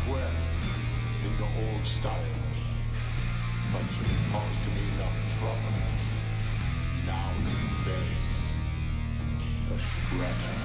well in the old style, but you've caused me enough trouble. Now you face the Shredder.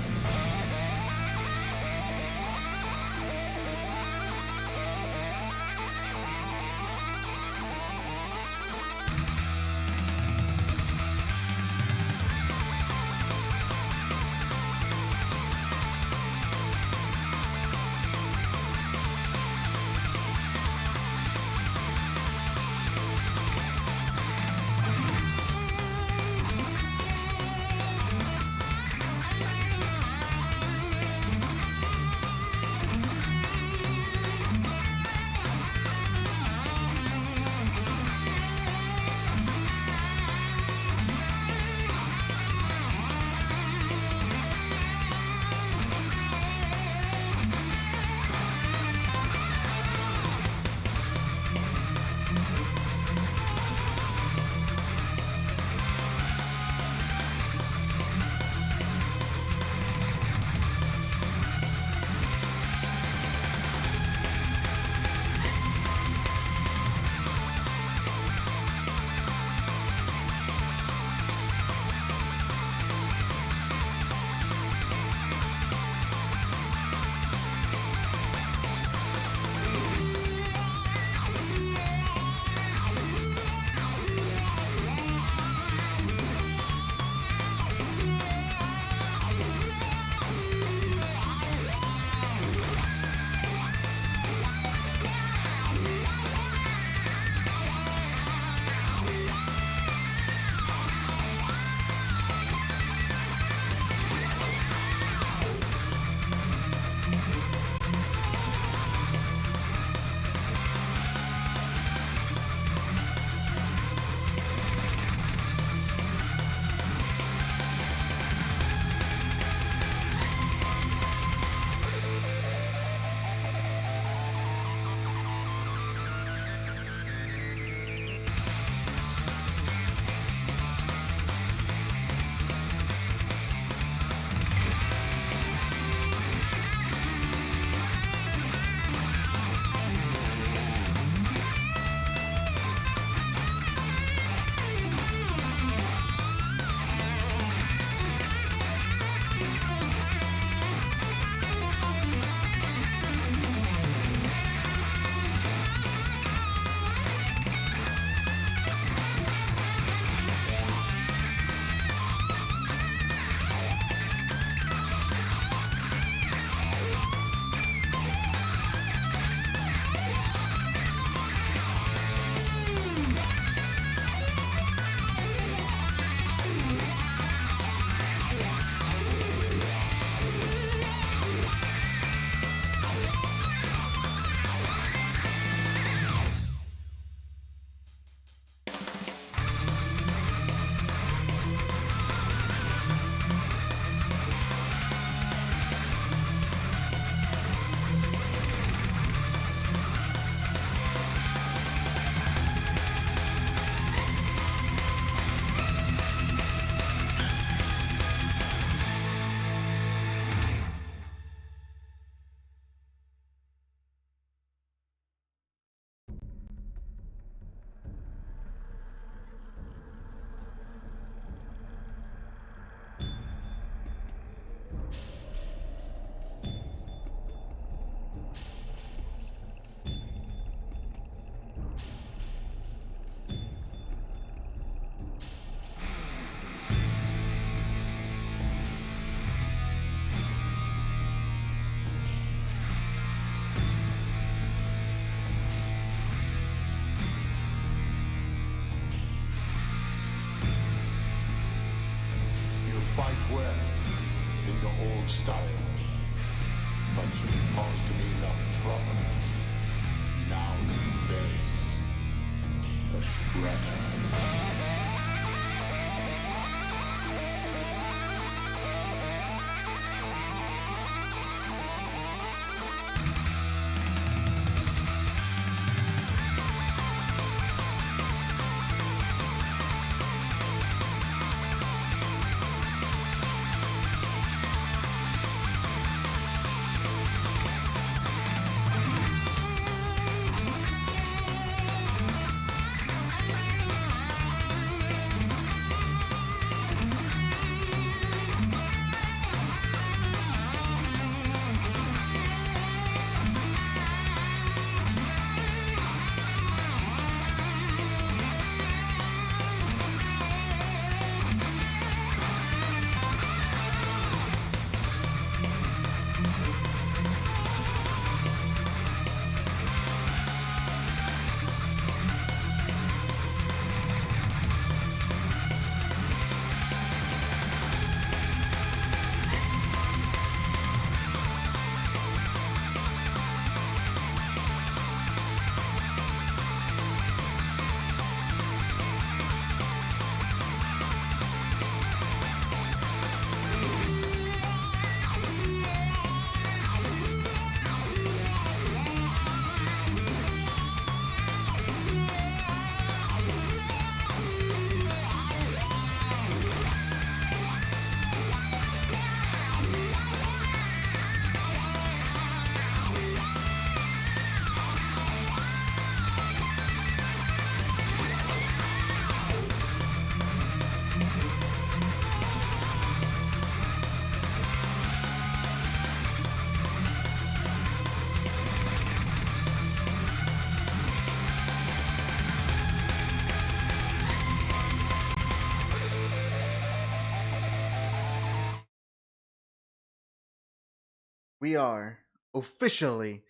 we are officially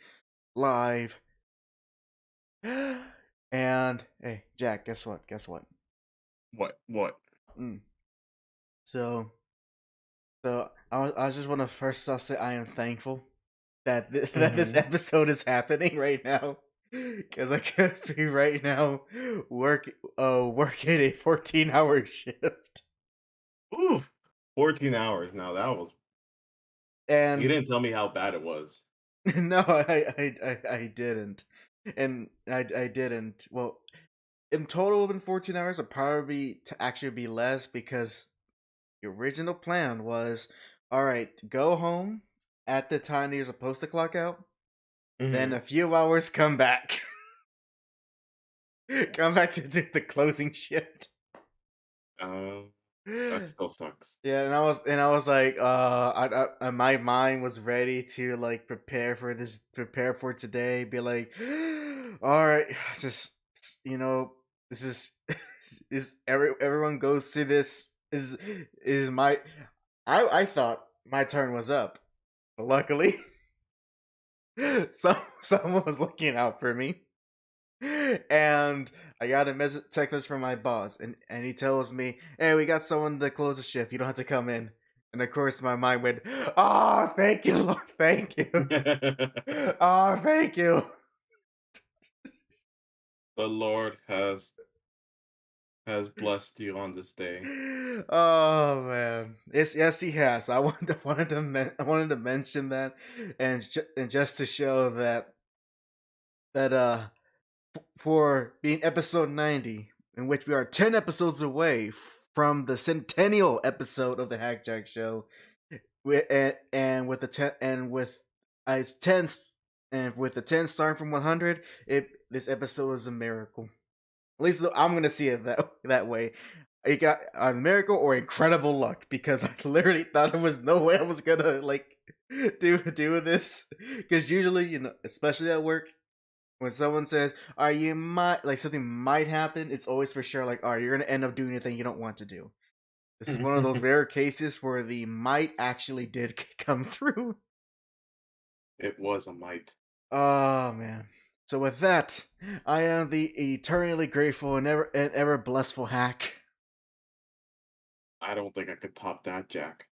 live. And hey, Jack, guess what? Guess what? What? Mm. So, I just want to first off say I am thankful that that this Mm-hmm. episode is happening right now, because I could be right now working a 14-hour shift, Ooh, 14 hours now. That was. You and didn't tell me how bad it was. no, I didn't, and I didn't. Well, in total, in 14 hours, it'd probably to actually be less because the original plan was, all right, go home at the time you're supposed to clock out, then Mm-hmm. a few hours come back, come back to do the closing shift. Uh, that Yeah, still sucks. and I was like, my mind was ready to like prepare for today. Be like, all right, just this is everyone goes through this. Is my I thought my turn was up. But luckily, someone was looking out for me, and I got a text message from my boss, and he tells me, "Hey, we got someone to close the shift. You don't have to come in." And of course, my mind went, "Oh, thank you, Lord, thank you, The oh, thank you." Lord has blessed you on this day. Oh man, yes, he has. I wanted to mention that, and just to show that for being episode 90, in which we are 10 episodes away from the centennial episode of the Hack Show, and with the 10 and with it's 10 and with the 10 starting from 100, this episode is a miracle. At least I'm gonna see it that way. It got a miracle or incredible luck, because I literally thought there was no way I was gonna like do this, because usually, especially at work, when someone says, "Are you might like something might happen," it's always for sure like, "Oh, you're gonna end up doing anything you don't want to do." This is one of those rare cases where the might actually did come through. It was a mite. Oh man! So with that, I am the eternally grateful and ever blissful hack. I don't think I could top that, Jack.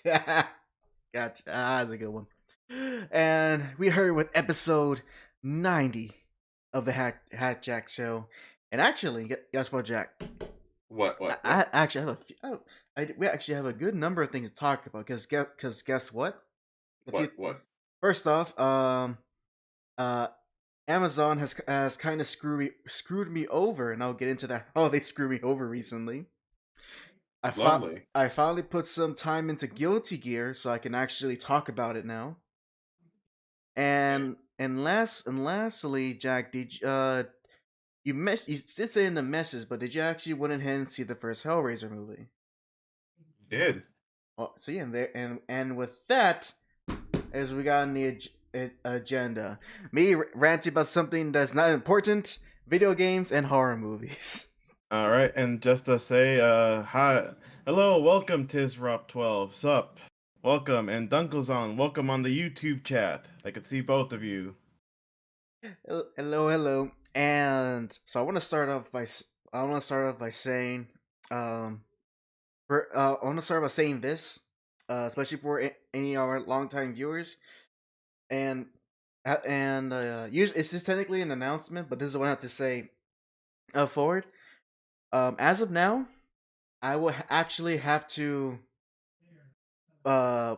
Gotcha. That's a good one. And we heard with episode 90 of the JAC Show. And actually, guess what, Jack? What? I, What? What? I actually have we actually have a good number of things to talk about. Because guess what? If you What? What? First off, uh, Amazon has kind of screwed me over, and I'll get into that. Oh, they screwed me over recently. Lovely. I finally put some time into Guilty Gear, so I can actually talk about it now. Okay. And lastly, Jack, you did say in the message, but did you actually went ahead and see the first Hellraiser movie? Did. Well, so yeah, and with that, as we got on the agenda, me ranting about something that's not important: video games and horror movies. All right, and just to say, hi, hello, welcome, Tisrop12, sup, welcome, and Dunkelzon, welcome on the YouTube chat. I can see both of you. Hello. And so I want to start off by saying, I want to start by saying this, especially for any of our longtime viewers, and usually it's just technically an announcement, but this is what I have to say forward. As of now, I will actually have to uh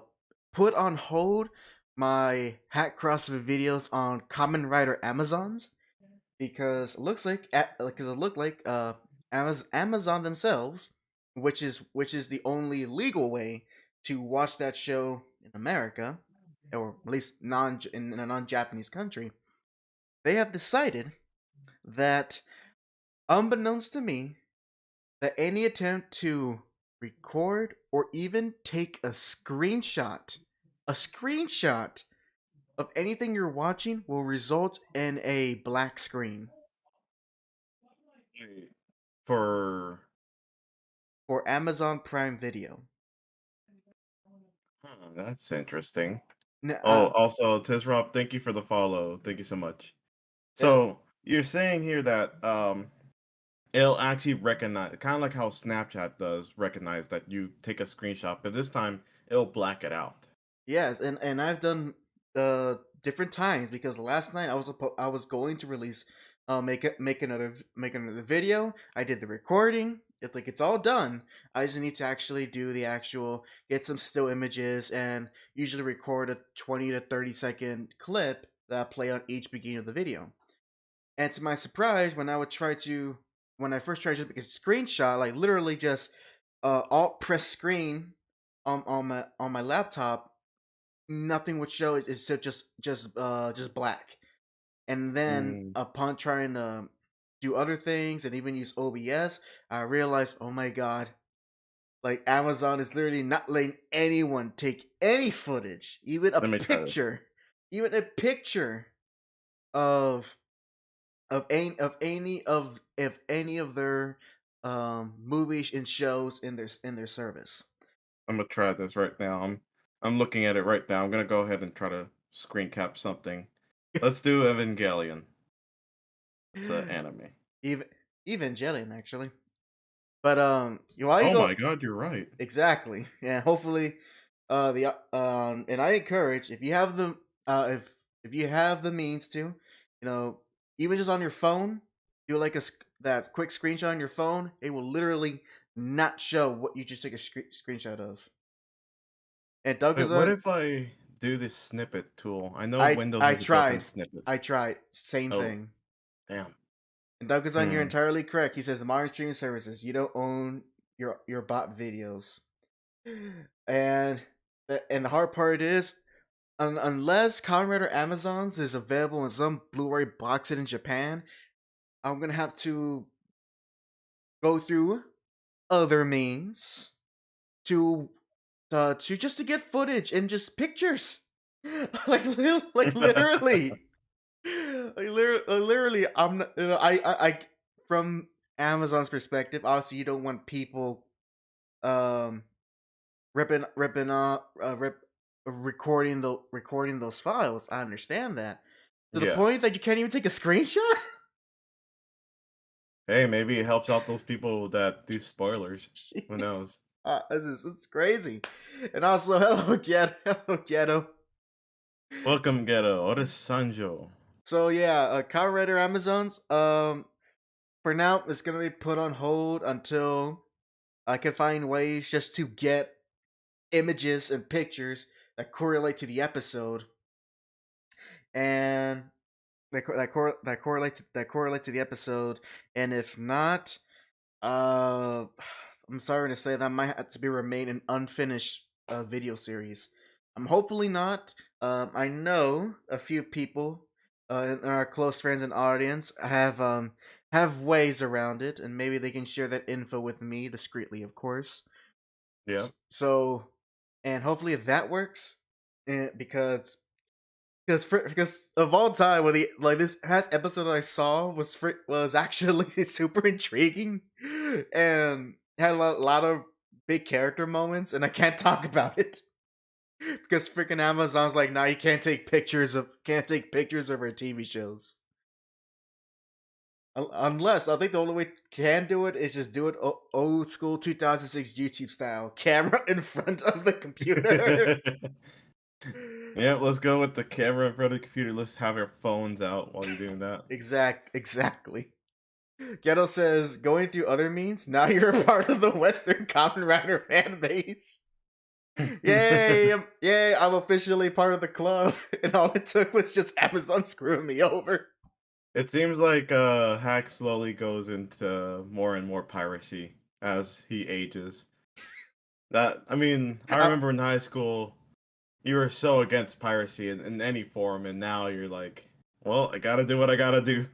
put on hold my hack CrossFit videos on Common Writer Amazons, because it looked like Amazon themselves, which is the only legal way to watch that show in America, or at least in a non-Japanese country. They have decided that, unbeknownst to me, that any attempt to record or even take a screenshot of anything you're watching will result in a black screen For, for Amazon Prime Video. that's interesting. N- Oh, also, Tizrop, thank you for the follow. Thank you so much. yeah, So you're saying here that it'll actually recognize, kind of like how Snapchat does recognize that you take a screenshot, but this time it'll black it out. yes, and I've done different times because last night I was going to release make another video. I did the recording. It's like it's all done. I just need to actually do the actual get some still images and usually record a 20 to 30-second clip that I play on each beginning of the video. And to my surprise, when I first tried to make a screenshot, like literally just alt press screen on my laptop, nothing would show. It's just black. And then Mm, upon trying to do other things and even use OBS, I realized, oh my god, like Amazon is literally not letting anyone take any footage, let me try this. even a picture of any of their movies and shows in their service. I'm gonna try this right now. I'm looking at it right now. I'm gonna go ahead and try to screen cap something. Let's do Evangelion. It's an anime. Even Evangelion actually. But while you Oh go my god, you're right. exactly, yeah. Hopefully, the and I encourage if you have the means to, even just on your phone, do like that quick screenshot on your phone. It will literally not show what you just took a screenshot of. And Doug Wait, is what on. if I do this snippet tool? I know Windows I has a built-in tried. snippet. I tried. Same Oh, thing. damn. And Doug is on. You're Hmm. entirely correct. He says modern streaming services. You don't own your bot videos. And the hard part is, unless Kamen Rider Amazons is available in some Blu-ray box set in Japan, I'm gonna have to go through other means to to just to get footage and just pictures, like literally, literally. I'm not, from Amazon's perspective, obviously you don't want people um ripping off recording those files. I understand that to the Yeah. point that you can't even take a screenshot. Hey, maybe it helps out those people that do spoilers. Who knows? It's crazy. And also, hello Ghetto, hello Ghetto. Welcome, Ghetto. What is Sanjo? So yeah, Kamen Rider Amazons. For now, it's gonna be put on hold until I can find ways just to get images and pictures that correlate to the episode, and that correlate to the episode. And if not, uh, I'm sorry to say that might have to be remain an unfinished video series. Hopefully not. I know a few people in our close friends and audience have ways around it, and maybe they can share that info with me discreetly, of course. Yeah. So, and hopefully that works, because because of all time, when the like this past episode I saw was actually super intriguing, and had lot of big character moments, and I can't talk about it because freaking Amazon's like, nah, you can't take pictures of our TV shows. Unless I think the only way you can do it is just do it old school 2006 YouTube style, camera in front of the computer. Yeah, let's go with the camera in front of the computer. Let's have our phones out while you're doing that. Exactly. Ghetto says, going through other means, now you're a part of the Western Kamen Rider fan base. Yay! Yay! I'm officially part of the club, and all it took was just Amazon screwing me over. It seems like Hack slowly goes into more and more piracy as he ages. I mean, I I, remember in high school, you were so against piracy in any form, and now you're like, well, I gotta do what I gotta do.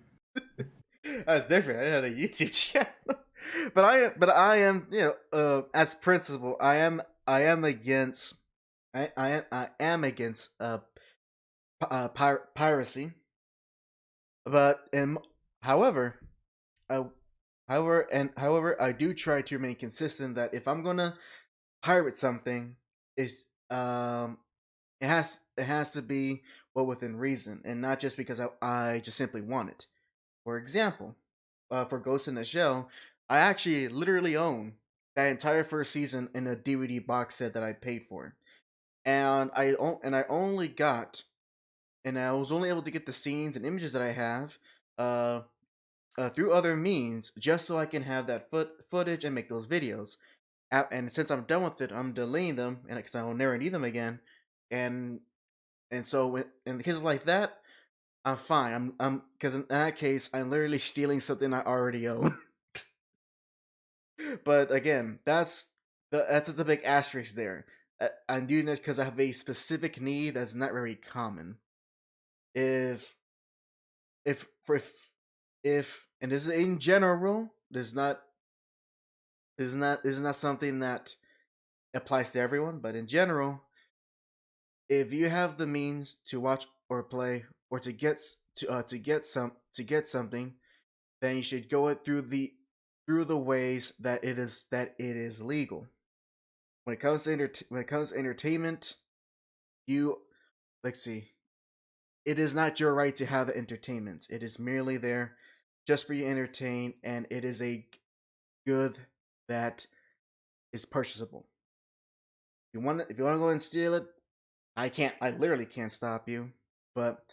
that's different. I had a YouTube channel, but I am, as principle, I am against, I am against piracy. But however, I, however, I do try to remain consistent that if I'm gonna pirate something, is it has to be well within reason, and not just because I just simply want it. For example, for Ghost in the Shell, I actually literally own that entire first season in a DVD box set that I paid for, and I only got and I was only able to get the scenes and images that I have uh, through other means, just so I can have that footage and make those videos. And since I'm done with it, I'm deleting them, and because I will never need them again. And so in cases like that, I'm fine. I'm because in that case, I'm literally stealing something I already own. But again, that's just a big asterisk there. I'm doing it because I have a specific need that's not very common. If if if if and this is in general, this is not something that applies to everyone, but in general, if you have the means to watch or play or to get something, then you should go it through the ways that it is legal. When it comes to entertainment, you let's see, it is not your right to have the entertainment. It is merely there just for you to entertain, and it is a good that is purchasable. If you want to go and steal it, I can't. I literally can't stop you. But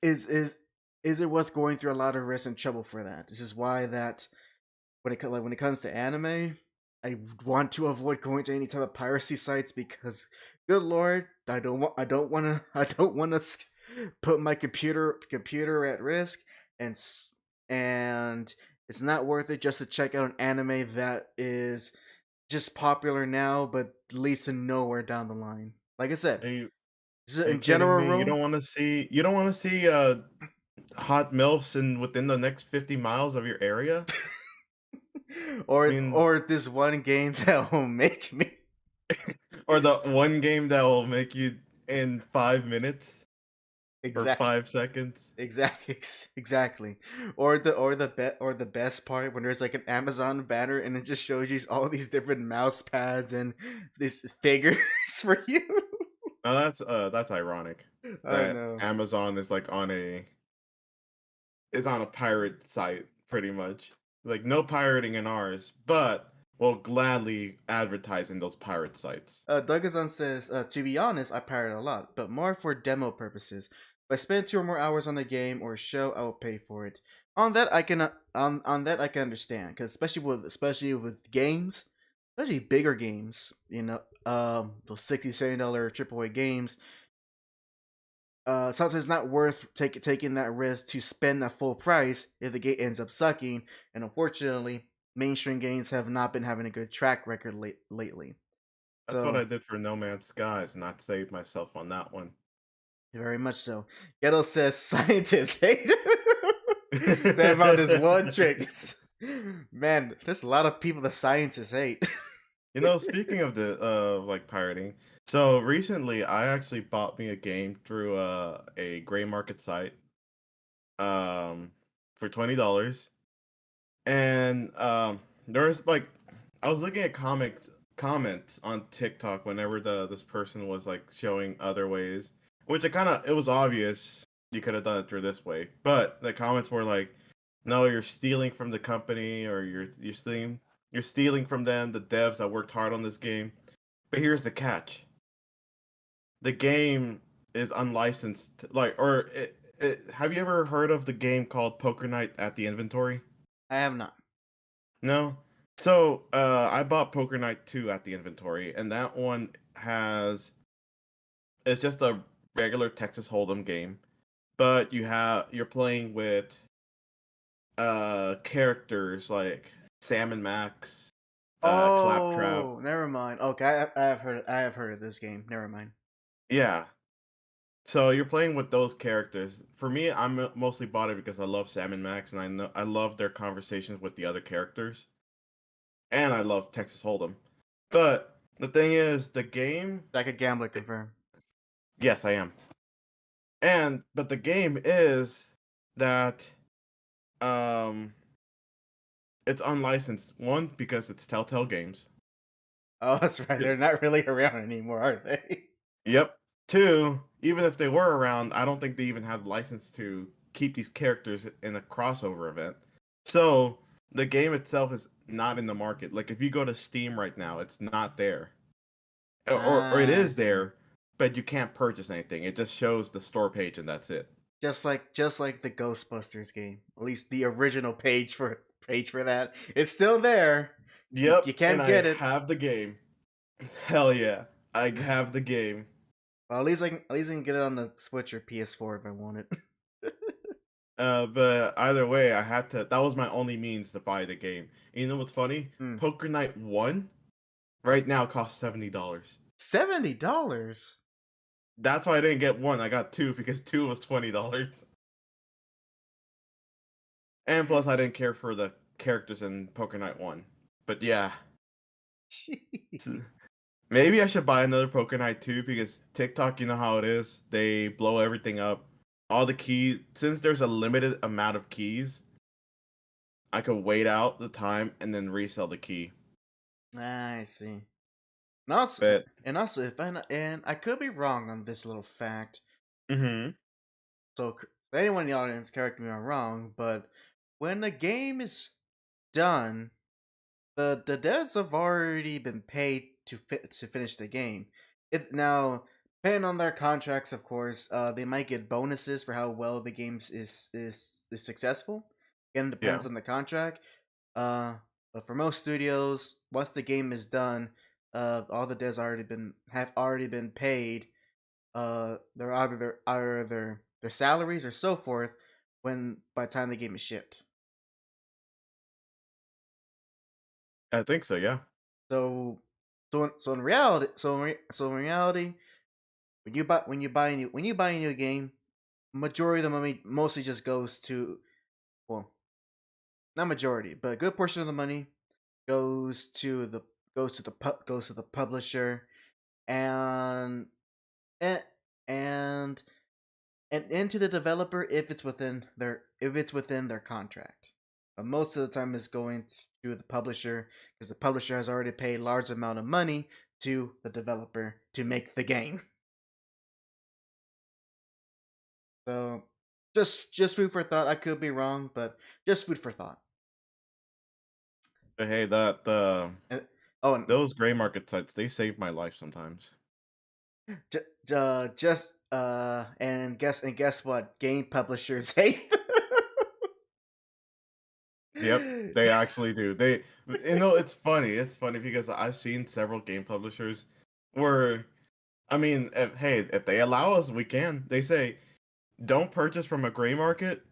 is is is it worth going through a lot of risk and trouble for that? This is why that when it comes to anime, I want to avoid going to any type of piracy sites because, good lord, I don't want to put my computer at risk, and and it's not worth it just to check out an anime that is just popular now, but leads to nowhere down the line. Like I said, Are you this is are you in kidding general me? rule. You don't want to see hot milfs in within the next 50 miles of your area? I mean, or this one game that will make me or the one game that will make you in 5 minutes or exact 5 seconds. exactly. Or the best part when there's like an Amazon banner and it just shows you all these different mouse pads and these figures for you. Now that's ironic I that know. Amazon is like on a pirate site pretty much. Like no pirating in ours, but we'll gladly advertise in those pirate sites. Dugazon says, to be honest, I pirate a lot, but more for demo purposes. If I spend 2 or more hours on a game or a show, I will pay for it. On that I can understand, because especially with games, especially bigger games, those $60, $70 AAA games. Sometimes it's not worth taking that risk to spend that full price if the game ends up sucking. And unfortunately, mainstream games have not been having a good track record lately. That's what I So did for No Man's Skies, and I saved myself on that one. very much so. Ghetto says scientists hate. Say about this one trick. Man, there's a lot of people that scientists hate. You know, speaking of the like pirating, so recently I actually bought me a game through a gray market site um for $20. And there's like I was looking at comics comments on TikTok whenever this person was like showing other ways, which it was obvious you could have done it through this way, but the comments were like, "No, you're stealing from the company, or you're stealing from them, the devs that worked hard on this game." But here's the catch: the game is unlicensed. Have you ever heard of the game called Poker Night at the Inventory? I have not. No. So, I bought Poker Night 2 at the Inventory, and that one it's just a regular Texas Hold'em game, but you're playing with characters like Sam and Max, Claptrap. Oh, never mind. Okay, I have heard of this game. Never mind. Yeah. So you're playing with those characters. For me, mostly bought it because I love Sam and Max, and I love their conversations with the other characters, and I love Texas Hold'em. But the thing is, the game. Like a gambler confirm. Yes, I am. But the game is that um it's unlicensed. One, because it's Telltale Games. Oh, that's right. They're not really around anymore, are they? Yep. Two, even if they were around, I don't think they even have the license to keep these characters in a crossover event. So the game itself is not in the market. Like if you go to Steam right now, it's not there. Or it I is see. there, but you can't purchase anything. It just shows the store page and that's it. Just like the Ghostbusters game. At least the original page for that. It's still there. You Yep, and can't I get it. have the game. Hell yeah. I have the game. Well, at least I can get it on the Switch or PS4 if I want it. But either way, I had to. That was my only means to buy the game. And you know what's funny? Hmm. Poker Night 1 right now costs $70. $70. That's why I didn't get one. I got two because two was $20. And plus, I didn't care for the characters in Poker Night 1. But yeah, Jeez. maybe I should buy another Poker Night 2 because TikTok, you know how it is. They blow everything up. All the keys, since there's a limited amount of keys, I could wait out the time and then resell the key. I see. And also, But, and I could be wrong on this little fact. mm-hmm. So, anyone in the audience, correct me if I'm wrong, but when the game is done, the devs have already been paid to finish the game. It now, depending on their contracts, of course, they might get bonuses for how well the game is successful. Again, it Yeah. depends on the contract. But for most studios, once the game is done, all the devs have already been paid. They're either their salaries or so forth when by the time the game is shipped. I think so, yeah. So in reality, when you buy a new game, majority of the money mostly just goes to, well, not majority, but a good portion of the money goes to the publisher, and and and and into the developer if it's within their contract. But most of the time, it's going to the publisher because the publisher has already paid large amount of money to the developer to make the game. So just food for thought. I could be wrong, but just food for thought. But hey, And, oh, and those gray market sites, they save my life sometimes. and guess what? Game publishers hate. Yep, they actually do. It's funny. It's funny because I've seen several game publishers where, I mean, if they allow us, we can. They say, don't purchase from a gray market.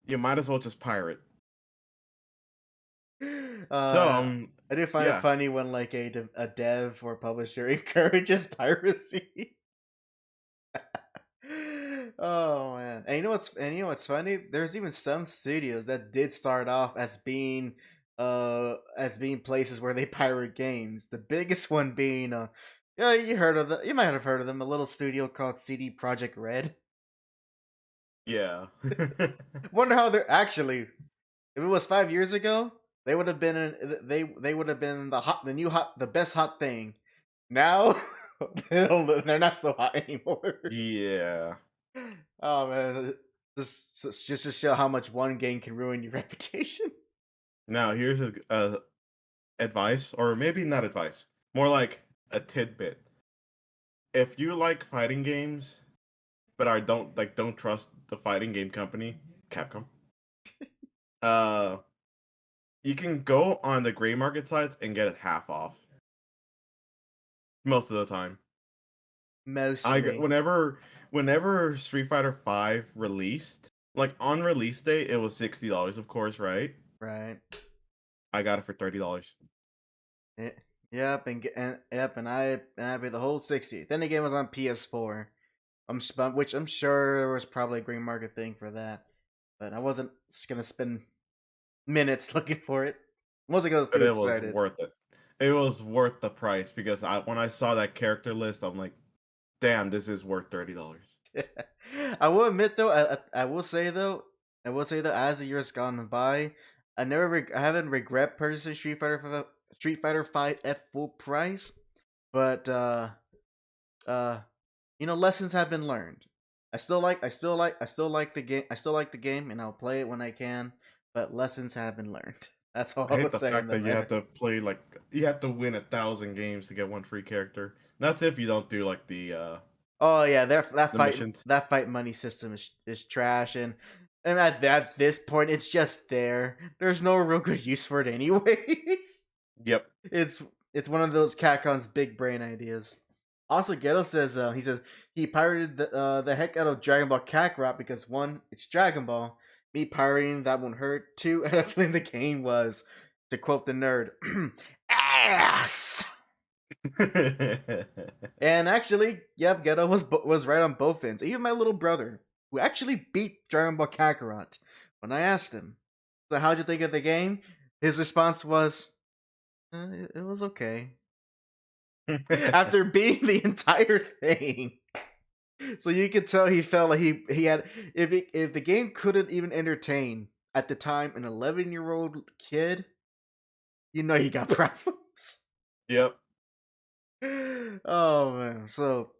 You might as well just pirate. So, I do find it yeah, funny when like a dev or publisher encourages piracy. Oh man! And you know what's funny? There's even some studios that did start off as being places where they pirate games. The biggest one being yeah, you might have heard of them, a little studio called CD Project Red. yeah, Wonder how they're actually. If it was 5 years ago, they would have been they would have been the best hot thing. Now they're not so hot anymore. yeah. Oh man, this just to show how much one game can ruin your reputation. Now here's a advice, or maybe not advice, more like a tidbit. If you like fighting games, but don't trust the fighting game company, Capcom. Uh, you can go on the gray market sites and get it half off most of the time. Mostly, Whenever Street Fighter V released, like on release day, it was $60, of course, right? right? I got it for $30. Yep, and I paid the whole 60. Then the game was on PS4. Which I'm sure there was probably a green market thing for that, but I wasn't just gonna spend minutes looking for it. Wasn't 'cause I was But too it was excited. worth it. It was worth the price because when I saw that character list, I'm like, damn, this is worth $30. I will admit though, I will say though, as the years gone by, I haven't regret purchasing Street Fighter fight at full price, but lessons have been learned. I still like the game. I still like the game, and I'll play it when I can. But lessons have been learned. That's all I I hate was the saying in fact the that you have matter. to play you have to win 1,000 games to get one free character. That's if you don't do like Oh yeah, the missions. that fight money system is trash, and at this point, it's just there. There's no real good use for it, anyways. Yep. It's it's one of those Capcom's big brain ideas. Also, Ghetto says he pirated the heck out of Dragon Ball Kakarot because one, it's Dragon Ball. Me pirating that won't hurt. Two, and I feeling the game was, to quote the nerd, ass. And actually, yep, Ghetto was right on both ends. Even my little brother, who actually beat Dragon Ball Kakarot, when I asked him, "So how'd you think of the game?" His response was, it was okay." After beating the entire thing. So you could tell he felt like he had, if the game couldn't even entertain at the time an 11-year-old kid, he got problems. Yep. Oh man. So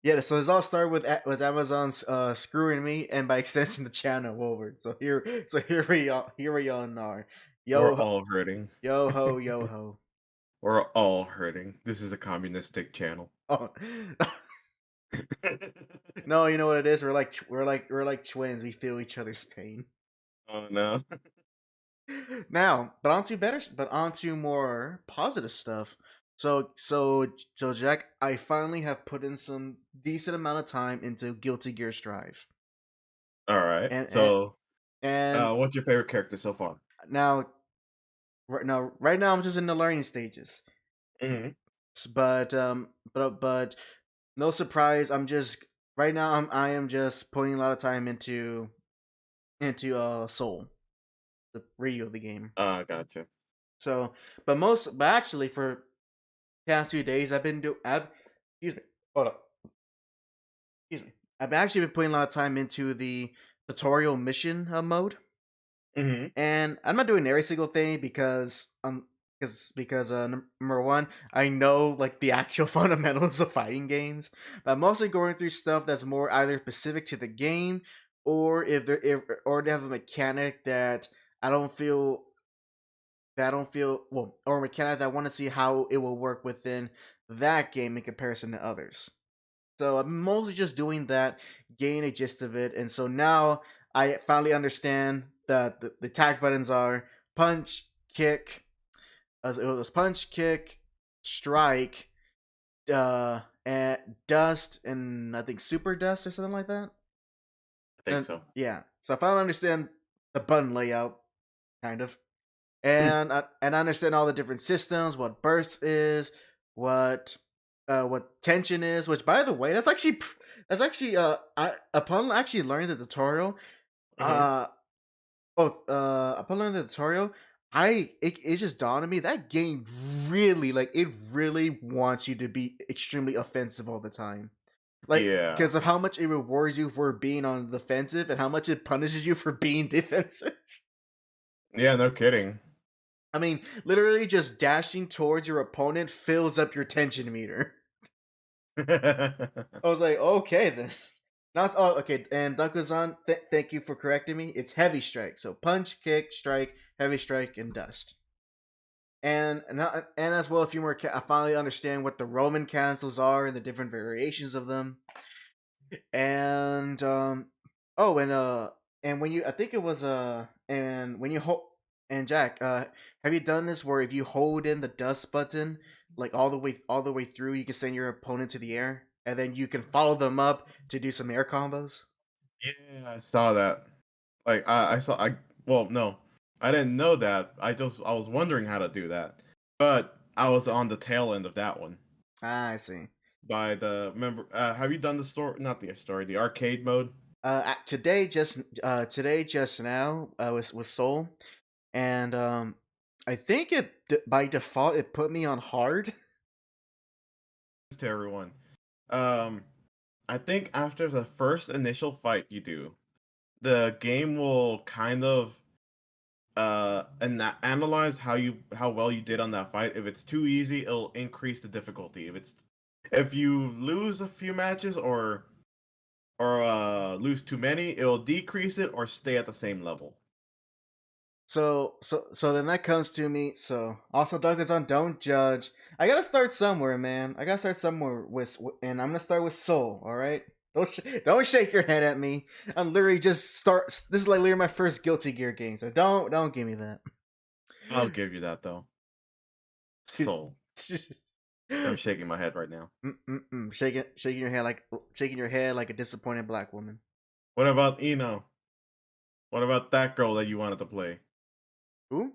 yeah, so this all started with Amazon's screwing me, and by extension the channel over. So here we are. We're Yo all hurting. yo ho yo ho. We're all hurting. This is a communistic channel. Oh. No, you know what it is? We're like twins. We feel each other's pain. Oh no. Now, but on to more positive stuff. So Jack, I finally have put in some decent amount of time into Guilty Gear Strive. All right. And and, So, and what's your favorite character so far? now right now I'm just in the learning stages. Hmm. But no surprise, I'm just right now I am just putting a lot of time into Soul, the Ryu of the game. Gotcha. So, but actually for past 2 days excuse me, hold up, excuse me. I've actually been putting a lot of time into the tutorial mission mode, Hmm. and I'm not doing every single thing because number one, I know like the actual fundamentals of fighting games. But I'm mostly going through stuff that's more either specific to the game, or or they have a mechanic that I don't feel or a mechanic that I want to see how it will work within that game in comparison to others. So I'm mostly just doing that, getting a gist of it, and so now I finally understand that the attack buttons are punch, kick. It was punch, kick, strike, and dust, and I think super dust or something like that. I think And so. yeah, so I finally understand the button layout, kind of, Hmm. and I understand all the different systems, what burst is, what tension is. Which, by the way, upon actually learning the tutorial, Hmm. uh, upon learning the tutorial, it just dawned on me that game really wants you to be extremely offensive all the time. Like, Yeah. because of how much it rewards you for being on the defensive and how much it punishes you for being defensive. Yeah. No kidding. I mean, literally just dashing towards your opponent fills up your tension meter. I was like, okay then. Now it's okay. And Dunkazan, thank you for correcting me. It's heavy strike. So punch, kick, strike, heavy strike, and dust. And as well a few more. I finally understand what the Roman cancels are and the different variations of them. And oh, and when you, I think it was and when you hold, and Jack, have you done this where if you hold in the dust button like all the way through, you can send your opponent to the air, and then you can follow them up to do some air combos? Yeah, I saw that. Like I saw well no, I didn't know that. I was wondering how to do that, but I was on the tail end of that one. Ah, I see. By the remember, have you done the story? Not the story, the arcade mode. Today just now was Soul, and I think by default it put me on hard. To everyone, um, I think after the first initial fight you do, the game will kind of analyze how well you did on that fight. If it's too easy, it'll increase the difficulty. If you lose a few matches or lose too many, it'll decrease it or stay at the same level. So then that comes to me. So also, Duncan's on Don't Judge. I gotta start somewhere, man. I gotta start somewhere and I'm gonna start with Soul. All right. Don't shake your head at me. I'm literally just start. This is like literally my first Guilty Gear game. So don't give me that. I'll give you that though. Soul. I'm shaking my head right now. Shaking your head like a disappointed black woman. What about Eno? What about that girl that you wanted to play? Who?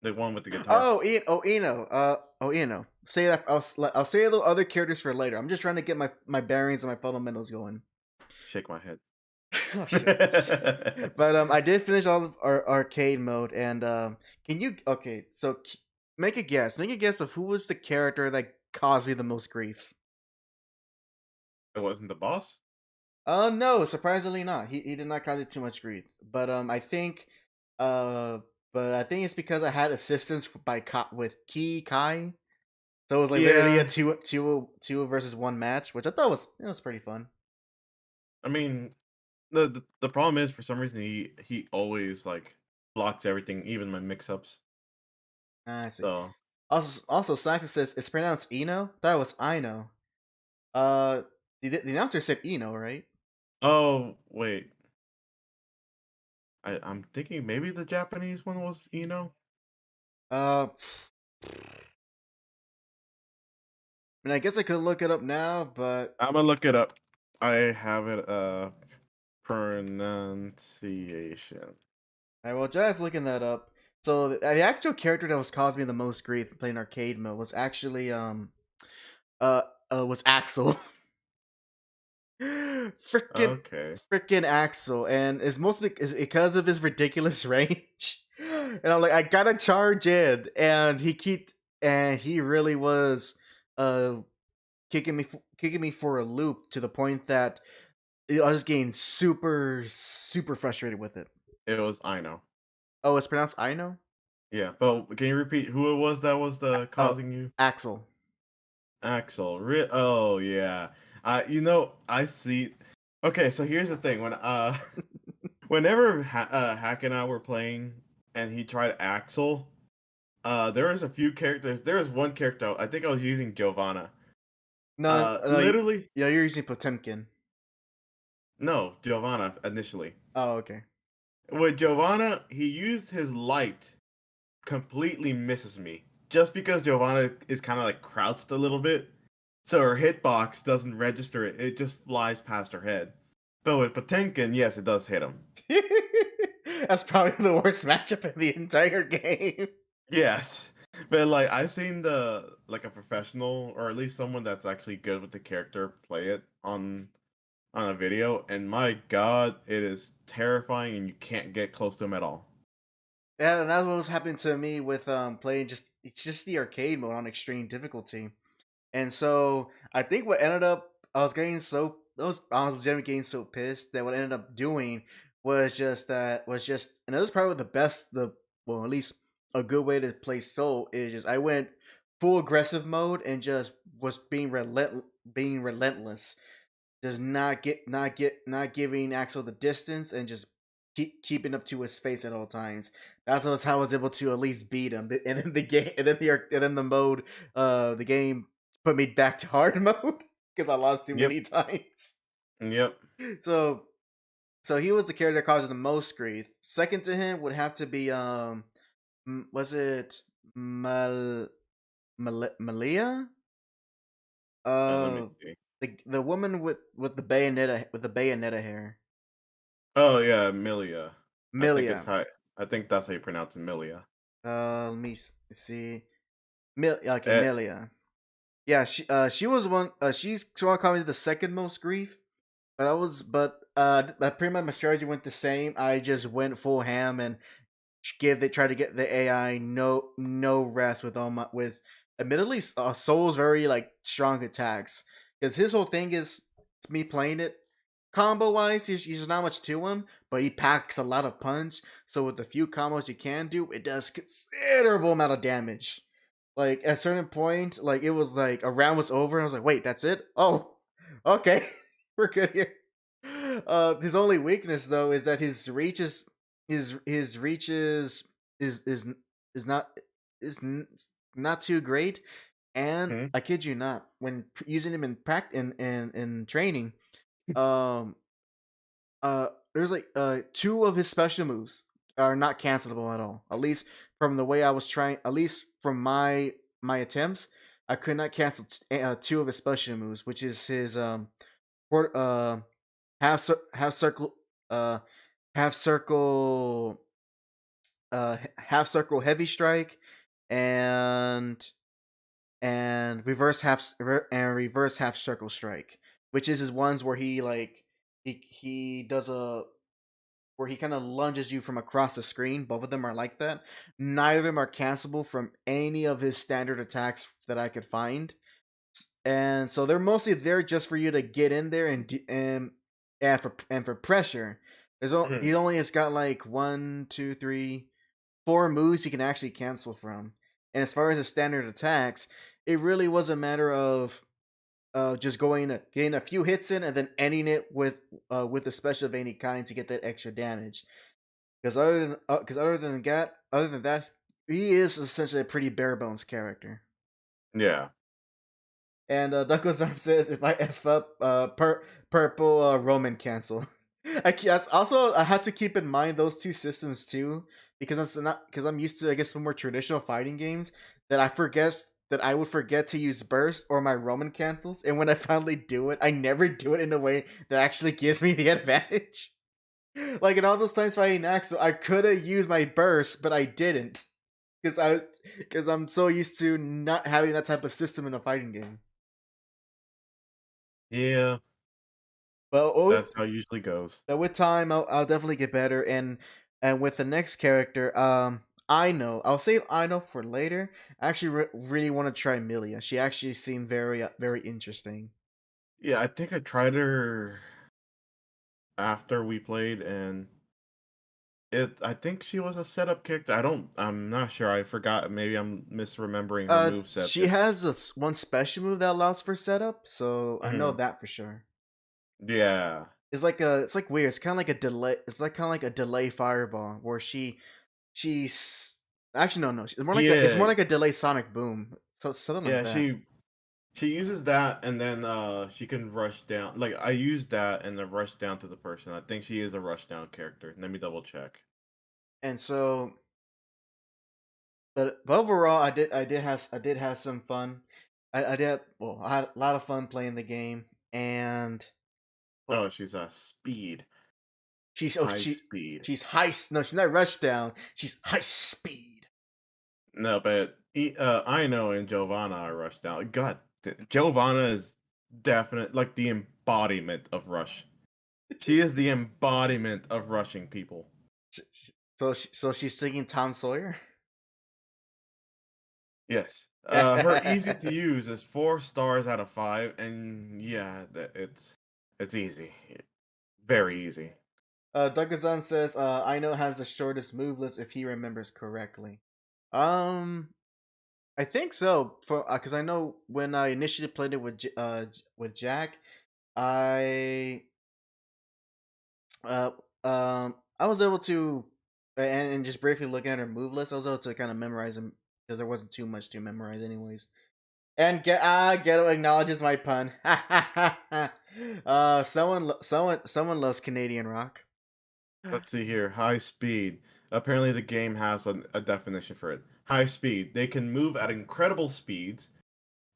The one with the guitar. Eno. Eno. Say that. I'll say the other characters for later. I'm just trying to get my bearings and my fundamentals going. Shake my head. Oh, shit. But I did finish all of our arcade mode, and can you? Okay, so make a guess. Make a guess of who was the character that caused me the most grief. It wasn't the boss. No, surprisingly not. He did not cause it too much grief. But I think it's because I had assistance with Kai. So it was like literally a two versus one match, which I thought was pretty fun. I mean, the problem is for some reason he always like blocks everything, even my mix-ups. I see. So also Saxa says it's pronounced Eno. That was Ino. The announcer said Eno, right? Oh wait, I'm thinking maybe the Japanese one was Eno. I mean, I guess I could look it up now, but I'm gonna look it up. I have it pronunciation. Alright, well, Jazz looking that up. So the actual character that was causing me the most grief playing arcade mode was actually was Axel. Freaking Axel, and it's mostly because of his ridiculous range. And I'm like, I gotta charge in, and he really was kicking me for a loop to the point that I was getting super frustrated with it. It was Ino. Oh, it's pronounced Ino? Yeah, but can you repeat who it was that was the causing you? Axel. Axel. Oh yeah. I see. Okay, so here's the thing. Whenever Hack and I were playing and he tried Axel, there was a few characters. There was one character. I think I was using Giovanna. No, literally. You're using Potemkin. No, Giovanna initially. Oh, okay. With Giovanna, he used his light, completely misses me. Just because Giovanna is kind of like crouched a little bit, so her hitbox doesn't register it. It just flies past her head. But with Potemkin, yes, it does hit him. That's probably the worst matchup in the entire game. Yes. But like I've seen a professional or at least someone that's actually good with the character play it on a video, and my god, it is terrifying and you can't get close to him at all. Yeah, and that's what was happening to me with playing it's just the arcade mode on extreme difficulty. And so I think what ended up I was legitimately getting so pissed that what I ended up doing was just and this is probably at least a good way to play Soul is just I went full aggressive mode and just was being relentless. Just not giving Axel the distance and just keeping up to his face at all times. That's how I was able to at least beat him. And then the game put me back to hard mode because I lost too many times. Yep. So he was the character that caused the most grief. Second to him would have to be was it Malia? Let me see. The woman with the bayonetta hair. Oh yeah, Milia. Milia. I think that's how you pronounce it, Milia. Let me see. Milia. Yeah, she was one. She's calling me the second most grief. But pretty much my strategy went the same. I just went full ham and try to get the AI no rest with admittedly Soul's very like strong attacks, because his whole thing is me playing it. combo wise, he's not much to him, but he packs a lot of punch. So with the few combos you can do, it does considerable amount of damage. Like at a certain point, like it was like a round was over, and I was like, wait, that's it? Oh, okay, we're good here. His only weakness though is that his reach is is not not too great. And Hmm? I kid you not, when using him in practice in training, um, there's like two of his special moves are not cancelable at all. At least from the way I was trying, at least from my attempts, I could not cancel two of his special moves, which is his port, half circle uh half circle half circle heavy strike and reverse half circle strike, which is his ones where he like he does a where he kind of lunges you from across the screen. Both of them are like that. Neither of them are cancelable from any of his standard attacks that I could find, and so they're mostly there just for you to get in there and for pressure. Mhm. He only has got like one, two, three, four moves he can actually cancel from. And as far as his standard attacks, it really was a matter of just getting a few hits in and then ending it with a special of any kind to get that extra damage. Because other than that, he is essentially a pretty bare bones character. Yeah. And Duckozan says, if I f up, purple Roman cancel. Also I had to keep in mind those two systems too, because I'm used to, I guess, some more traditional fighting games that I would forget to use burst or my Roman cancels, and when I finally do it, I never do it in a way that actually gives me the advantage. Like in all those times fighting Axel, I could have used my burst, but I didn't because I'm so used to not having that type of system in a fighting game. Yeah. But That's how it usually goes. with time, I'll definitely get better. And with the next character, I'll save I know for later. I actually really want to try Milia. She actually seemed very interesting. Yeah, I think I tried her after we played, and I think she was a setup character. I'm not sure. I forgot. Maybe I'm misremembering her moveset. She has one special move that allows for setup, so I know Mhm. that for sure. Yeah. It's like weird. It's kind of like a delay. It's like kind of like a delay fireball where she's actually no, it's more Yeah. like a delay sonic boom. So something like Yeah, that. she uses that, and then she can rush down. Like I used that and then rush down to the person. I think she is a rush down character. Let me double check. And so, but overall, I did have some fun. I had a lot of fun playing the game, and well, Oh, she's a speed. she's High speed. she's high. No, she's not rush down. She's high speed. No, but I know and Giovanna are rushed down. God, Giovanna is definite like the embodiment of rush. She is the embodiment of rushing people. So she's singing Tom Sawyer. Yes. Her easy to use is 4 stars out of 5, and yeah, it's easy, very easy. Dugazan says, I know has the shortest move list if he remembers correctly. Um, I think so. For because I know when I initially played it with Jack, I uh I was able to and just briefly looking at her move list, I was able to kind of memorize them because there wasn't too much to memorize anyways. And Ghetto acknowledges my pun. Someone loves Canadian rock. Let's see here. High speed. Apparently, the game has a definition for it. High speed. They can move at incredible speeds.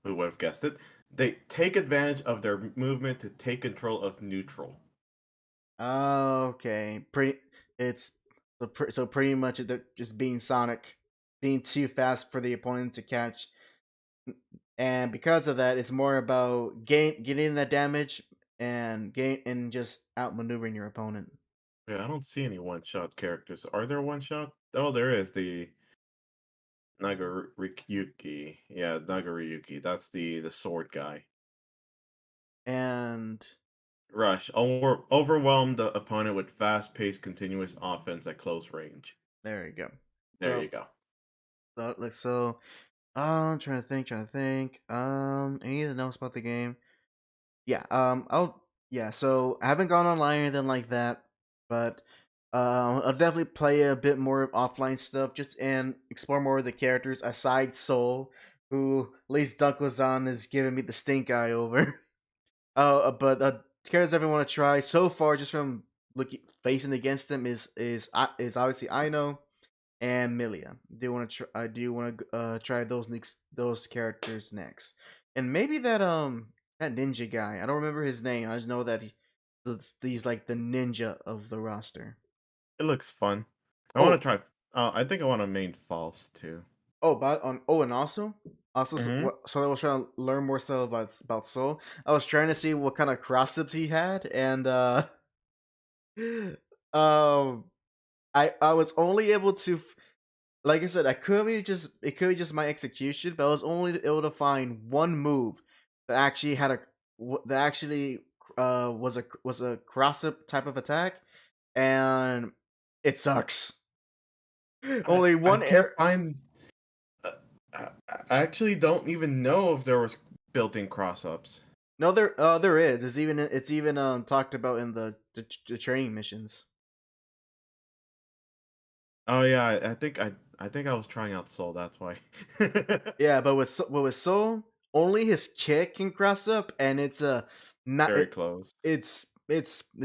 Who would have guessed it? They take advantage of their movement to take control of neutral. Okay, it's so pretty much they're just being Sonic, being too fast for the opponent to catch, and because of that, it's more about getting that damage and just outmaneuvering your opponent. Yeah, I don't see any one-shot characters. Are there one-shot? Oh, there is the Nagariyuki. Yeah, Nagariyuki. That's the sword guy. And Rush. Overwhelm the opponent with fast-paced, continuous offense at close range. There you go. There you go. I'm trying to think. Anything else about the game? Yeah. So I haven't gone online or anything like that, but I'll definitely play a bit more of offline stuff, just and explore more of the characters aside Soul, who at least Dunklazon is giving me the stink eye over. But characters I want to try so far, just from looking facing against them, is obviously Aino and Milia. I do want to try those characters next, and maybe that ninja guy. I don't remember his name. I just know that he's like the ninja of the roster. It looks fun. I want Oh, to try. I think I want to main False too. and also Hmm. so I was trying to learn more stuff about Soul. I was trying to see what kind of cross ups he had, and um, I was only able to, like I said, it could be just my execution, but I was only able to find one move that actually had that actually was a cross up type of attack, and it sucks. Only I one can't air. find. Uh, I actually don't even know if there was built-in cross-ups. No, there is. It's even talked about in the training missions. Oh yeah, I think I was trying out Soul. That's why. Yeah, but with Soul, only his kick can cross up, and it's not Very close. it's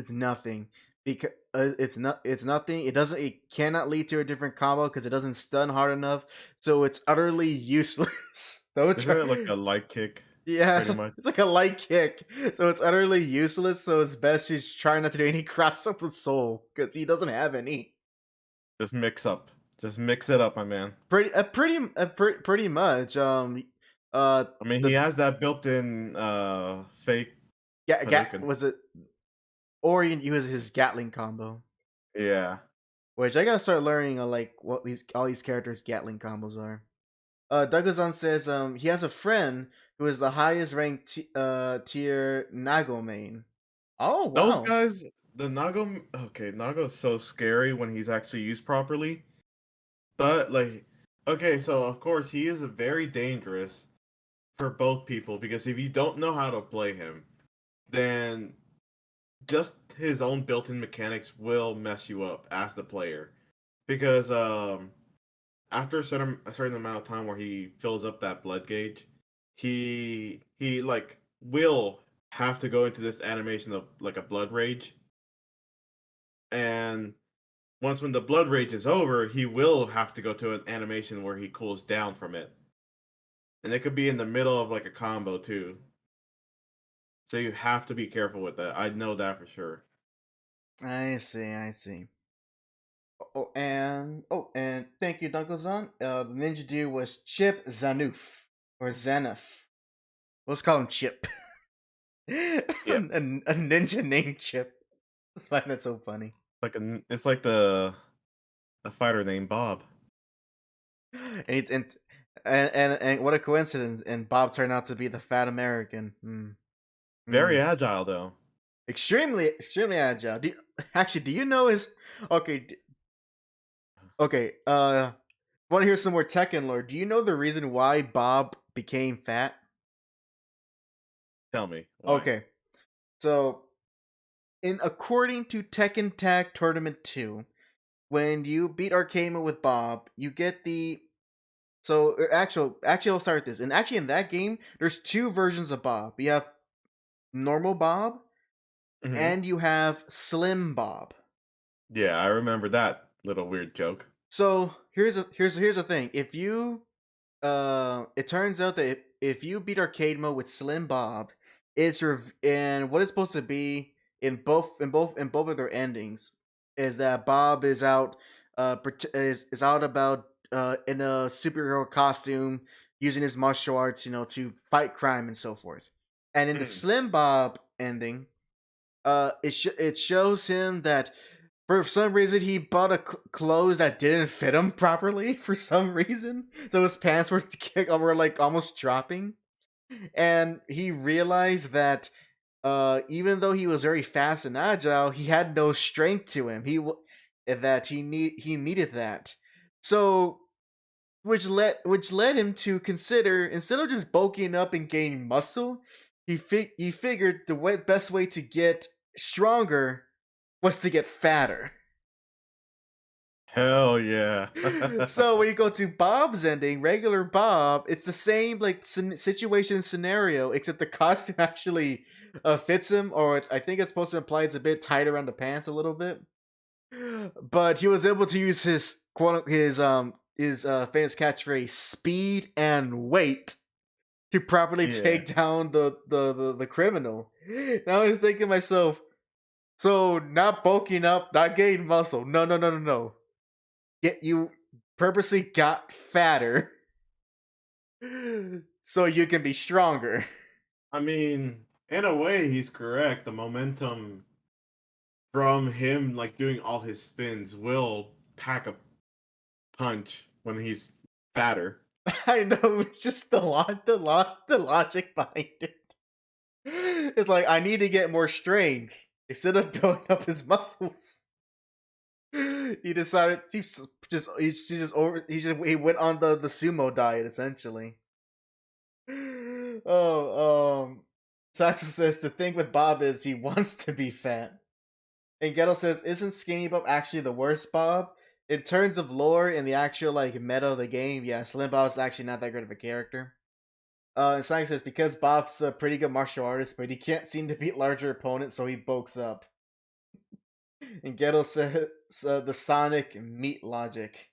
nothing because it's nothing. It cannot lead to a different combo because it doesn't stun hard enough. So it's utterly useless. Don't Isn't try. it like a light kick, Yeah, pretty much? it's like a light kick, so it's utterly useless. So it's best just try not to do any cross up with Soul because he doesn't have any. Just mix up. Just mix it up, my man. Pretty much. I mean, he The has that built-in fake Hadouken. was it, or he can use his Gatling combo, Yeah. which I gotta start learning. Like what all these characters' Gatling combos are. Dougazon says he has a friend who is the highest ranked tier Nago main. Oh Those wow. guys, the Nago, okay, Nago's so scary when he's actually used properly. But like, okay, so of course he is very dangerous for both people because if you don't know how to play him, then just his own built-in mechanics will mess you up as the player. Because after a certain amount of time where he fills up that blood gauge, he like will have to go into this animation of like a blood rage, and once when the blood rage is over, he will have to go to an animation where he cools down from it. And it could be in the middle of like a combo too. So you have to be careful with that. I know that for sure. I see. I see. And thank you, Dunklezon. The ninja dude was Chip Zanuf or Zanuf. Let's call him Chip. Yeah. A ninja named Chip. I find that so funny. It's like the a fighter named Bob. And, and what a coincidence! And Bob turned out to be the fat American. Very agile though. Extremely agile. Do you know his? Okay, okay. Want to hear some more Tekken lore? Do you know the reason why Bob became fat? Tell me why. Okay, so according to Tekken Tag Tournament 2, when you beat Arcama with Bob, you get the actually I'll start this. And actually in that game, there's two versions of Bob. You have normal Bob Hmm. and you have Slim Bob. Yeah, I remember that little weird joke. So here's the thing. If you it turns out that if you beat arcade mode with Slim Bob, and what it's supposed to be in both of their endings is that Bob is out is out about in a superhero costume using his martial arts, to fight crime and so forth. And in the Mm. Slim Bob ending, it shows him that for some reason he bought clothes that didn't fit him properly for some reason, so his pants were like almost dropping, and he realized that even though he was very fast and agile, he had no strength to him. He needed that. So which led him to consider, instead of just bulking up and gaining muscle, he figured the best way to get stronger was to get fatter. Hell yeah. So when you go to Bob's ending, regular Bob, it's the same like situation scenario, except the costume actually fits him, or I think it's supposed to imply it's a bit tight around the pants a little bit. But he was able to use his famous catchphrase "speed and weight" to properly take down the criminal. Now I was thinking to myself, so not bulking up, not gaining muscle. No. You purposely got fatter so you can be stronger. I mean, in a way, he's correct. The momentum from him, like doing all his spins, will pack a punch when he's fatter. I know, it's just the logic behind it. It's like, I need to get more strength instead of building up his muscles. He decided he went on the sumo diet essentially. Saxo says the thing with Bob is he wants to be fat. And Ghetto says, isn't Skinny Bob actually the worst Bob? In terms of lore and the actual like meta of the game, yeah, Slim Bob's actually not that great of a character. And Saxo says because Bob's a pretty good martial artist, but he can't seem to beat larger opponents, so he bulks up. And Ghetto says the Sonic meat logic.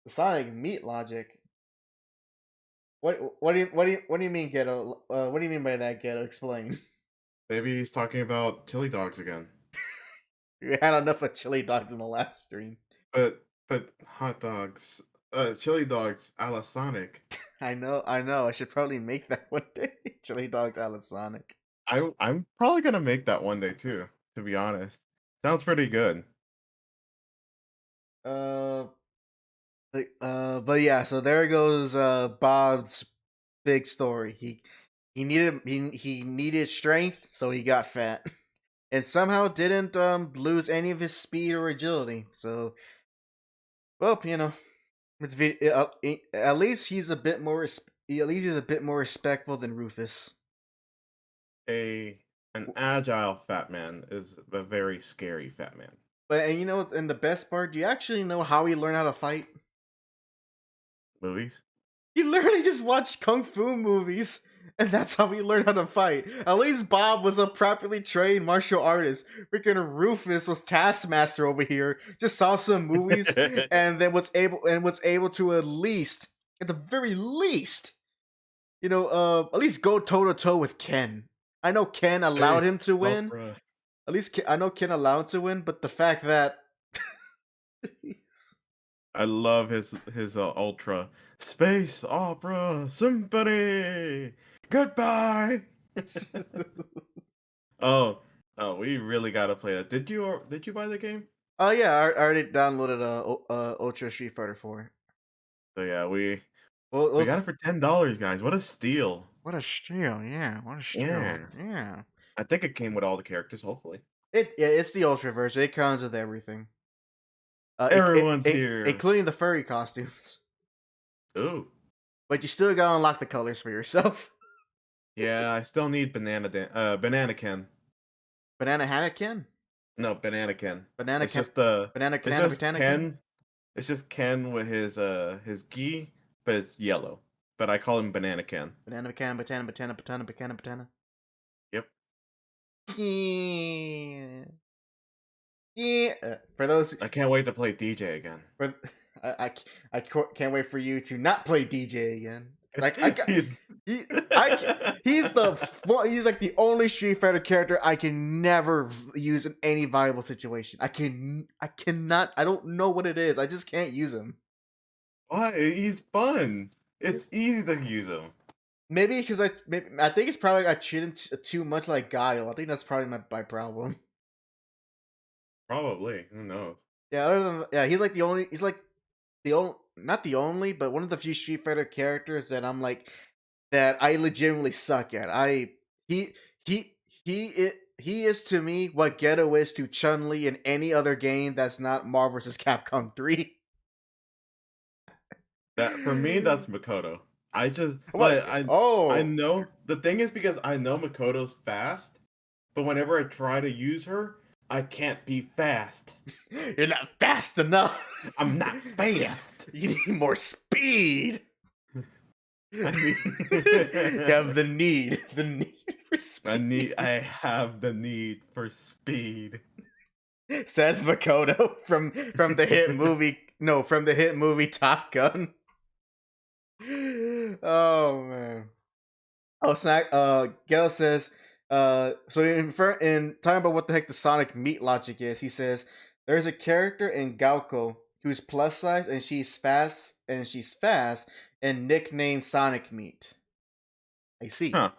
The Sonic meat logic. What do you mean, Ghetto? What do you mean by that, Ghetto? Explain. Maybe he's talking about chili dogs again. We had enough of chili dogs in the last stream. But hot dogs, chili dogs a la Sonic. I know. I should probably make that one day. Chili dogs a la Sonic. I'm probably gonna make that one day too. To be honest, sounds pretty good. But yeah. So there goes Bob's big story. He needed strength, so he got fat, and somehow didn't lose any of his speed or agility. So, well, you know, at least he's a bit more respectful than Rufus. An agile fat man is a very scary fat man. But and you know, and the best part, do you actually know how he learned how to fight? Movies? He literally just watched kung fu movies, and that's how he learned how to fight. At least Bob was a properly trained martial artist. Freaking Rufus was Taskmaster over here. Just saw some movies and then was able to at the very least, you know, at least go toe to toe with Ken. I know Ken allowed him to win. At least I know Ken allowed to win, but the fact that I love his ultra space opera symphony. Goodbye. oh, we really gotta play that. Did you buy the game? Oh yeah, I already downloaded Ultra Street Fighter 4. So yeah, we got it for $10, guys. What a steal! What a steal! Yeah, what a steal! Yeah. I think it came with all the characters. Hopefully, it's the Ultra version. It comes with everything. Everyone's here, including the furry costumes. Ooh, but you still gotta unlock the colors for yourself. Yeah, I still need Banana Ken. Banana Hammock Ken? No, Banana Ken. Banana Ken. It's just Ken. It's just Ken with his gi, but it's yellow. But I call him Banana Ken. Banana. Yep. Yeah. For those, I can't wait to play DJ again. I can't wait for you to not play DJ again. Like he's like the only Street Fighter character I can never use in any viable situation. I cannot. I don't know what it is. I just can't use him. Why? He's fun. It's easy to use him. Maybe because I think it's probably I treat him too much like Guile. I think that's probably my problem. Probably. Who knows? Yeah. He's like the only. He's like the only. Not the only, but one of the few Street Fighter characters that I'm like that I legitimately suck at. He He is to me what Ghetto is to Chun-Li in any other game that's not Marvel vs. Capcom 3. That for me, that's Makoto. I just What? I know the thing is because I know Makoto's fast, but whenever I try to use her, I can't be fast. You're not fast enough. I'm not fast. You need more speed. I mean, You have the need for speed. I have the need for speed. Says Makoto from the hit movie. No, from the hit movie Top Gun. Oh man. Oh, snack. Ghetto says. So in talking about what the heck the Sonic meat logic is, he says there's a character in Gauko who's plus size and she's fast and nicknamed Sonic Meat. I see. Huh.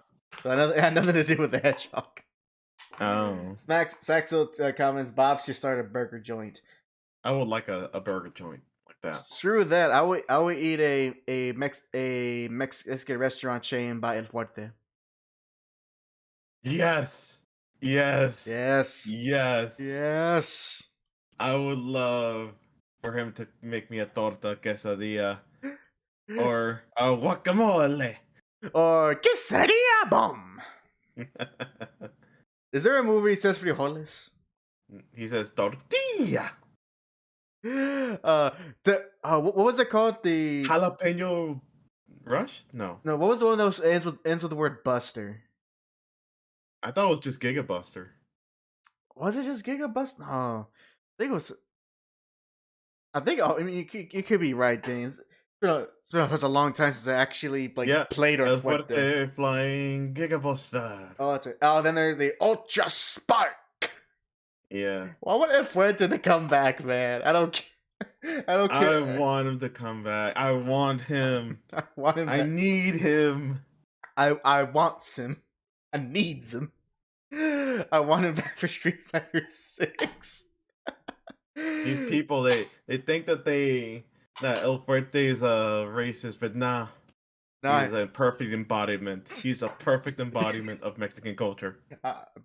So it had nothing to do with the hedgehog. Oh. Saxo comments, Bob should start a burger joint. I would like a burger joint like that. Screw that. I would eat a Mexican restaurant chain by El Fuerte. Yes. Yes. Yes. Yes. Yes. I would love for him to make me a torta quesadilla or a guacamole. Or quesadilla bomb. Is there a movie that says frijoles? He says tortilla. What was it called? The Jalapeno Rush? No. what was the one that ends with the word Buster? I thought it was just Gigabuster. Was it just Gigabuster? No, I think it was. I mean, you could be right, Dane. It's been such a long time since I actually played or El Fuerte Flying Gigabuster. Oh, that's right. Oh, then there's the Ultra Spark. Yeah. Well, I want El Fuerte to come back, man. I don't care. I want him to come back. I want him. I want him. I need him. I wants him. I needs him. I want him back for Street Fighter 6. These people, they think that El Fuerte is a racist, but nah. He's a perfect embodiment. He's a perfect embodiment of Mexican culture.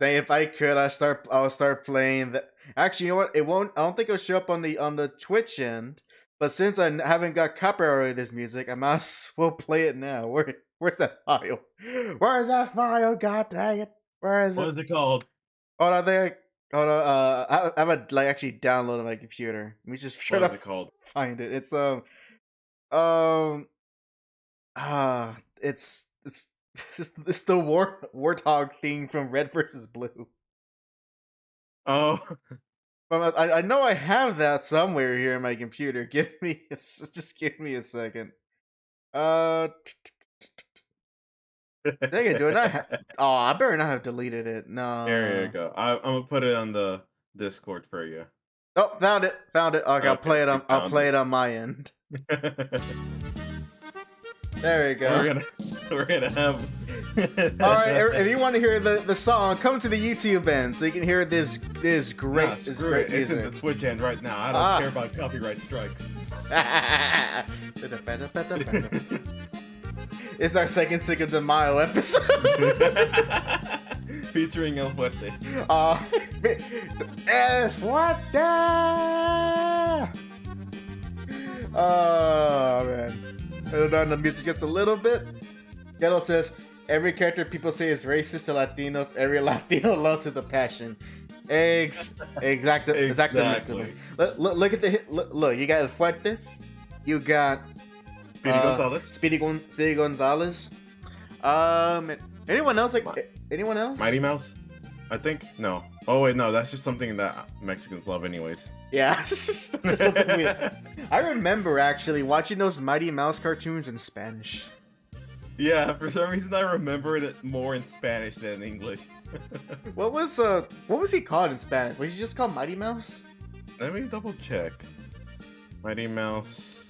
If I could, I'll start playing that. Actually, you know what? It won't. I don't think it'll show up on the Twitch end. But since I haven't got copyright of this music, I might as well play it now. Where's that file? Where's that file? God dang it! Where is it? What is it called? Hold on, I have it actually downloaded on my computer. Let me just try What to is it called? find it. It's it's the Warthog theme from Red vs. Blue. Oh. But I know I have that somewhere here in my computer. Just give me a second. Dang it, do I not have... Oh, I better not have deleted it. No. There you go. I'm gonna put it on the Discord for you. Oh, found it. Okay, I'll play it on my end. There you go. We're gonna have. All right, if you want to hear the song, come to the YouTube end so you can hear this great music. It's in the Twitch end right now. I don't care about copyright strikes. It's our second Cinco de Mayo episode. Featuring El Fuerte. El Fuerte! Oh, man. Hold on, the music just a little bit. Ghetto says, every character people say is racist to Latinos, every Latino loves with a passion. Exactly. Look at the hit. Look, you got El Fuerte. You got Speedy Gonzalez. Speedy Gonzalez. Anyone else? Anyone else? Mighty Mouse? I think? No. Oh, wait, no. That's just something that Mexicans love anyways. Yeah. Just something weird. I remember, actually, watching those Mighty Mouse cartoons in Spanish. Yeah, for some reason I remember it more in Spanish than in English. What was he called in Spanish? Was he just called Mighty Mouse? Let me double check. Mighty Mouse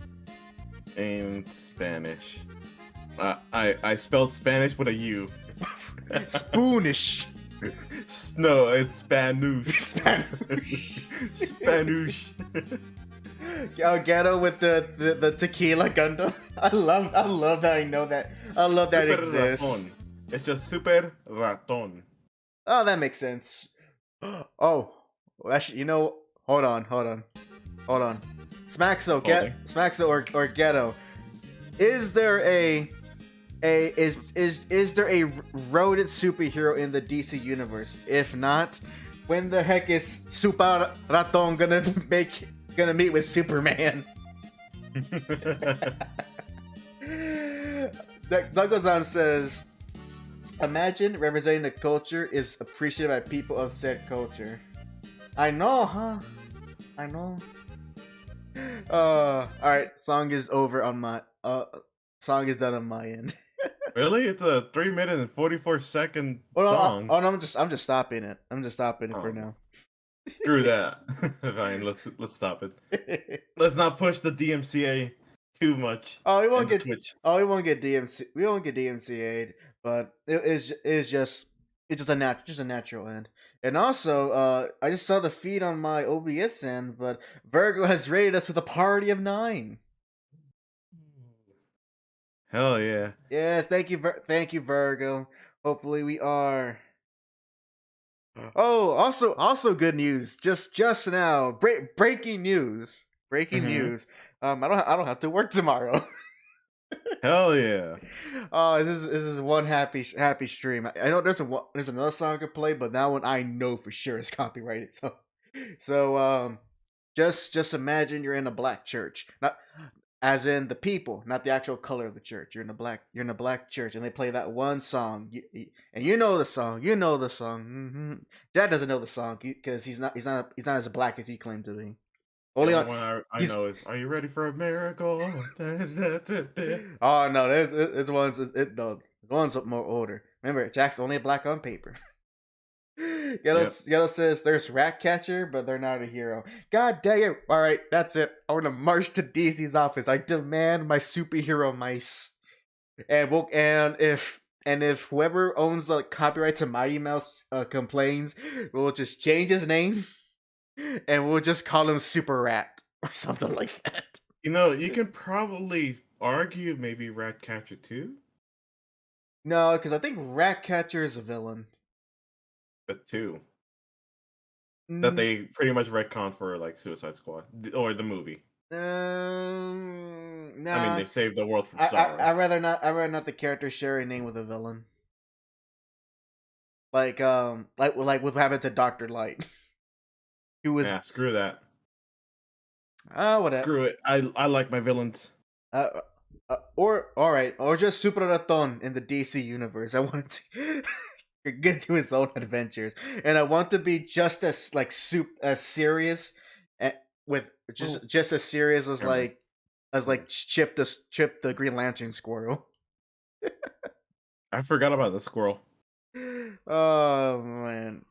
in Spanish. I spelled Spanish with a U. Spoonish. No, it's Spanish. Spanish. Ghetto with the tequila Gundam. I love that I know that. I love that Super exists. Raton. It's just Super Raton. Oh, that makes sense. Oh, actually, hold on. Holding. Smaxo or Ghetto. Is there is there a rodent superhero in the DC universe? If not, when the heck is Super Raton gonna meet with Superman? Dagozan says, imagine representing the culture is appreciated by people of said culture. I know, huh? I know. Alright, song is over on my song is done on my end. Really? It's a 3-minute and 44-second Oh, song. no, I'm just stopping it. I'm just stopping it for now. Screw that. Fine, let's stop it. Let's not push the DMCA too much. Oh, we won't get Twitch. Oh, we won't get DMCA'd, but it's just a natural end. And also, I just saw the feed on my OBS end, but Virgo has rated us with a party of 9. Hell yeah. Yes, thank you, Virgo. Hopefully we are. Oh, also good news. Just now, breaking news. Breaking news. I don't have to work tomorrow. Hell yeah. Oh, this is one happy stream. I know there's another song I could play, but that one I know for sure is copyrighted. So just imagine you're in a black church, not as in the people, not the actual color of the church. You're in a black church, and they play that one song, and you know the song. Mm-hmm. Dad doesn't know the song because he's not as black as he claimed to be. Only one I know is, "Are you ready for a miracle?" Oh no, there's ones. The one's more older. Remember, Jack's only black on paper. Yellow says there's Ratcatcher, but they're not a hero. God dang it! All right, that's it. I want to march to DC's office. I demand my superhero mice. And if whoever owns the copyright to Mighty Mouse complains, we'll just change his name. And we'll just call him Super Rat or something like that. You can probably argue maybe Ratcatcher too. No, because I think Ratcatcher is a villain. But two. That they pretty much retcon for like Suicide Squad or the movie. Nah. I mean, they saved the world from sorrow. I'd rather not the character share a name with a villain. Like what happened to Dr. Light. Yeah, screw that. Whatever. Screw it. I like my villains. Or just Super Raton in the DC universe. I want to get to his own adventures, and I want to be just as as serious, with just as serious as Chip the Green Lantern squirrel. I forgot about the squirrel. Oh man.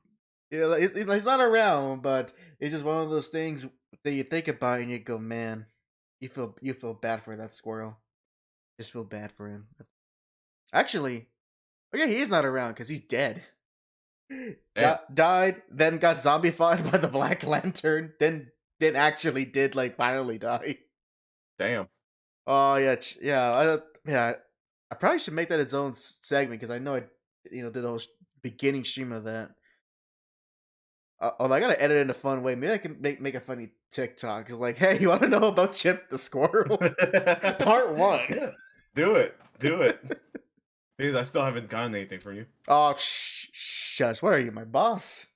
Yeah, he's not around, but it's just one of those things that you think about and you go, man, you feel bad for that squirrel. Just feel bad for him. Actually, okay, he is not around because he's dead. Died, then got zombified by the Black Lantern, then actually did finally die. Damn. Oh yeah. I probably should make that its own segment because I know I did the whole beginning stream of that. I gotta edit it in a fun way. Maybe I can make a funny TikTok. It's like, hey, you want to know about Chip the Squirrel? Part 1. Do it. Because I still haven't gotten anything from you. Oh, shush. What are you, my boss?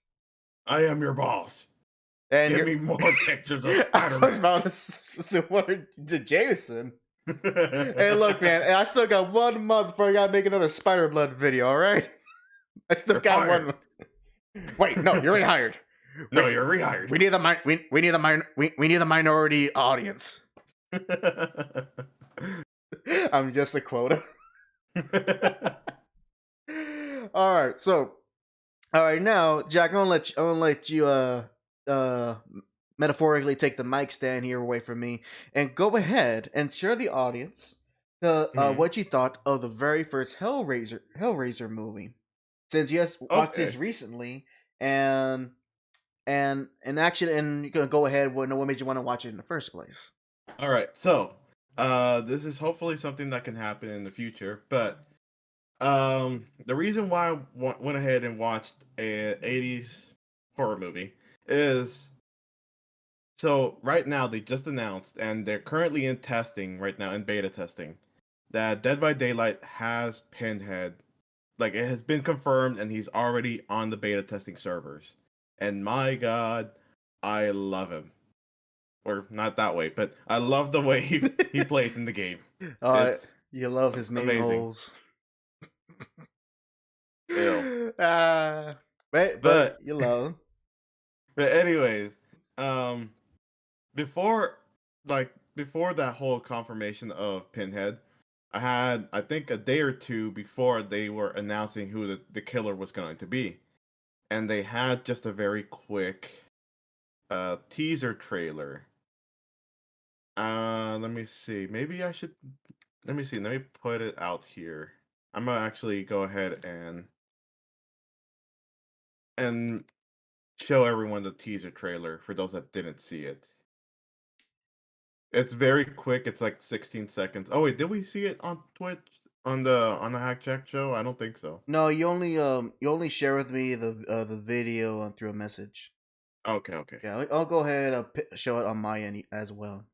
I am your boss. And give me more pictures of Spider-Man. I was about to what to Jameson. Hey, look, man. I still got 1 month before I gotta make another Spider-Blood video, alright? I still got fired. 1 month. Wait, no, you're rehired. No, you're rehired. We need the minority audience. I'm just a quota. All right, now, Jack, I'm gonna let you metaphorically take the mic stand here away from me and go ahead and share the audience what you thought of the very first Hellraiser movie. Since you guys watched this recently, and you can go ahead. What made you want to watch it in the first place? All right, so this is hopefully something that can happen in the future. But The reason why I went ahead and watched a 80s horror movie is so right now they just announced and they're currently in testing right now in beta testing that Dead by Daylight has Pinhead. Like it has been confirmed and he's already on the beta testing servers. And my god, I love him. Or not that way, but I love the way he plays in the game. It's You love his main amazing. holes. Ew. But you love. But anyways, um before before that whole confirmation of Pinhead, I had I think a day or two before they were announcing who the killer was going to be. And they had just a very quick teaser trailer. Let me see. Maybe I should let me see. Let me put it out here. I'm gonna actually go ahead and show everyone the teaser trailer for those that didn't see it. It's very quick. It's like 16 seconds. Oh wait, did we see it on Twitch on the HAC Show? I don't think so. No, you only share with me the video through a message. Okay. Yeah, I'll go ahead and show it on my end as well.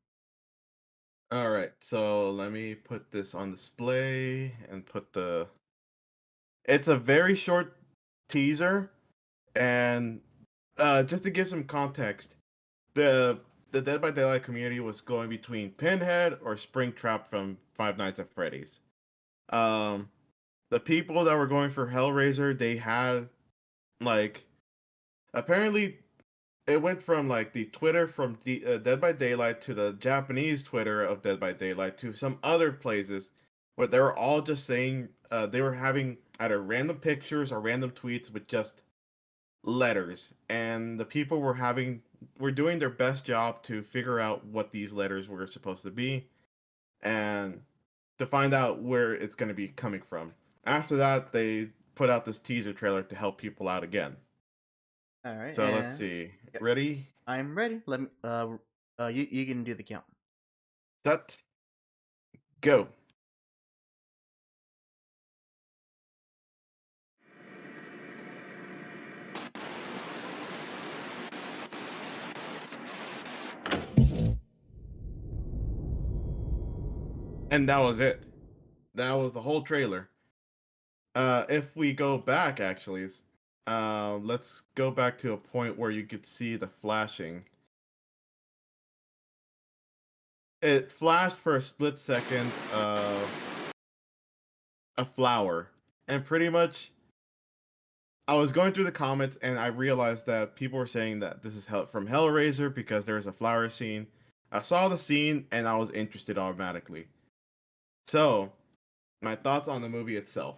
All right. So let me put this on display and put the. It's a very short teaser, and just to give some context, the Dead by Daylight community was going between Pinhead or Springtrap from Five Nights at Freddy's. The people that were going for Hellraiser, they had like apparently it went from like the Twitter from Dead by Daylight to the Japanese Twitter of Dead by Daylight to some other places where they were all just saying they were having either random pictures or random tweets with just letters, and the people were doing their best job to figure out what these letters were supposed to be and to find out where it's going to be coming from. After that, they put out this teaser trailer to help people out again. All right. So let's see. Yep. Ready? I'm ready. Let me. You can do the count. Set. Go. And that was it. That was the whole trailer. If we go back, actually, let's go back to a point where you could see the flashing. It flashed for a split second, a flower, and pretty much, I was going through the comments and I realized that people were saying that this is from Hellraiser because there's a flower scene. I saw the scene and I was interested automatically. So, my thoughts on the movie itself.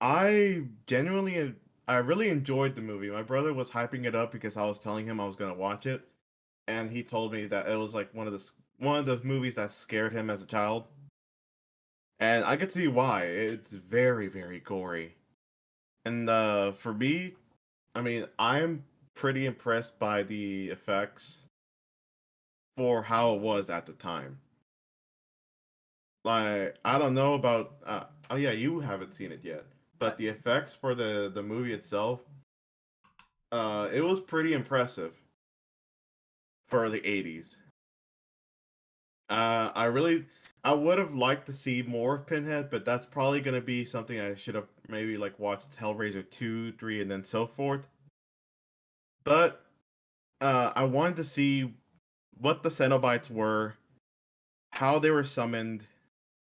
I really enjoyed the movie. My brother was hyping it up because I was telling him I was gonna watch it, and he told me that it was like one of those movies that scared him as a child, and I could see why. It's very very gory, and for me, I mean, I'm pretty impressed by the effects for how it was at the time. Like I don't know about oh yeah, you haven't seen it yet. But the effects for the movie itself, it was pretty impressive for the 80s. I would have liked to see more of Pinhead, but that's probably gonna be something I should have maybe like watched Hellraiser 2, 3, and then so forth. But I wanted to see what the Cenobites were, how they were summoned,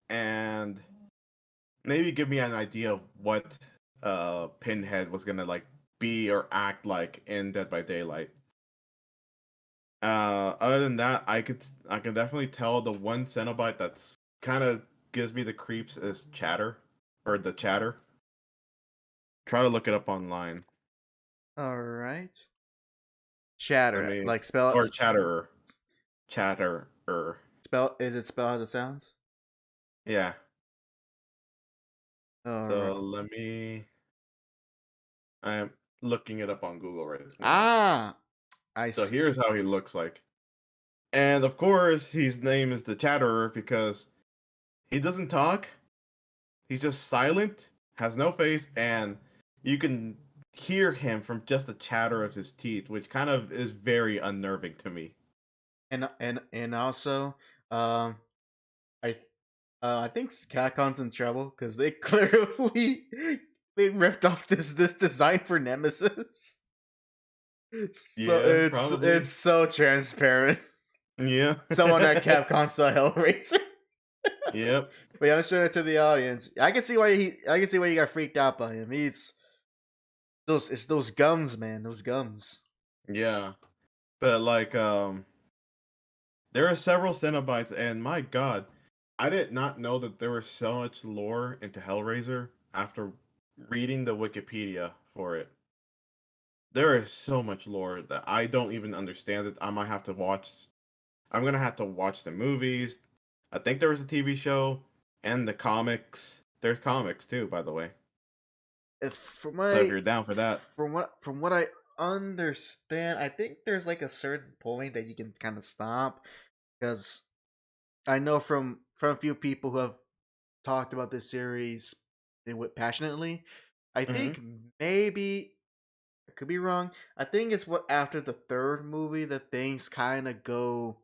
and maybe give me an idea of what Pinhead was gonna like be or act like in Dead by Daylight. Other than that, I can definitely tell the one Cenobite that's kind of gives me the creeps is Chatter or the Chatter. Try to look it up online. All right. Chatter, I mean, like spell or Chatterer, Chatterer. spell. Is it spelled as it sounds? Yeah. All So right. let me. I'm looking it up on Google right now. Ah, So here's how he looks like. And of course, his name is the Chatterer because he doesn't talk. He's just silent, has no face, and you can hear him from just the chatter of his teeth, which kind of is very unnerving to me. And also, um, I I think Capcom's in trouble because they clearly they ripped off this design for Nemesis. Yeah, It's probably. so transparent. Yeah. Someone at Capcom saw Hellraiser. Yep. But yeah, I'm showing it to the audience. I can see why you got freaked out by him. It's those gums, man. Those gums. Yeah. But like there are several Cenobites, and my god, I did not know that there was so much lore into Hellraiser after reading the Wikipedia for it. There is so much lore that I don't even understand it. I'm gonna have to watch the movies. I think there was a TV show and the comics. There's comics too, by the way. If So if you're down for that. from what I understand, I think there's like a certain point that you can kind of stop because I know from a few people who have talked about this series passionately. I Hmm. think maybe I could be wrong. I think it's what after the third movie that things kind of go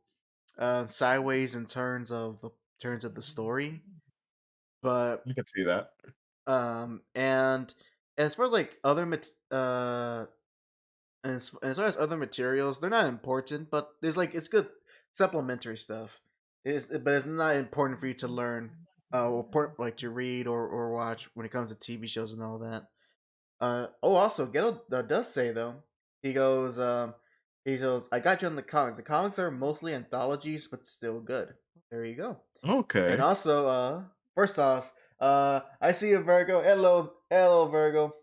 sideways in terms of the story. But You can see that. and as far as like other as far as other materials, they're not important, but there's like it's good supplementary stuff. But it's not important for you to learn, like to read or watch when it comes to TV shows and all that. Also, Ghetto does say though. He goes, I got you on the comics. The comics are mostly anthologies, but still good. There you go. And Okay. also, first off, I see you, Virgo. Hello, Virgo.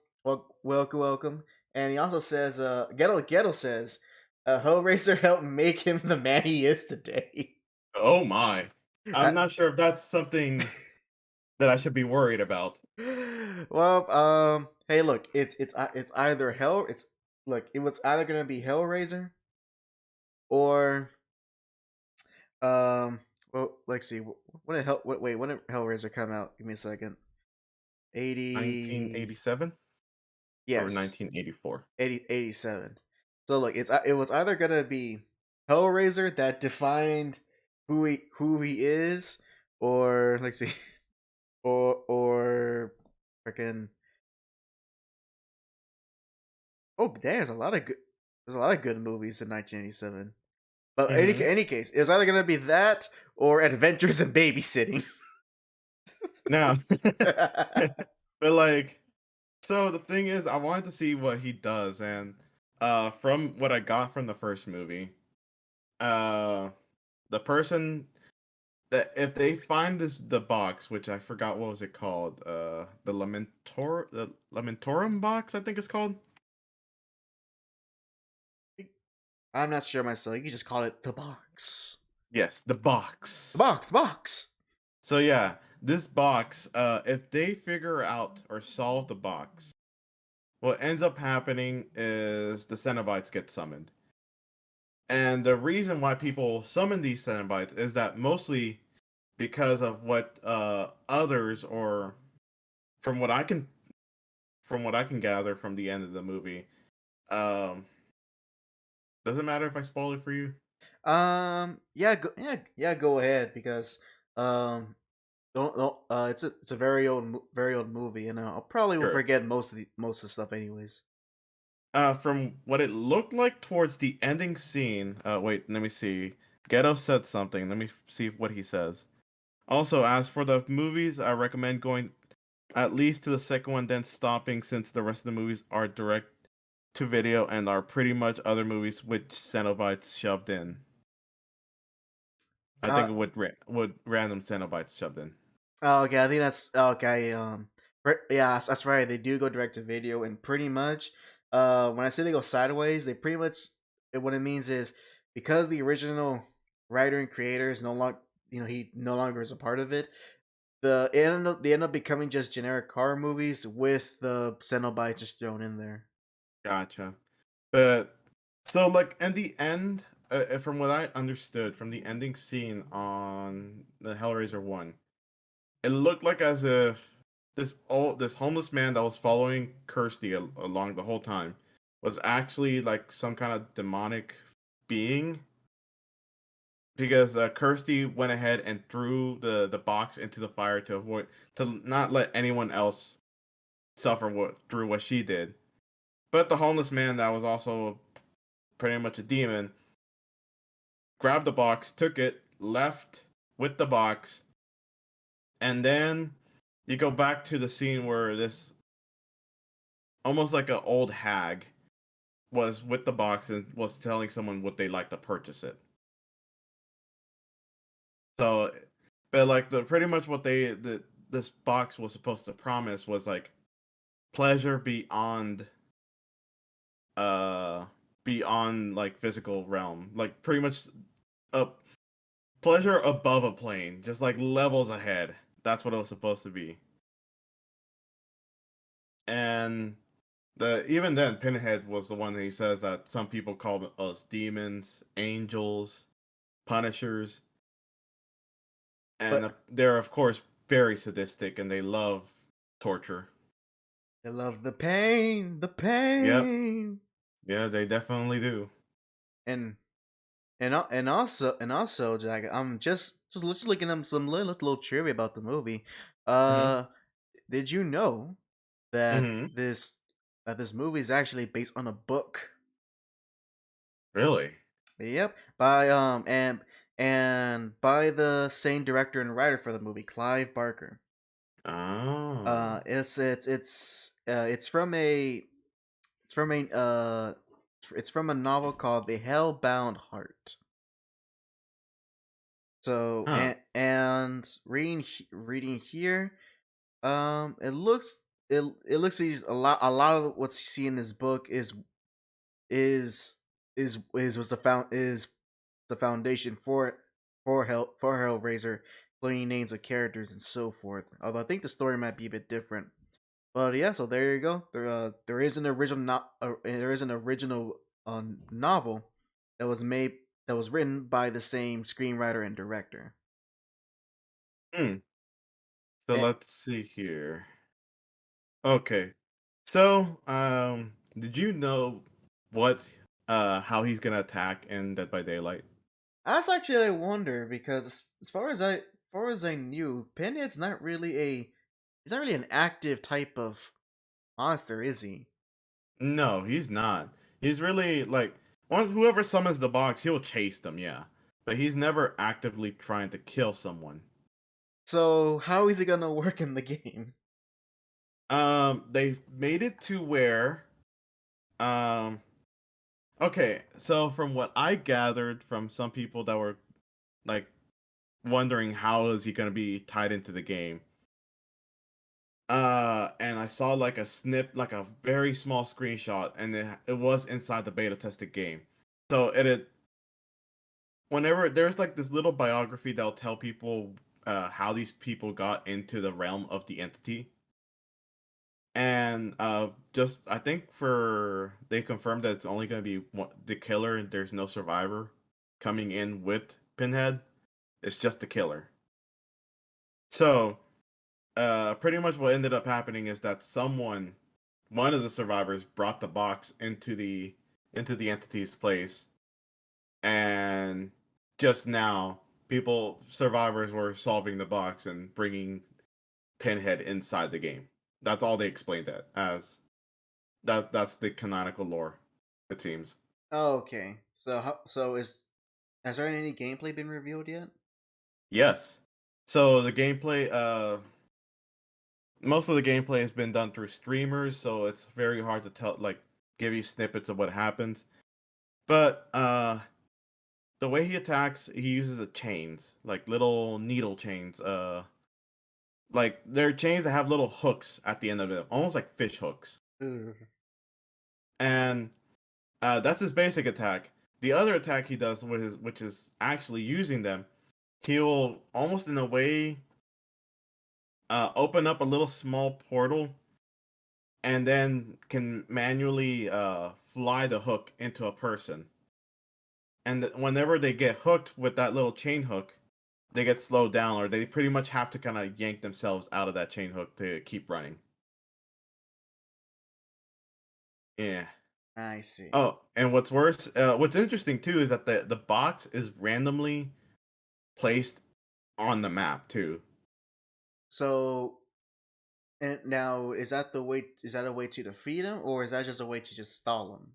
Welcome, welcome. And he also says, Ghetto says, Hellraiser helped make him the man he is today. Oh my. I'm I- not sure if that's something that I should be worried about. well, hey, look, it's either hell. It's look, it was either gonna be Hellraiser or Well, let's see. When did when did Hellraiser come out? Give me a second. 80. 1987 or Yes, 1984. 87. So look, it was either gonna be Hellraiser that defined who he is, or let's see, or freaking. Oh, damn, there's a lot of good movies in 1987. But Hmm. any case, it was either gonna be that or Adventures in Babysitting. Now, but like, so the thing is, I wanted to see what he does, and from what I got from the first movie, uh, the person that if they find the box, which I forgot what was it called, the Lamentorum box, I think it's called. I'm not sure myself. You can just call it the box. Yes, the The box. box, box. So yeah, this box, if they figure out or solve the box, what ends up happening is the Cenobites get summoned. And the reason why people summon these Cenobites is that mostly because of what others or from what I can from what I can gather from the end of the movie. Um, does it matter if I spoil it for you? Yeah, go ahead because um, don't it's a very very old movie, and I'll probably will Sure. forget most of the stuff anyways. From what it looked like towards the ending scene. Wait, let me see. Ghetto said something. Let me see what he says. Also, as for the movies, I recommend going at least to the second one, then stopping since the rest of the movies are direct to video and are pretty much other movies with Cenobites shoved in. I Uh, think with random Cenobites shoved in. okay, I think that's okay. Yeah, that's right. They do go direct to video, and pretty much, when I say they go sideways, they pretty much what it means is because the original writer and creator is no longer, he no longer is a part of it. They end up becoming just generic horror movies with the Cenobite just thrown in there. Gotcha. But so like in the end, from what I understood from the ending scene on the Hellraiser one, it looked like as if this homeless man that was following Kirsty along the whole time was actually like some kind of demonic being, because Kirsty went ahead and threw the box into the fire to not let anyone else suffer through what she did. But the homeless man that was also pretty much a demon grabbed the box, took it, left with the box, and then you go back to the scene where this almost like an old hag was with the box and was telling someone would they like to purchase it. So, but like the pretty much what this box was supposed to promise was like pleasure beyond like physical realm, like pretty much a pleasure above a plane, just like levels ahead. That's what it was supposed to be. And even then, Pinhead was the one that he says that some people call us demons, angels, punishers, and But they're of course very sadistic and they love torture. they love the Yep, pain, yeah, they definitely do. and and also, Jack. I'm just looking at some little trivia about the movie. Hmm. Uh, did you know that Hmm. this movie is actually based on a book? Really? Yep, by by the same director and writer for the movie, Clive Barker. Oh. It's from a it's from a it's from a novel called The Hellbound Heart. So Huh. and reading here, it looks it looks like a lot of what you see in this book is was the foundation for Hellraiser, including names of characters and so forth. Although I think the story might be a bit different. But yeah, so there you go. There is an original novel that was made that was written by the same screenwriter and director. Hmm. So Eh, let's see here. Okay. So, did you know what how he's gonna attack in Dead by Daylight? That's actually I wonder because as far as I knew, Pinhead's not really he's not really an active type of monster, is he? No, he's not. He's really like once whoever summons the box, he'll chase them, yeah. But he's never actively trying to kill someone. So how is it gonna work in the game? They made it to where um okay, so from what I gathered from some people that were like wondering how is he going to be tied into the game, and I saw like a like a very small screenshot, and it was inside the beta tested game. So whenever there's like this little biography that'll tell people how these people got into the realm of the entity. And just I think for they confirmed that it's only going to be the killer, and there's no survivor coming in with Pinhead. It's just the killer. So pretty much what ended up happening is that one of the survivors, brought the box into the entity's place, and just now survivors were solving the box and bringing Pinhead inside the game. That's all they explained that as. That's the canonical lore, it seems. Oh, okay. So is has there any gameplay been revealed yet? Yes. So the gameplay, most of the gameplay has been done through streamers, so it's very hard to tell, like, give you snippets of what happens. But the way he attacks, he uses a chains, like little needle chains. Like they're chains that have little hooks at the end of it, almost like fish hooks. Ugh. And that's his basic attack. The other attack he does, which is actually using them, he'll almost in a way open up a little small portal and then can manually fly the hook into a person. And whenever they get hooked with that little chain hook, they get slowed down, or they pretty much have to kind of yank themselves out of that chain hook to keep running. Yeah. I see. Oh, and what's worse, what's interesting too is that the box is randomly placed on the map too. So, and now is that the way? Is that a way to defeat him, or is that just a way to just stall him?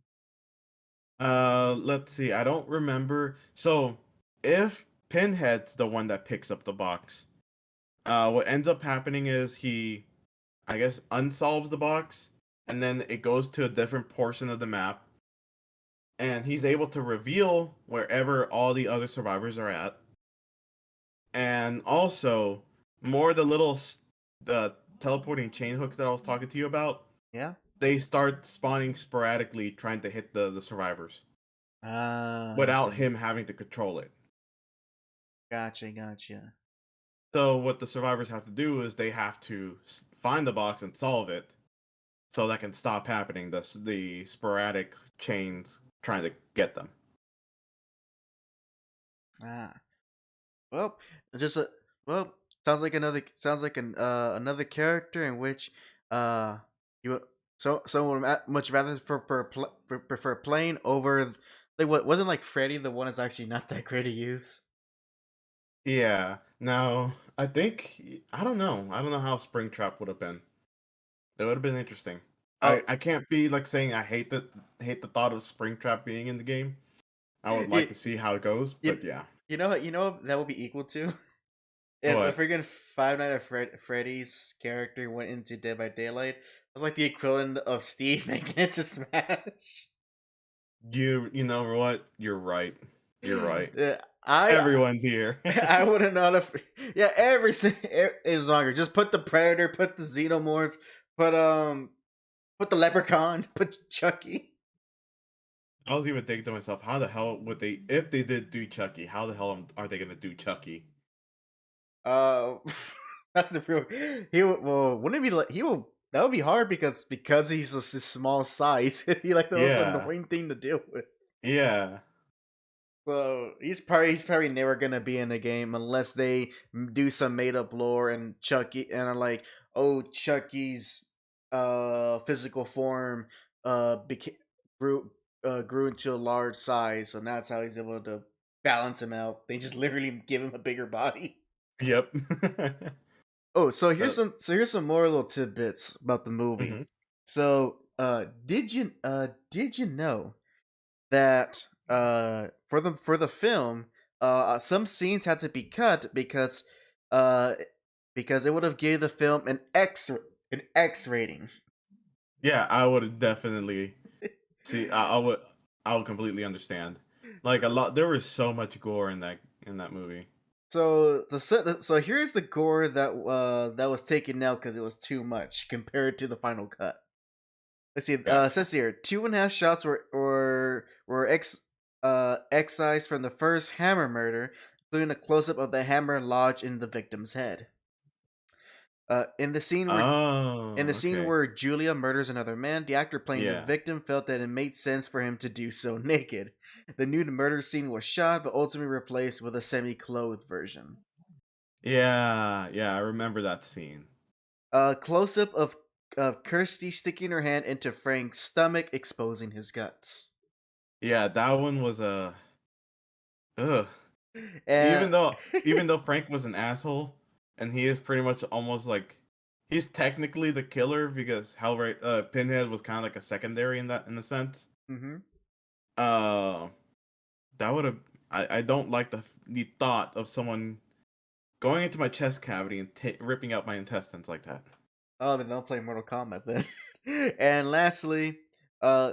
Let's see. I don't remember. So, if Pinhead's the one that picks up the box, what ends up happening is he, I guess, unsolves the box, and then it goes to a different portion of the map, and he's able to reveal wherever all the other survivors are at, and also more the teleporting chain hooks that I was talking to you about. Yeah. They start spawning sporadically, trying to hit the survivors Ah, I without see. him having to control it. Gotcha, gotcha. So what the survivors have to do is they have to find the box and solve it, so that can stop happening. The sporadic chains trying to get them. Ah, well, just a well. Sounds like another character in which uh you someone would much rather prefer playing over like what wasn't like Freddy the one that's actually not that great to use. Yeah. Now I think I don't know. I don't know how Springtrap would have been. It would have been interesting. Oh, I can't be like saying I hate the thought of Springtrap being in the game. I would like it, to see how it goes, you but yeah. you know what that would be equal to if the What? freaking Five Nights at Freddy's character went into Dead by Daylight. That's like the equivalent of Steve making it to Smash. You know what? You're right. You're right. Yeah, Everyone's here. I wouldn't know if yeah is longer. Just put the Predator, put the Xenomorph, put the Leprechaun, put Chucky. I was even thinking to myself, how the hell would they, if they did do Chucky, how the hell are they gonna do Chucky? Uh, that's the real. He well, wouldn't it be like he will? That would be hard because he's a small size. It'd be like the most Yeah, annoying thing to deal with. yeah, So he's probably never gonna be in the game unless they do some made up lore and Chucky and are like, oh, Chucky's physical form became grew into a large size, so that's how he's able to balance him out. They just literally give him a bigger body. yep. Oh, uh, so here's some more little tidbits about the movie. mhm. So did you know that for the film some scenes had to be cut uh because it would have gave the film an X rating. Yeah, I would definitely see. I would completely understand. Like a lot, there was so much gore in that movie. So so here's the gore that was taken out because it was too much compared to the final cut. Let's see. It Gotcha. says here 2.5 shots were excised from the first hammer murder, including a close up of the hammer lodged in the victim's head. In the scene where Oh, okay. Julia murders another man, the actor playing the Yeah, victim felt that it made sense for him to do so naked. The nude murder scene was shot, but ultimately replaced with a semi-clothed version. yeah, yeah. I remember that scene. A close-up of Kirsty sticking her hand into Frank's stomach, exposing his guts. Yeah, that one was a. Ugh. And Even though Frank was an asshole, and he is pretty much almost like he's technically the killer because Pinhead was kind of like a secondary in the sense. hmm Uh, that would have I don't like the thought of someone going into my chest cavity and ripping out my intestines like that. oh, then don't play Mortal Kombat then. And lastly, uh,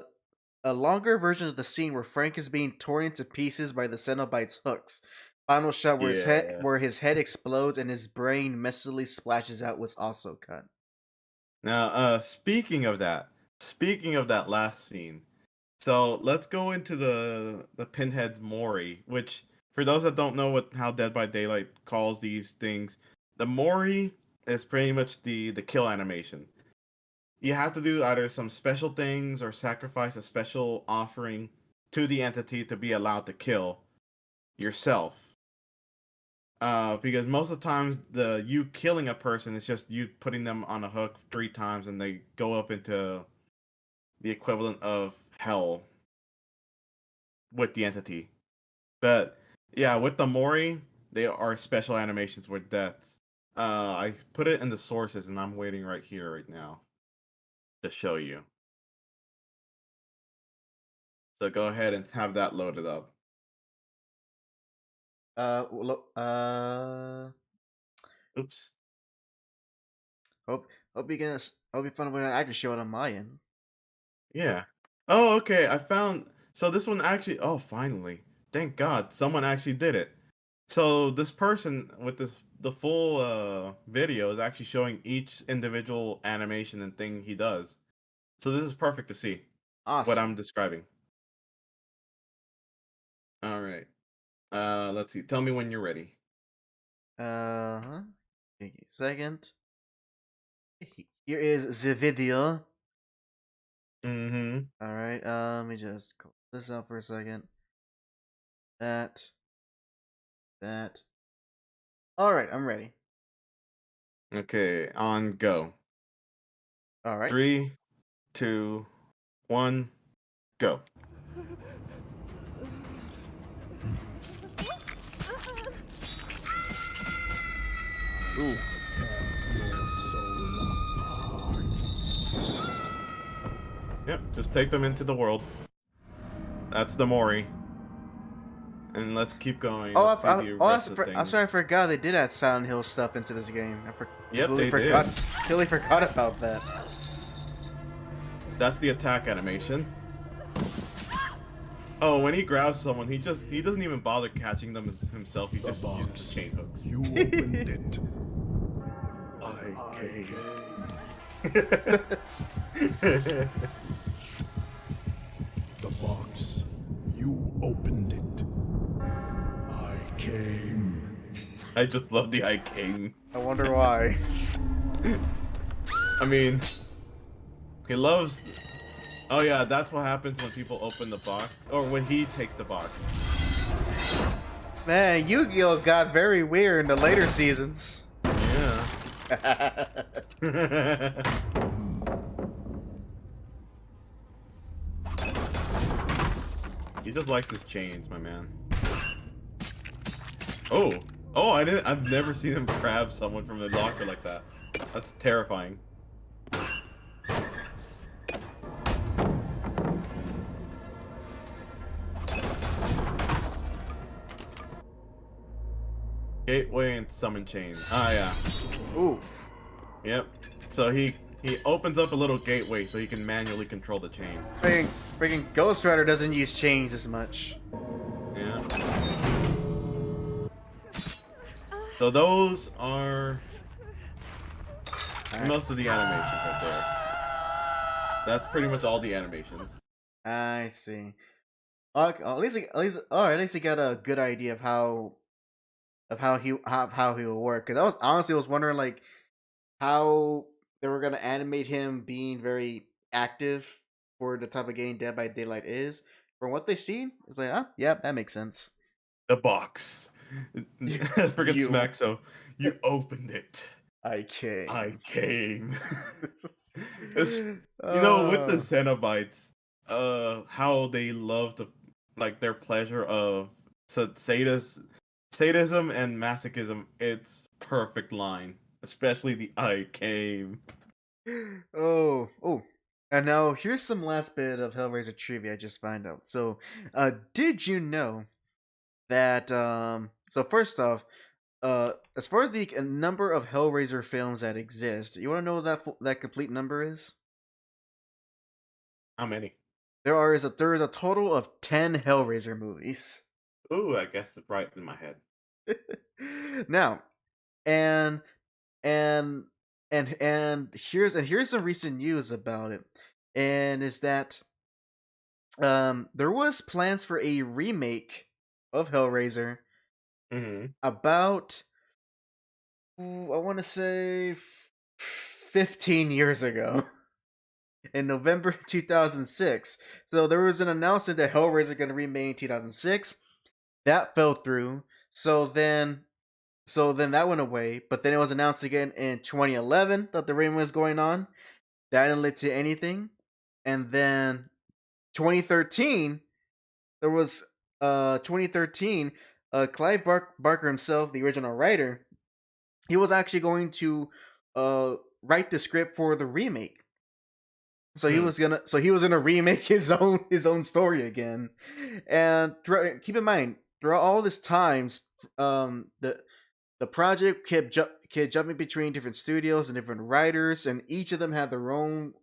a longer version of the scene where Frank is being torn into pieces by the Cenobite's hooks. Final shot Yeah. where his head explodes and his brain messily splashes out was also cut. Now, speaking of that last scene, so let's go into the Pinhead's Mori, which for those that don't know how Dead by Daylight calls these things, the Mori is pretty much the kill animation. You have to do either some special things or sacrifice a special offering to the entity to be allowed to kill yourself. Because most of the times you killing a person is just you putting them on a hook 3 times and they go up into the equivalent of hell with the entity. But yeah, with the Mori, they are special animations with deaths. I put it in the sources and I'm waiting right here right now to show you. So go ahead and have that loaded up. Oops. Hope you find when I can show it on my end. Yeah. Oh, okay. I found. So this one actually. Oh, finally. Thank God, someone actually did it. So this person with the full video is actually showing each individual animation and thing he does. So this is perfect to see what Awesome. I'm describing. All right. Let's see. Tell me when you're ready. Take a second. Here is the video. Mm-hmm. All right. Let me just close this out for a second. That. All right. I'm ready. Okay. On go. All right. 3, 2, 1, go. Ooh. Yep. Just take them into the world. That's the Mori. And let's keep going. Let's see the rest of I'm things. sorry, I forgot they did add Silent Hill stuff into this game. Yep, totally they forgot. did. Totally forgot about that. That's the attack animation. Oh, when he grabs someone, he doesn't even bother catching them himself. He just uses chain hooks. You opened it. I came. The box. You opened it. I came. I just love the I came. I wonder why. I mean, he loves. Oh yeah, that's what happens when people open the box, or when he takes the box. Man, Yu-Gi-Oh got very weird in the later seasons. Yeah. He just likes his chains, my man. Oh, I've never seen him grab someone from the locker like that. That's terrifying. Gateway and summon chain. Ah, yeah. Ooh. Yep. So he opens up a little gateway so he can manually control the chain. Freaking Ghost Rider doesn't use chains as much. Yeah. So those are most of the animations right there. That's pretty much all the animations. I see. Okay, at least he got a good idea of how he will work. Because I was honestly wondering like how they were gonna animate him being very active for the type of game Dead by Daylight is. From what they seen, it's like, yeah, that makes sense. The box. Forget You- Smack, so you opened it. I came. I came. You know, with the Cenobites, how they love to, like, their pleasure of sadism and masochism. It's perfect line, especially the I came. Oh. And now here's some last bit of Hellraiser trivia I just found out. So, did you know that so first off, as far as the number of Hellraiser films that exist, you want to know what that complete number is? How many? There is a total of 10 Hellraiser movies. Ooh, I guess it's right in my head. Now, and here's some recent news about it, and is that there was plans for a remake of Hellraiser Mm-hmm. about I want to say 15 years ago. In November 2006. So there was an announcement that Hellraiser going to remake in 2006. That fell through. So then so then that went away. But then it was announced again in 2011 that the remake was going on. That didn't lead to anything. And then 2013, there was 2013. Clive Barker himself, the original writer, he was actually going to write the script for the remake. So he was gonna remake his own story again, and keep in mind throughout all this times, the project kept jumping between different studios and different writers, and each of them had their own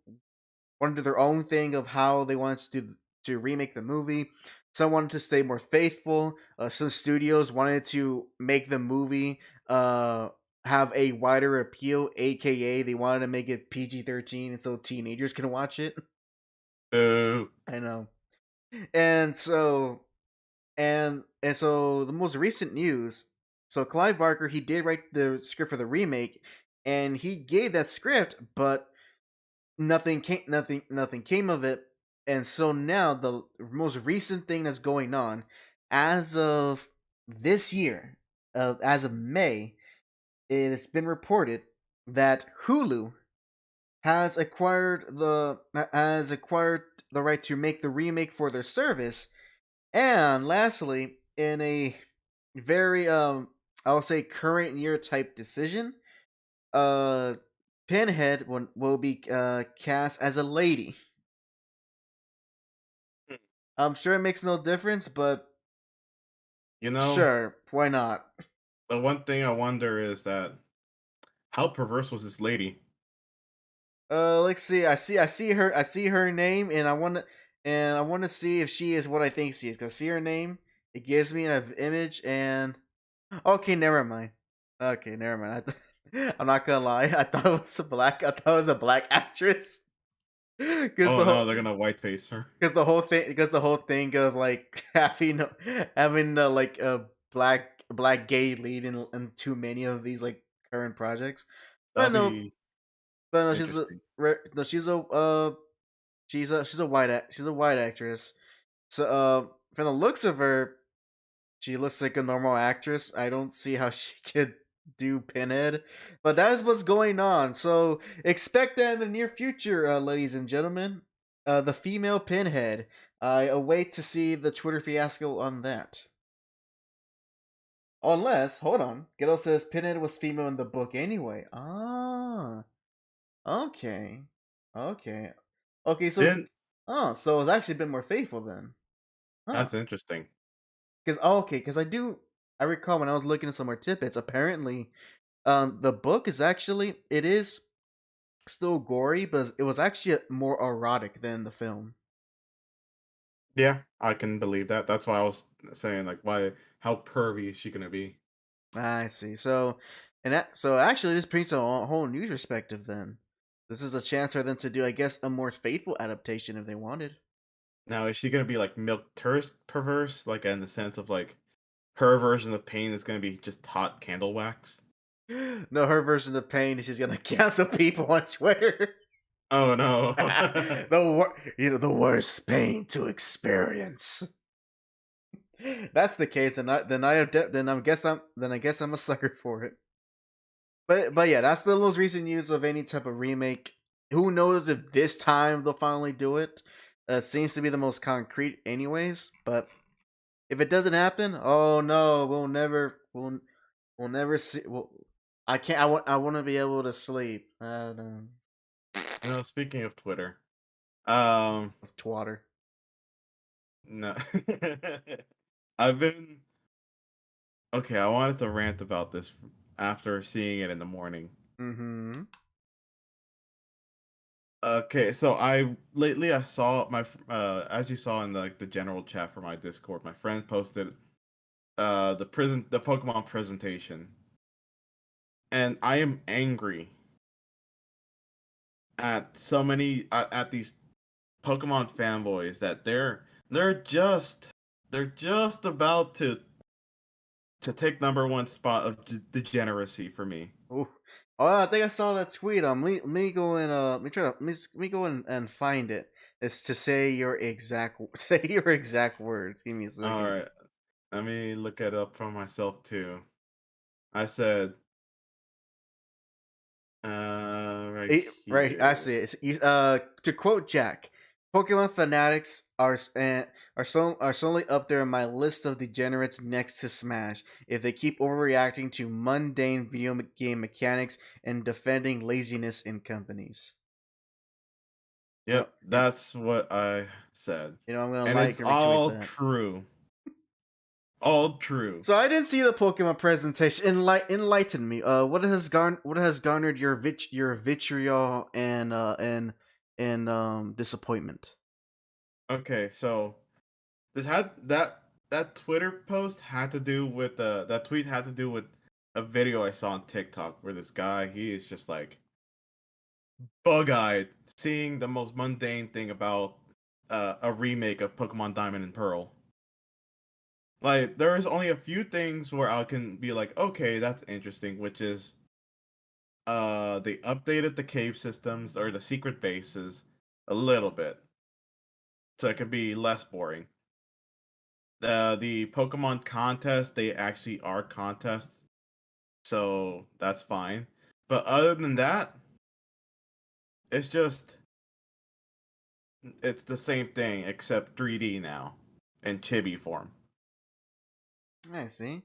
wanted to do their own thing of how they wanted to remake the movie. Some wanted to stay more faithful. Some studios wanted to make the movie have a wider appeal, aka they wanted to make it PG-13, and so teenagers can watch it. I know. And so the most recent news. So Clive Barker, he did write the script for the remake, and he gave that script, but nothing came of it. And so now the most recent thing that's going on, as of this year, as of May, it has been reported that Hulu has acquired the right to make the remake for their service. And lastly, in a very I will say current year type decision, Pinhead will be cast as a lady. I'm sure it makes no difference, but sure, why not? The one thing I wonder is that how perverse was this lady? Let's see. I see her name, and I want to see if she is what I think she is. Cause I see her name, it gives me an image, and okay, never mind. Okay, never mind. I'm not gonna lie. I thought it was a black actress. No, they're gonna whiteface her. Because the whole thing of like having like a black gay lead in too many of these like current projects. But no, she's a white actress. So from the looks of her, she looks like a normal actress. I don't see how she could do Pinhead, but that is what's going on. So expect that in the near future, ladies and gentlemen. The female Pinhead. I await to see the Twitter fiasco on that. Unless, hold on, Ghetto says Pinhead was female in the book anyway. Ah, okay, okay, So, so it's actually been more faithful then. That's interesting. Because I recall when I was looking at some more tidbits. Apparently, the book is it is still gory, but it was actually more erotic than the film. Yeah, I can believe that. That's why I was saying like, how pervy is she gonna be? I see. So actually, this paints a whole new perspective. Then this is a chance for them to do, I guess, a more faithful adaptation if they wanted. Now, is she gonna be like milk tourist perverse, like in the sense of like her version of pain is gonna be just hot candle wax? No, her version of pain is she's gonna cancel people on Twitter. Oh no! The worst pain to experience. That's the case, and I guess I'm a sucker for it. But yeah, that's the most recent news of any type of remake. Who knows if this time they'll finally do it? It seems to be the most concrete, anyways. But if it doesn't happen, oh no, we'll never see. I can't. I want to be able to sleep. Speaking of Twitter, of twatter. No, I've been okay. I wanted to rant about this after seeing it in the morning. Mm-hmm. Okay, so I saw my as you saw in the general chat for my Discord, my friend posted the Pokemon presentation, and I am angry at so many at these Pokemon fanboys that they're just about to take number one spot of degeneracy for me. Ooh. Oh, I think I saw that tweet. Let me go and let me go and find it. It's to say your exact words. Give me a second. All right, let me look it up for myself too. I said, right Right, I here. see it. To quote Jack, Pokemon fanatics are solely up there on my list of degenerates next to Smash. If they keep overreacting to mundane video game mechanics and defending laziness in companies. You know, Yep, that's what I said. I'm gonna And like it's and retweet all that. true. All true. So I didn't see the Pokemon presentation. Enlighten me. What has garnered your vitriol and disappointment? Okay, so this had that Twitter post had to do with that tweet had to do with a video I saw on TikTok where this guy, he is just like bug-eyed seeing the most mundane thing about a remake of Pokemon Diamond and Pearl. Like, there's only a few things where I can be like, okay, that's interesting, which is they updated the cave systems or the secret bases a little bit. So it could be less boring. The Pokemon contest, they actually are contests. So that's fine. But other than that, it's the same thing except 3D now in chibi form. I see.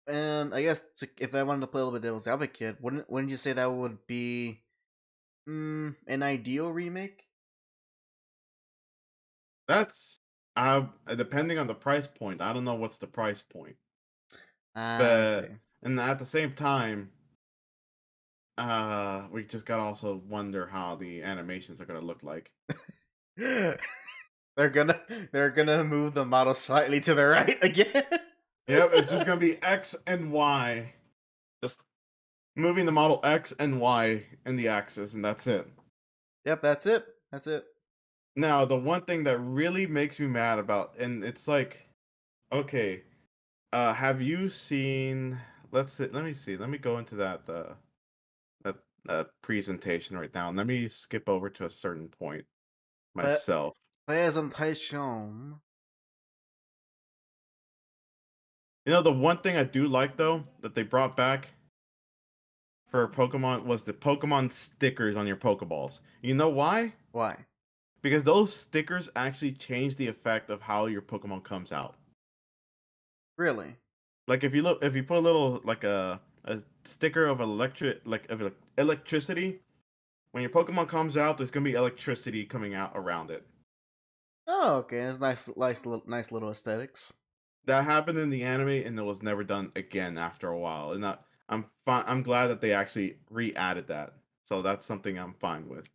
And I guess if I wanted to play a little bit devil's advocate, wouldn't you say that would be an ideal remake? That's depending on the price point. I don't know what's the price point. I see. But and at the same time, we just gotta also wonder how the animations are gonna look like. they're gonna move the model slightly to the right again. Yep, it's just gonna be X and Y. Just moving the model X and Y in the axis, and that's it. Yep, that's it. That's it. Now, the one thing that really makes me mad about, and it's like, okay, have you seen? Let me see. Let me go into that presentation right now. Let me skip over to a certain point myself. Presentation. You know, the one thing I do like though that they brought back for Pokemon was the Pokemon stickers on your Pokeballs. You know why? Why? Because those stickers actually change the effect of how your Pokemon comes out. Really? Like if you put a little like a sticker of electricity, when your Pokemon comes out, there's gonna be electricity coming out around it. Oh, okay. It's nice little aesthetics. That happened in the anime, and it was never done again after a while. And I'm glad that they actually re-added that. So that's something I'm fine with.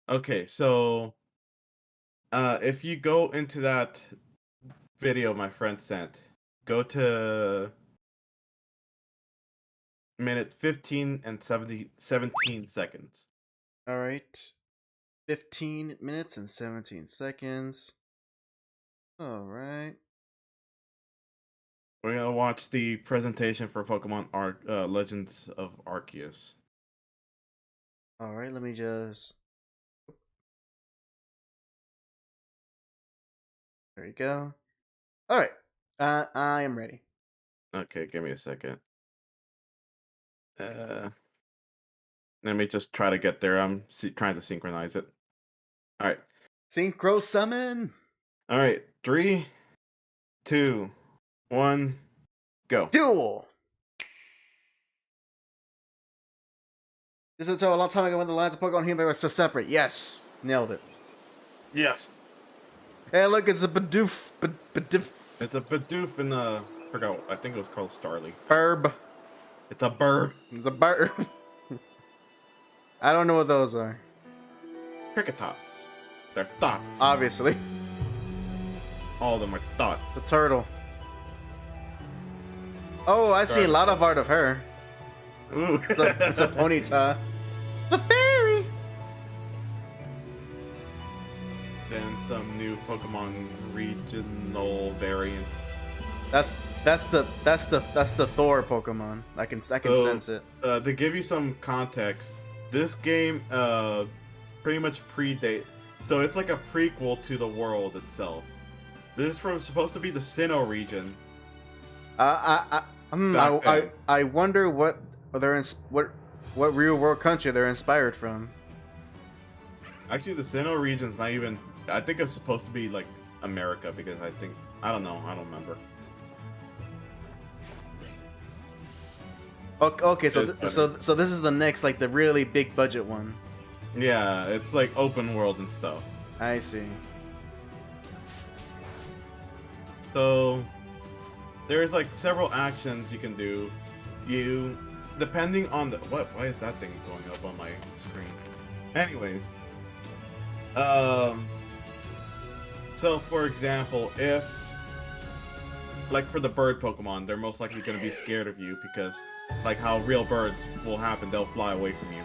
Okay, so if you go into that video my friend sent, go to minute 15 and 17 seconds. All right. 15 minutes and 17 seconds. All right. We're gonna watch the presentation for Pokemon Legends of Arceus. All right. Let me just. There you go. All right. I am ready. Okay, give me a second. Let me just try to get there. I'm trying to synchronize it. All right. Synchro summon. All right. 3, 2, 1, go. Duel. This is a long time ago when the lines of Pokemon and human were so separate. Yes, nailed it. Yes. Hey, look, it's a Bidoof. It's a Bidoof and forgot. I think it was called Starly. Burb. It's a bird. It's a bird. I don't know what those are. Cricketots. They're thoughts. Obviously. All of them are thoughts. The turtle. Oh, I see a lot of art of her. Ooh. It's a Ponyta. The fairy. Then some new Pokemon regional variant. That's the Thor Pokemon. I can sense it. To give you some context, this game pretty much predate. So it's like a prequel to the world itself. This is supposed to be the Sinnoh region. back then. I wonder what what real world country they're inspired from. Actually, the Sinnoh region's not even. I think it's supposed to be like America because I don't know. I don't remember. Okay, so It's so this is the next like the really big budget one. Yeah, it's like open world and stuff. I see. So there's like several actions you can do. You depending on the why is that thing going up on my screen? Anyways, so for example, if like for the bird Pokemon, they're most likely going to be scared of you because like how real birds will happen, they'll fly away from you.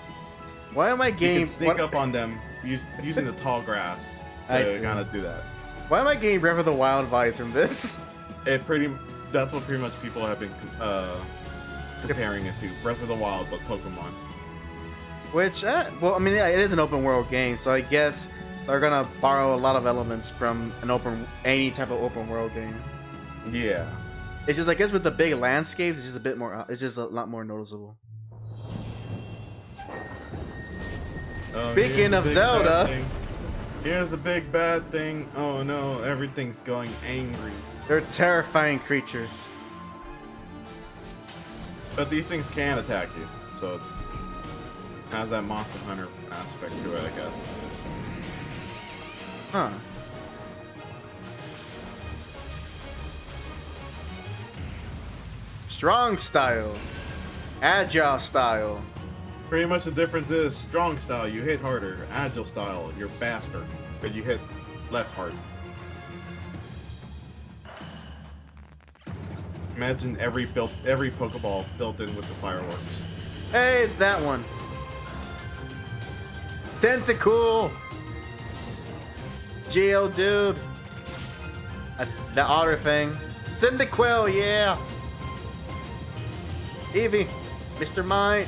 Why am I You getting can sneak up on them using the tall grass I to see. kind of do that. Why am I getting Breath of the Wild vibes from this? That's what pretty much people have been comparing it to. Breath of the Wild, but Pokemon. Which, well, I mean, yeah, it is an open world game, so I guess they're gonna borrow a lot of elements from any type of open world game. Yeah. It's just, I guess, with the big landscapes, it's just a bit more. It's just a lot more noticeable. Speaking Here's the of big Zelda. bad thing. Here's the big bad thing. Oh no, everything's going angry. They're terrifying creatures. But these things can attack you, so it has that Monster Hunter aspect to it, I guess. Huh. Strong style. Agile style. Pretty much the difference is strong style, you hit harder. Agile style, you're faster, but you hit less hard. Imagine every Pokeball built in with the fireworks. Hey, it's that one. Tentacool. Geodude. The otter thing. Cyndaquil, yeah. Eevee. Mr. Mime.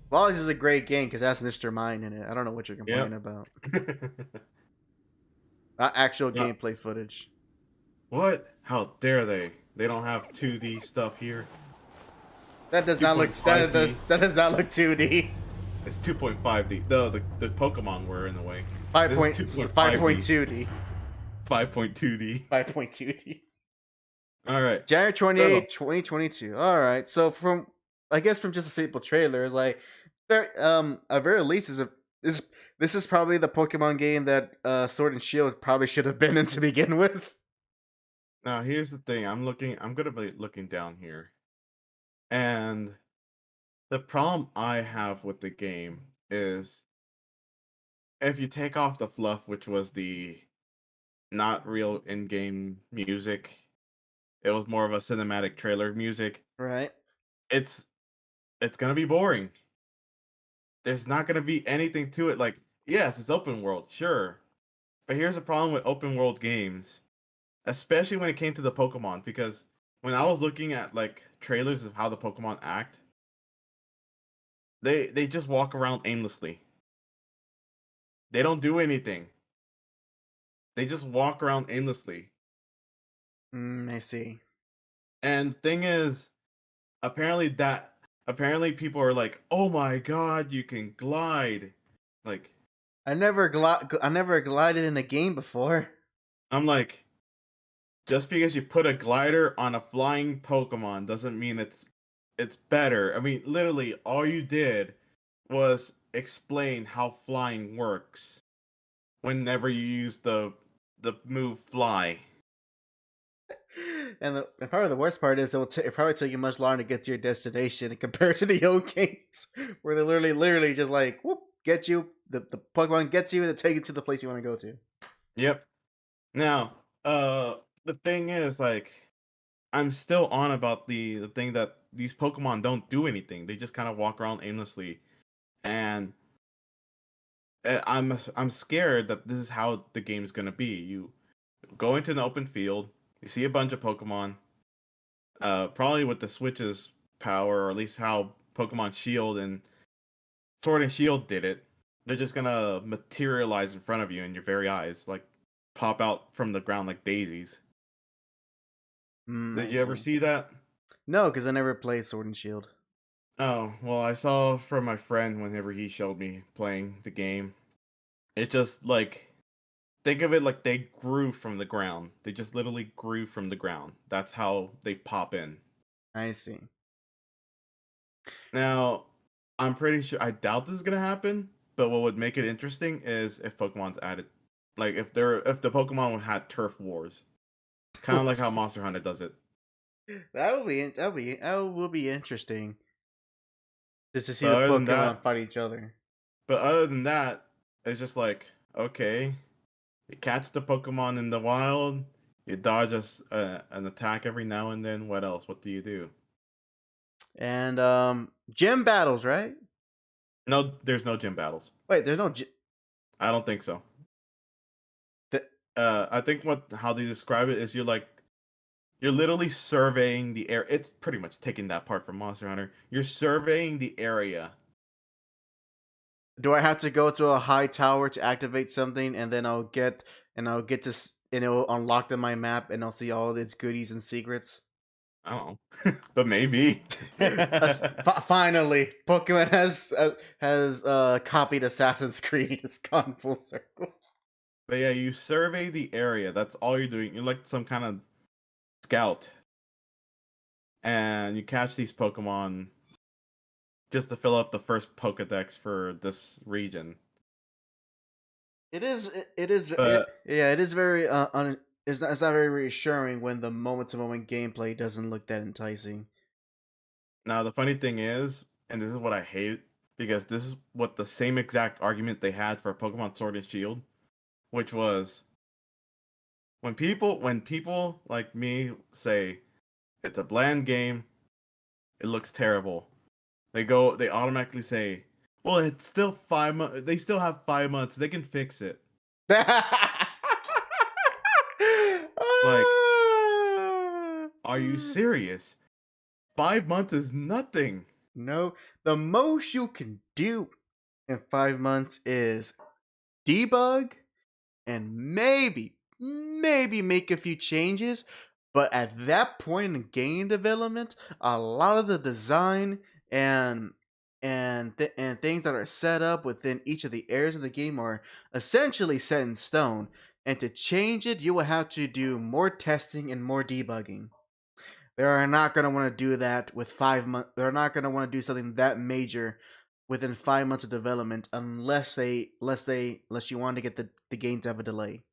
Well, this is a great game because it has Mr. Mime in it. I don't know what you're complaining about. Not actual gameplay footage. What? How dare they? They don't have 2D stuff here. That does not look. That 2.5D. does not look 2D. It's 2.5D. The Pokemon were in the way. 5.2D. 5.2D. 5.2D. All right. January 28, 2022. All right. So from just a simple trailer, it's like at very least this is probably the Pokemon game that Sword and Shield probably should have been in to begin with. Now here's the thing. I'm gonna be looking down here, and the problem I have with the game is if you take off the fluff, which was the not real in-game music, it was more of a cinematic trailer music. Right. It's gonna be boring. There's not gonna be anything to it. Like, yes, it's open world, sure, but here's the problem with open world games, especially when it came to the Pokemon, because when I was looking at like trailers of how the Pokemon act, they just walk around aimlessly. They don't do anything. They just walk around aimlessly. I see. And thing is, apparently people are like, "Oh my god, you can glide." Like, I never glided in a game before. I'm like, just because you put a glider on a flying Pokemon doesn't mean it's better. I mean, literally all you did was explain how flying works whenever you use the move fly. And probably the worst part is it probably take you much longer to get to your destination compared to the old games where they literally just like whoop get you the Pokemon gets you and take you to the place you want to go to. Yep. Now, the thing is, like, I'm still on about the thing that these Pokemon don't do anything. They just kind of walk around aimlessly, and I'm scared that this is how the game's gonna be. You go into an open field, you see a bunch of Pokemon, probably with the Switch's power, or at least how Pokemon Shield and Sword and Shield did it. They're just gonna materialize in front of you in your very eyes, like pop out from the ground like daisies. Did I you ever see. see that? No, because I never played Sword and Shield. Oh, well, I saw from my friend whenever he showed me playing the game. It just like think of it like they grew from the ground. They just literally grew from the ground. That's how they pop in. I see. Now, I'm pretty sure I doubt this is gonna happen, but what would make it interesting is if Pokemon's added, like if the Pokemon had turf wars, kind of like how Monster Hunter does it. That will be interesting. Just to see But the other than Pokemon that, fight each other. it's just like okay, you catch the Pokemon in the wild, you dodge an attack every now and then. What else? What do you do? And gym battles, right? No, there's no gym battles. Wait, there's no. I don't think so. Th- I think how they describe it is you're literally surveying the air. It's pretty much taking that part from Monster Hunter. You're surveying the area. Do I have to go to a high tower to activate something, and then and it will unlock my map, and I'll see all its goodies and secrets? I don't know, but maybe. Finally, Pokemon has copied Assassin's Creed. It's gone full circle. But yeah, you survey the area. That's all you're doing. You're like some kind of scout, and you catch these Pokemon just to fill up the first Pokedex for this region. It is. It is. But Yeah. It is very. It's not very reassuring when the moment-to-moment gameplay doesn't look that enticing. now the funny thing is, and this is what I hate, because this is what the same exact argument they had for Pokemon Sword and Shield, which was when people like me say it's a bland game, it looks terrible. They automatically say, well, it's still 5 months. They still have 5 months. They can fix it. Like, are you serious? 5 months is nothing. No, the most you can do in 5 months is debug and maybe make a few changes. But at that point in game development, a lot of the design and and things that are set up within each of the areas of the game are essentially set in stone. And to change it, you will have to do more testing and more debugging. They're not going to want to do that with 5 months. They're not going to want to do something that major within 5 months of development unless you want to get the game to have a delay.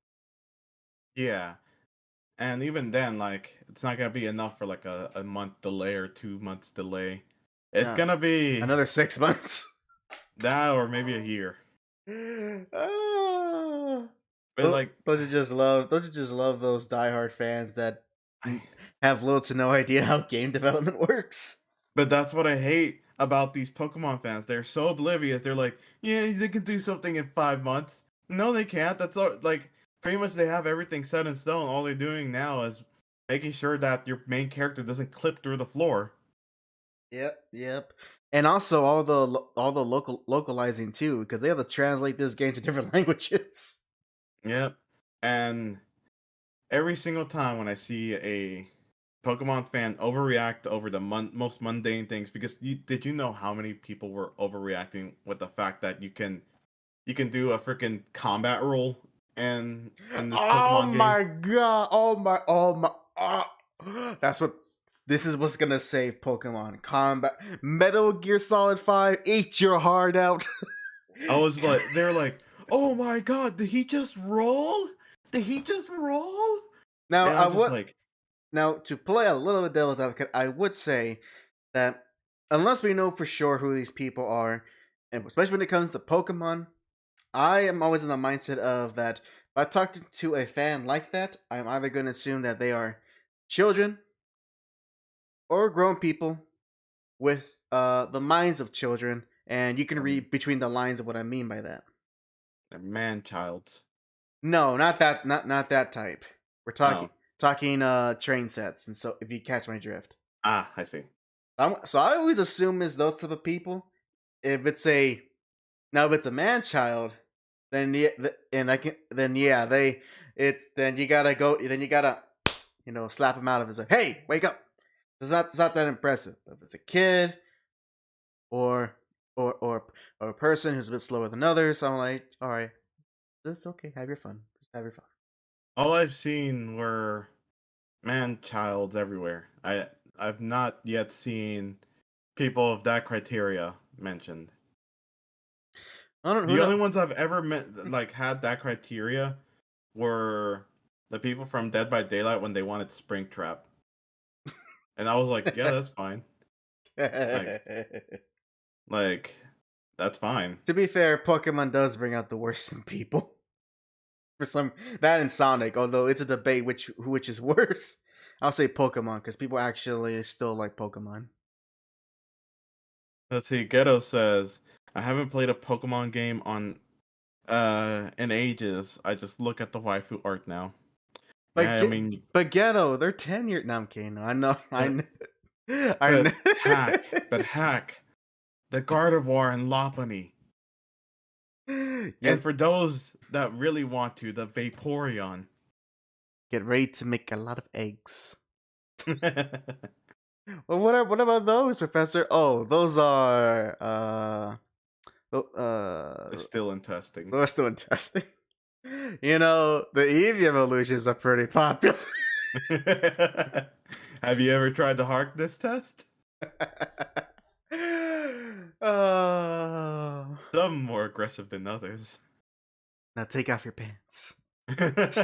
Yeah. And even then, like, it's not gonna be enough for like a month delay or 2 months delay. It's Yeah. gonna be Another 6 months. that or maybe a year. Ah. But like, Don't you just love those diehard fans that have little to no idea how game development works? but that's what I hate about these Pokemon fans. They're so oblivious. They're like, yeah, they can do something in 5 months. No, they can't. That's all. Like, pretty much they have everything set in stone. All they're doing now is making sure that your main character doesn't clip through the floor. Yep. And also all the localizing too, because they have to translate this game to different languages. Yep. And every single time when I see a Pokemon fan overreact over the most mundane things, because did you know how many people were overreacting with the fact that you can do a freaking combat roll in this Pokemon game? My god! This is what's gonna save Pokemon combat. Metal Gear Solid 5, eat your heart out. I was like, they're like, oh my god, did he just roll? Did he just roll? Now And I I'm just would like, now to play a little bit devil's advocate, I would say that unless we know for sure who these people are, and especially when it comes to Pokemon, I am always in the mindset of that. If I talk to a fan like that, I'm either going to assume that they are children or grown people with the minds of children, and you can read between the lines of what I mean by that. they're man-childs. No, not that, not that type. We're Oh. talking train sets, and so if you catch my drift. Ah, I see. So I always assume it's those type of people. If it's a man child, then yeah, and I can then yeah they it's then you gotta slap him out of his like, hey, wake up. It's not that impressive. If it's a kid or a person who's a bit slower than others, I'm like, all right, that's okay. Have your fun. Just have your fun. All I've seen were man-childs everywhere. I've not yet seen people of that criteria mentioned. The only ones I've ever met like had that criteria were the people from Dead by Daylight when they wanted Springtrap. And I was like, yeah, that's fine. Like that's fine. To be fair, Pokemon does bring out the worst in people. For some, that and Sonic, although it's a debate which is worse. I'll say Pokemon because people actually still like Pokemon. Let's see. Ghetto says, I haven't played a Pokemon game in ages. I just look at the waifu art now. But yeah, I mean, but Ghetto, they're 10 years. No, I'm kidding. I know. But HAC, the Gardevoir and Lopunny. And for those that really want to, the Vaporeon. Get ready to make a lot of eggs. Well, what about those, Professor? Oh, those are they're still in testing. They're still in testing. The Eevee evolutions are pretty popular. Have you ever tried the Harkness test? Some more aggressive than others. Now take off your pants. Please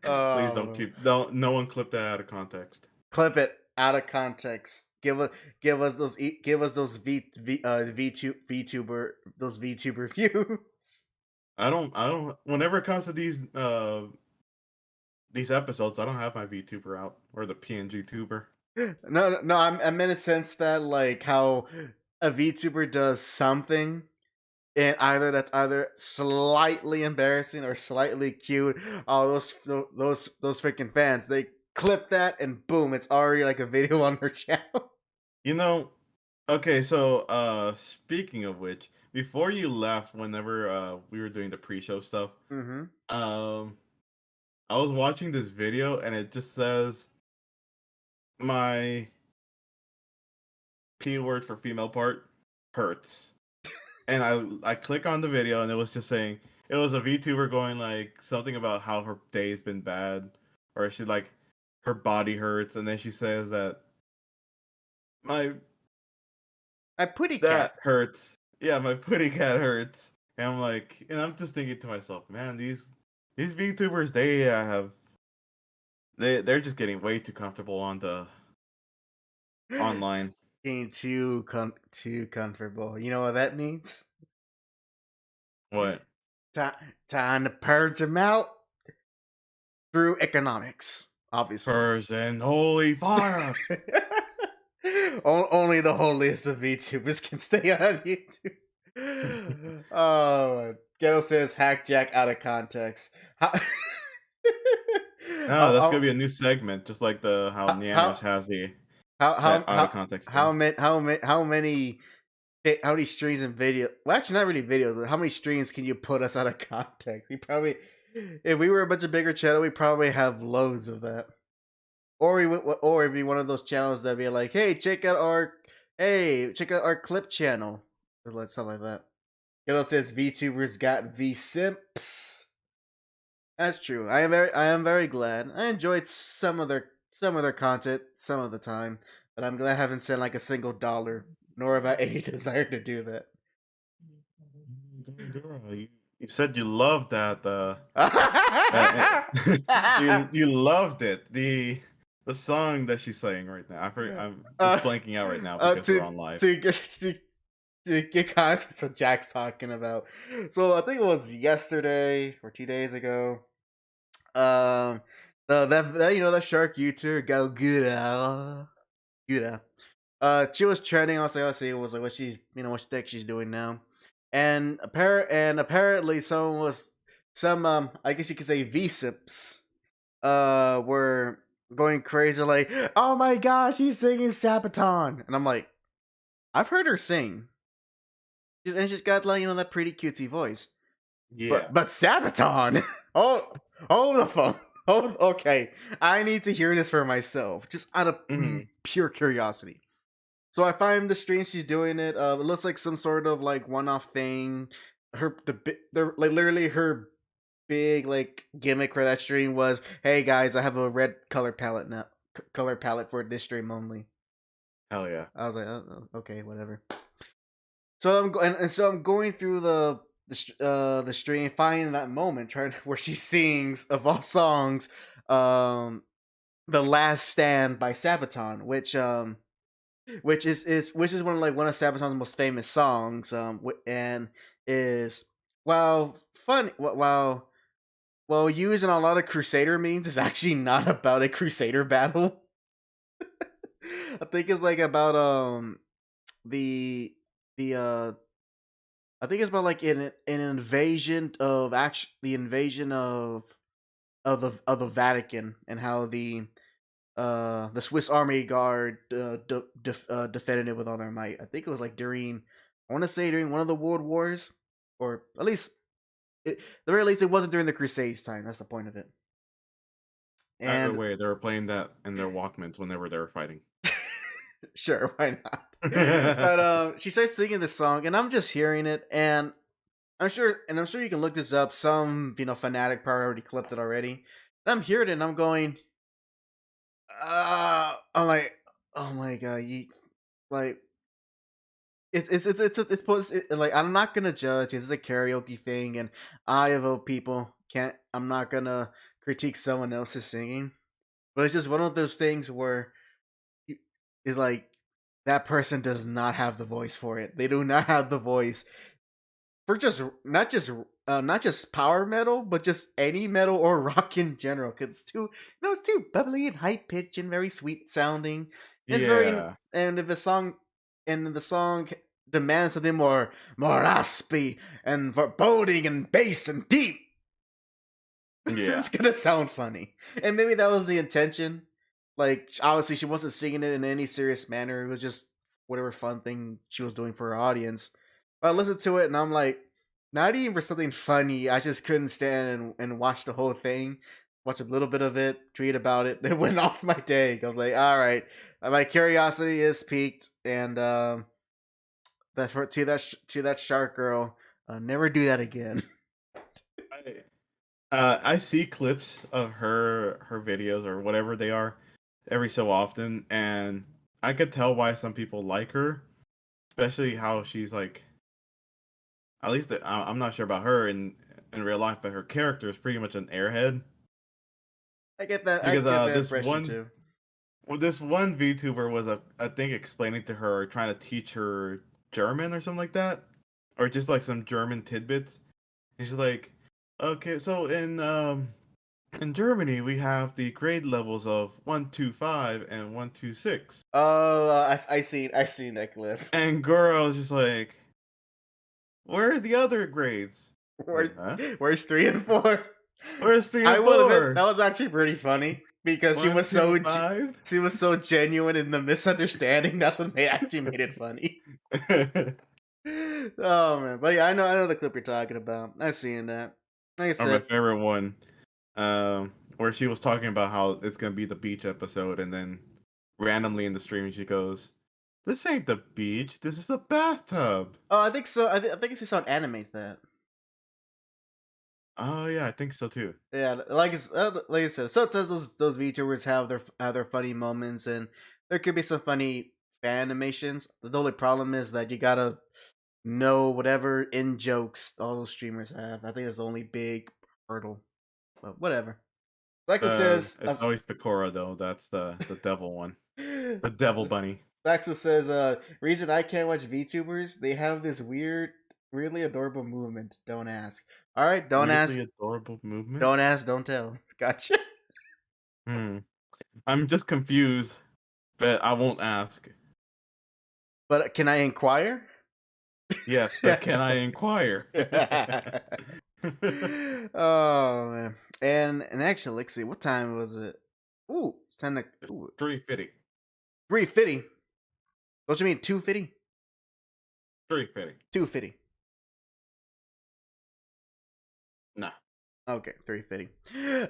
no one clip that out of context. Clip it out of context. Give us those VTuber views. I don't. Whenever it comes to these episodes, I don't have my VTuber out or the PNG tuber. No. I'm in a sense that like how a VTuber does something, and that's either slightly embarrassing or slightly cute. Oh, those freaking fans, they clip that and boom, it's already like a video on their channel. Okay, so speaking of which, before you left, whenever we were doing the pre-show stuff, I was watching this video and it just says my keyword for female part hurts. And I click on the video and it was just saying it was a VTuber going like something about how her day's been bad or she like her body hurts, and then she says that my putty cat hurts. Yeah, my putty cat hurts. And I'm like, and I'm just thinking to myself, man, these VTubers, they're just getting way too comfortable on the online. Getting too comfortable. You know what that means? What? Time to purge them out through economics, obviously. Purge and holy fire. Only the holiest of VTubers can stay on YouTube. Oh, Ghetto says hack Jack out of context. No, that's gonna be a new segment, just like how Neanish has the out of context. How many streams and video? Well, actually, not really videos. But how many streams can you put us out of context? We probably, if we were a much bigger channel, we probably have loads of that. Or it'd be one of those channels that'd be like, hey, check out our clip channel, or stuff like that. It says VTubers got V simps. That's true. I am very glad. I enjoyed some of their content some of the time, but I'm glad I haven't sent like a single $1, nor have I any desire to do that. Girl, you said you loved that. You loved it. The song that she's saying right now. I'm just blanking out right now because we're on live. To get context what Jack's talking about. So I think it was yesterday or 2 days ago. That shark YouTuber Go Gouda. She was trending. I was like, it was like what she's she's doing now. And apparently some I guess you could say V-sips were going crazy like, oh my gosh, she's singing Sabaton. And I'm like, I've heard her sing. And she's got like, that pretty cutesy voice. Yeah. But Sabaton. oh the phone. Oh, okay. I need to hear this for myself, just out of Mhm. pure curiosity. So I find the stream she's doing it. It looks like some sort of like one-off thing. The like literally her big like gimmick for that stream was, "Hey guys, I have a red color palette now. Color palette for this stream only." Hell yeah. I was like, okay, whatever. So I'm going through the stream, finding that moment, trying where she sings of all songs, "The Last Stand" by Sabaton, which is one of Sabaton's most famous songs, and is while used in a lot of Crusader memes, is actually not about a Crusader battle. I think it's like about the I think it's about like an invasion of the invasion of the Vatican, and how the Swiss Army Guard defended it with all their might. I think it was like I want to say during one of the World Wars, or at least at the very least it wasn't during the Crusades time. That's the point of it. Either And way, they were playing that in their Walkmans whenever they were fighting. sure, why not? But she starts singing this song, and I'm just hearing it, and I'm sure you can look this up. Some fanatic probably already clipped it already. And I'm hearing it, and I'm going, I'm like, oh my god, you like it's supposed like I'm not gonna judge. It's a karaoke thing, and I of all people can't. I'm not gonna critique someone else's singing, but it's just one of those things where is like that person does not have the voice for it. They do not have the voice for just not just power metal, but just any metal or rock in general. Cause it's too bubbly and high pitched and very sweet sounding. It's very Yeah. and if the song demands something more raspy and foreboding and bass and deep, Yeah. it's gonna sound funny. And maybe that was the intention. Like obviously she wasn't singing it in any serious manner. It was just whatever fun thing she was doing for her audience. But I listened to it and I'm like, not even for something funny. I just couldn't stand and watch the whole thing. Watch a little bit of it, tweet about it, and went off my day. I was like, all right, my curiosity is piqued, and to that shark girl, never do that again. I see clips of her videos or whatever they are every so often, and I could tell why some people like her, especially how she's like. At least I'm not sure about her in real life, but her character is pretty much an airhead. I get that. I Because get that impression too. this one VTuber was I think explaining to her, trying to teach her German or something like that, or just like some German tidbits. And she's like, okay, so in Germany we have the grade levels of 125 and 126. Oh, I seen that clip. And girl is just like, where are the other grades? Where's 3 and 4? Where's 3 and I will admit 4? that was actually pretty funny because she was so genuine in the misunderstanding. That's what actually made it funny. Oh man, but yeah, I know the clip you're talking about. I've seen that. Like I Or my said, favorite one, where she was talking about how it's gonna be the beach episode, and then randomly in the stream she goes, "This ain't the beach. This is a bathtub." oh, I think so. I think I see someone animate that. Oh yeah, I think so too. Yeah, like I said, sometimes those VTubers have their funny moments, and there could be some funny fan animations. The only problem is that you gotta know whatever in jokes all those streamers have. I think that's the only big hurdle. But whatever. Like it says, It's always Pecora though. That's the devil one, the devil bunny. Daxa says, reason I can't watch VTubers, they have this weirdly adorable movement. Don't ask. All right, don't ask. Adorable movement. Don't ask, don't tell. Gotcha. I'm just confused, but I won't ask. But can I inquire? Yes, but can I inquire? Oh man. And actually, let's see, what time was it? Ooh, it's 10 to 3:50. 3:50. What you mean 2:50? 3:50. 2:50. Nah. Okay, 350.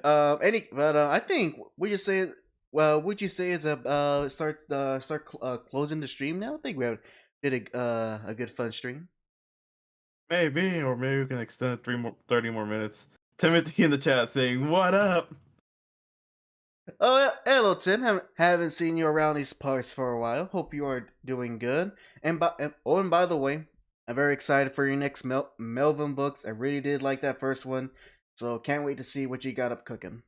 I think would you say? Well, would you say it's a closing the stream now? I think we did a good fun stream. Maybe, or maybe we can extend it 30 more minutes. Timothy in the chat saying, "What up?" Oh, hello, Tim. Haven't seen you around these parts for a while. Hope you are doing good. And by the way, I'm very excited for your next Melvin books. I really did like that first one, so can't wait to see what you got up cooking.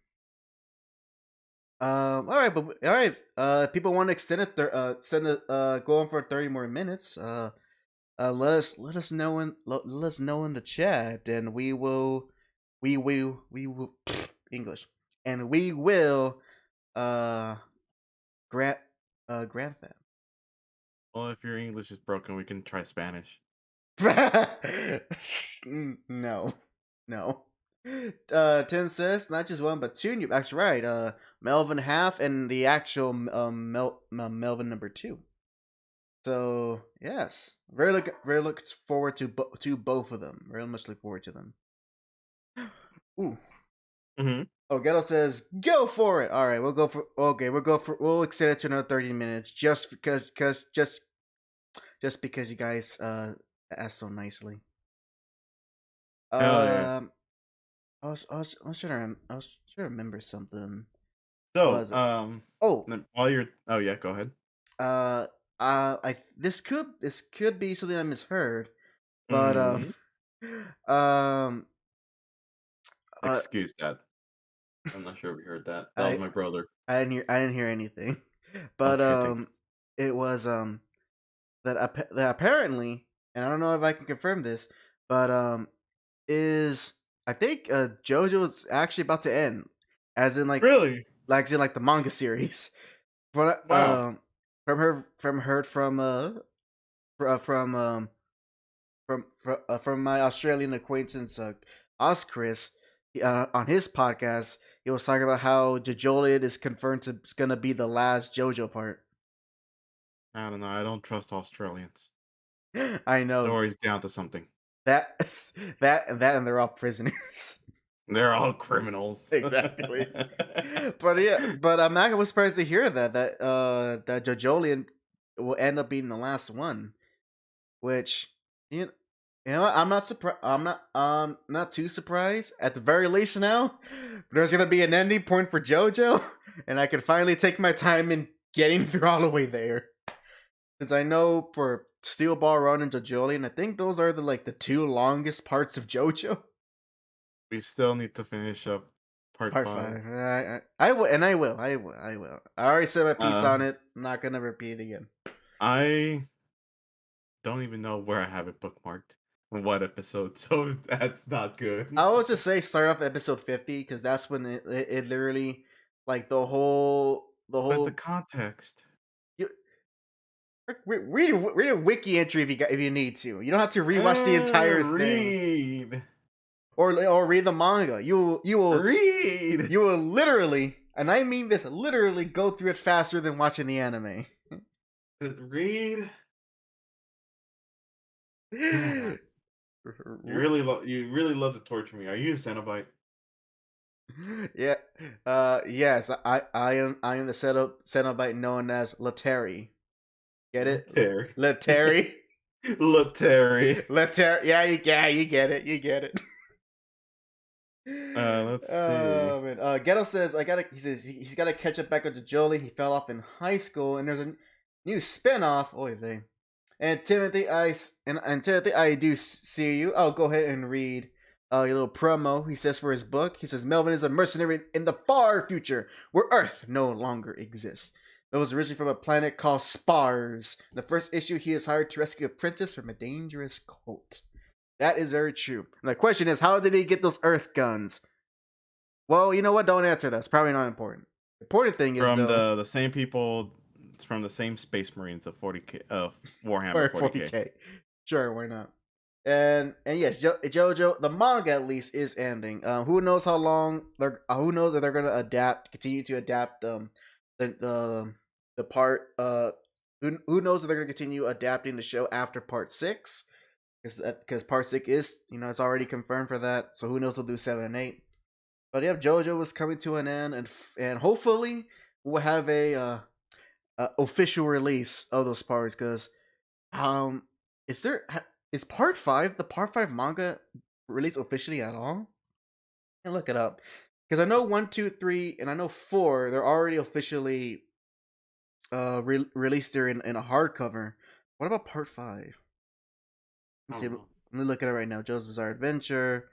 All right, but all right. People want to extend it. Go on for 30 more minutes. Let us know in the chat, and we will English, and we will grant that. Well, if your English is broken, we can try Spanish. No. 10 says not just one but two new. That's right. Melvin half and the actual Melvin number 2. So yes, very look forward to both of them. Very much look forward to them. Ooh. Mm-hmm. Oh, Ghetto says go for it. All right, we'll extend it to another 30 minutes just because you guys asked so nicely. Yeah. I was trying to remember something. So, while you're, yeah, go ahead. This could be something I misheard, but excuse that. I'm not sure we heard that. That was my brother. I didn't hear anything, but okay, it was that apparently, and I don't know if I can confirm this, but I think JoJo's actually about to end, as in really, like the manga series. Wow. From my Australian acquaintance Oskris, on his podcast, he was talking about how JoJolion is confirmed to gonna be the last JoJo part. I don't know. I don't trust Australians. I know. They're always down to something. That and they're all prisoners. They're all criminals. Exactly. but I'm not surprised to hear that JoJolion will end up being the last one, which you know I'm not surprised. I'm not too surprised. At the very least, now there's gonna be an ending point for JoJo, and I can finally take my time in getting through all the way there. Since I know for Steel Ball Run and JoJolion, I think those are the 2 longest parts of JoJo. We still need to finish up part 5. I will. I already said my piece on it. I'm not gonna repeat it again. I don't even know where I have it bookmarked. What episode? So that's not good. I would just say start off episode 50 because that's when it literally the whole. But the context. Read a wiki entry if you need to. You don't have to rewatch the entire thing. Or read the manga. You will read. You will literally, and I mean this, literally go through it faster than watching the anime. Read. You really love to torture me. Are you a Cenobite? Yeah. Yes. I am the Cenobite known as Lateri. Get it? Lateri. Lateri. Yeah, you get it. You get it. Let's see. Man. Ghetto says he says he's gotta catch up back up to Jolie. He fell off in high school, and there's a new spinoff. Oy vey. And Timothy, I do see you. I'll go ahead and read your little promo. He says for his book, he says Melvin is a mercenary in the far future where Earth no longer exists. It was originally from a planet called Spars. In the first issue, he is hired to rescue a princess from a dangerous cult. That is very true. And the question is, how did he get those Earth guns? Well, you know what? Don't answer that. It's probably not important. The important thing is from the same people, from the same Space Marines of 40K of Warhammer 40K. Sure, why not? And yes, JoJo, the manga at least is ending. Who knows how long who knows if they're gonna continue to adapt the part. Who knows if they're gonna continue adapting the show after part 6? Because part 6 is it's already confirmed for that. So who knows? We'll do 7 and 8. But yeah, JoJo is coming to an end, and hopefully we'll have a official release of those parts. Because is there is part 5 the part 5 manga released officially at all? I look it up because I know 1, 2, 3, and I know 4. They're already officially released there in a hardcover. What about part 5? Let's see. Let me look at it right now. JoJo's Bizarre Adventure,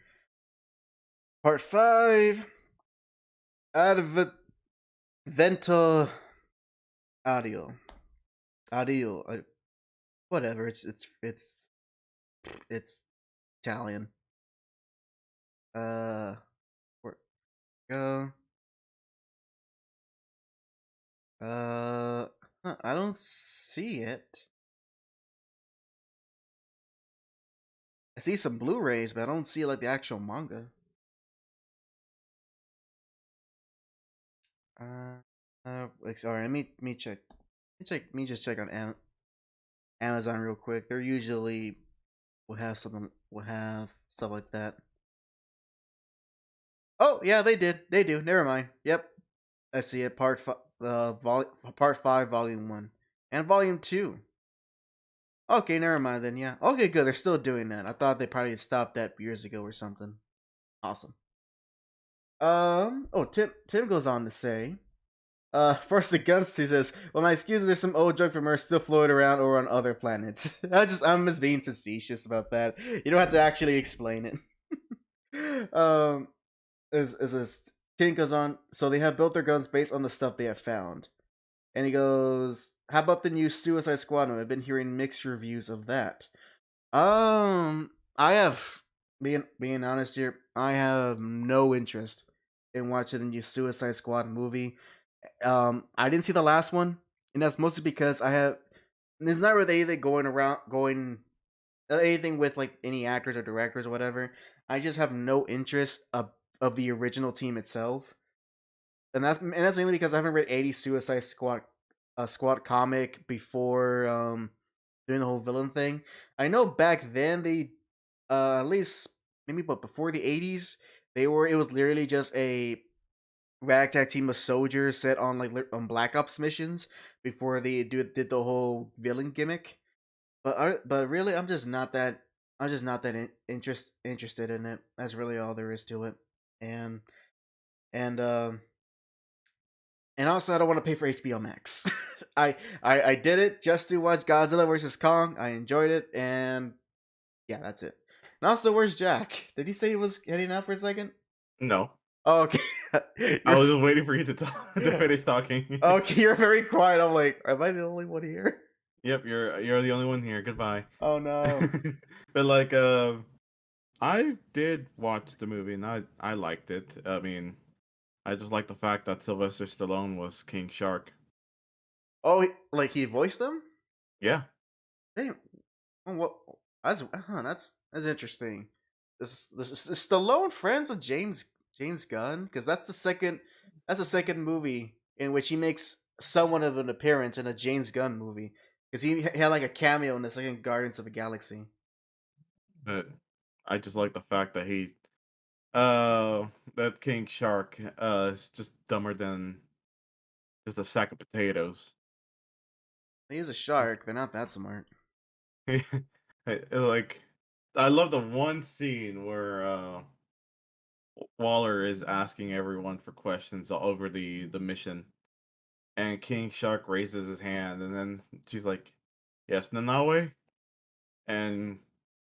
part 5. Advento Audio. Whatever. It's Italian. Where go? I don't see it. I see some Blu-rays, but I don't see like the actual manga. Sorry, let me check. Let me just check on Amazon real quick. They're usually will have stuff like that. Oh yeah, they did. They do. Never mind. Yep, I see it. Part 5, volume 1, and volume 2. Okay, never mind then. Yeah. Okay, good. They're still doing that. I thought they probably stopped that years ago or something. Awesome. Oh, Tim goes on to say, first the guns, he says, well, my excuse is there's some old joke from Earth still floating around or on other planets. I'm just being facetious about that. You don't have to actually explain it. As Tim goes on, so they have built their guns based on the stuff they have found. And he goes, how about the new Suicide Squad? I've been hearing mixed reviews of that. I have, being honest here, I have no interest in watching the new Suicide Squad movie. I didn't see the last one, and that's mostly because there's not really anything going anything with like any actors or directors or whatever. I just have no interest of the original team itself, and that's mainly because I haven't read 80 Suicide Squad comic before doing the whole villain thing. I know back then they at least maybe but before the 80s it was literally just a ragtag team of soldiers set on like on Black Ops missions before they did the whole villain gimmick. But really, I'm just not that interested in it. That's really all there is to it. And and um and also I don't want to pay for HBO Max. I did it just to watch Godzilla vs Kong. I enjoyed it, and yeah, that's it. And also, where's Jack? Did he say he was heading out for a second? No. Oh, okay. I was just waiting for you to to finish talking. Okay, you're very quiet. I'm like, am I the only one here? Yep, you're the only one here. Goodbye. Oh no. But like, I did watch the movie and I liked it. I mean, I just like the fact that Sylvester Stallone was King Shark. Oh, like he voiced them? Yeah. Damn. Oh, what? That's interesting. This is Stallone friends with James Gunn, because that's the second movie in which he makes somewhat of an appearance in a James Gunn movie, because he had like a cameo in the second Guardians of the Galaxy. But I just like the fact that that King Shark is just dumber than just a sack of potatoes. He is a shark. They're not that smart. Like, I love the one scene where Waller is asking everyone for questions over the mission, and King Shark raises his hand, and then she's like, "Yes, Nanawe," and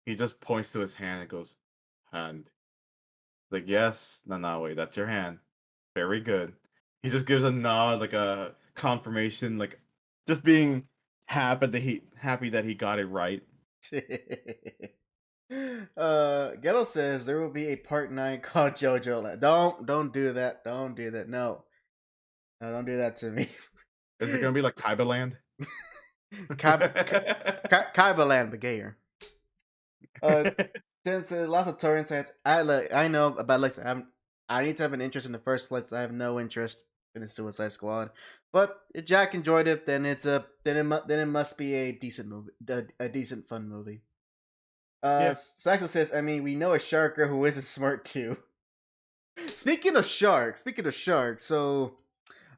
he just points to his hand and goes, "Hand." Like, "Yes, Nanawe, that's your hand. Very good." He just gives a nod, like a confirmation, like just being happy that he got it right. Ghetto says there will be a part 9 called JoJo Land. Don't do that. Don't do that. No, don't do that to me. Is it gonna be like Kaiba Land? Kaiba Land, but gayer. Since lots of torrent sites, I know about like I need to have an interest in the first place. I have no interest in the Suicide Squad. But if Jack enjoyed it, then it must be a decent movie, a decent fun movie. Saxo says, I mean, we know a sharker who isn't smart too. Speaking of sharks,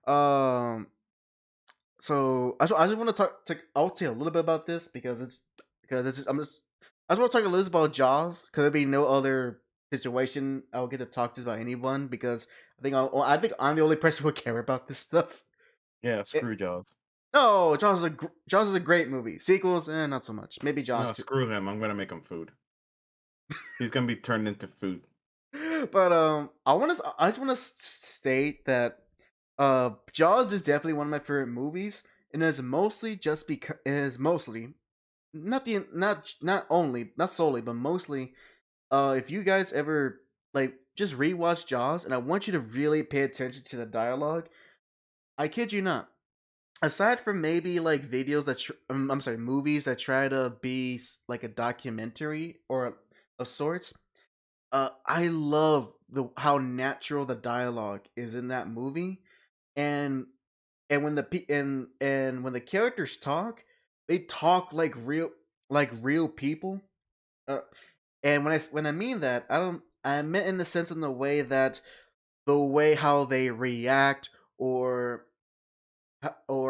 um, I just want to I'll tell a little bit about this because I just want to talk a little bit about Jaws because there'll be no other situation I'll get to talk to about anyone because I think I'm the only person who would care about this stuff. Yeah, It, screw Jaws. no, Jaws is a great movie. Sequels, not so much. Maybe Jaws No, too. screw him. I'm gonna make him food. He's gonna be turned into food. But I just want to state that Jaws is definitely one of my favorite movies, and it's mostly just because it is mostly not solely, but mostly if you guys ever like just rewatch Jaws, and I want you to really pay attention to the dialogue. I kid you not. Aside from maybe like videos I'm sorry, movies that try to be like a documentary or of sorts, I love the how natural the dialogue is in that movie, and when and when the characters talk, they talk like real people. Uh, and when I mean that, I meant in the sense in the way that the way how they react or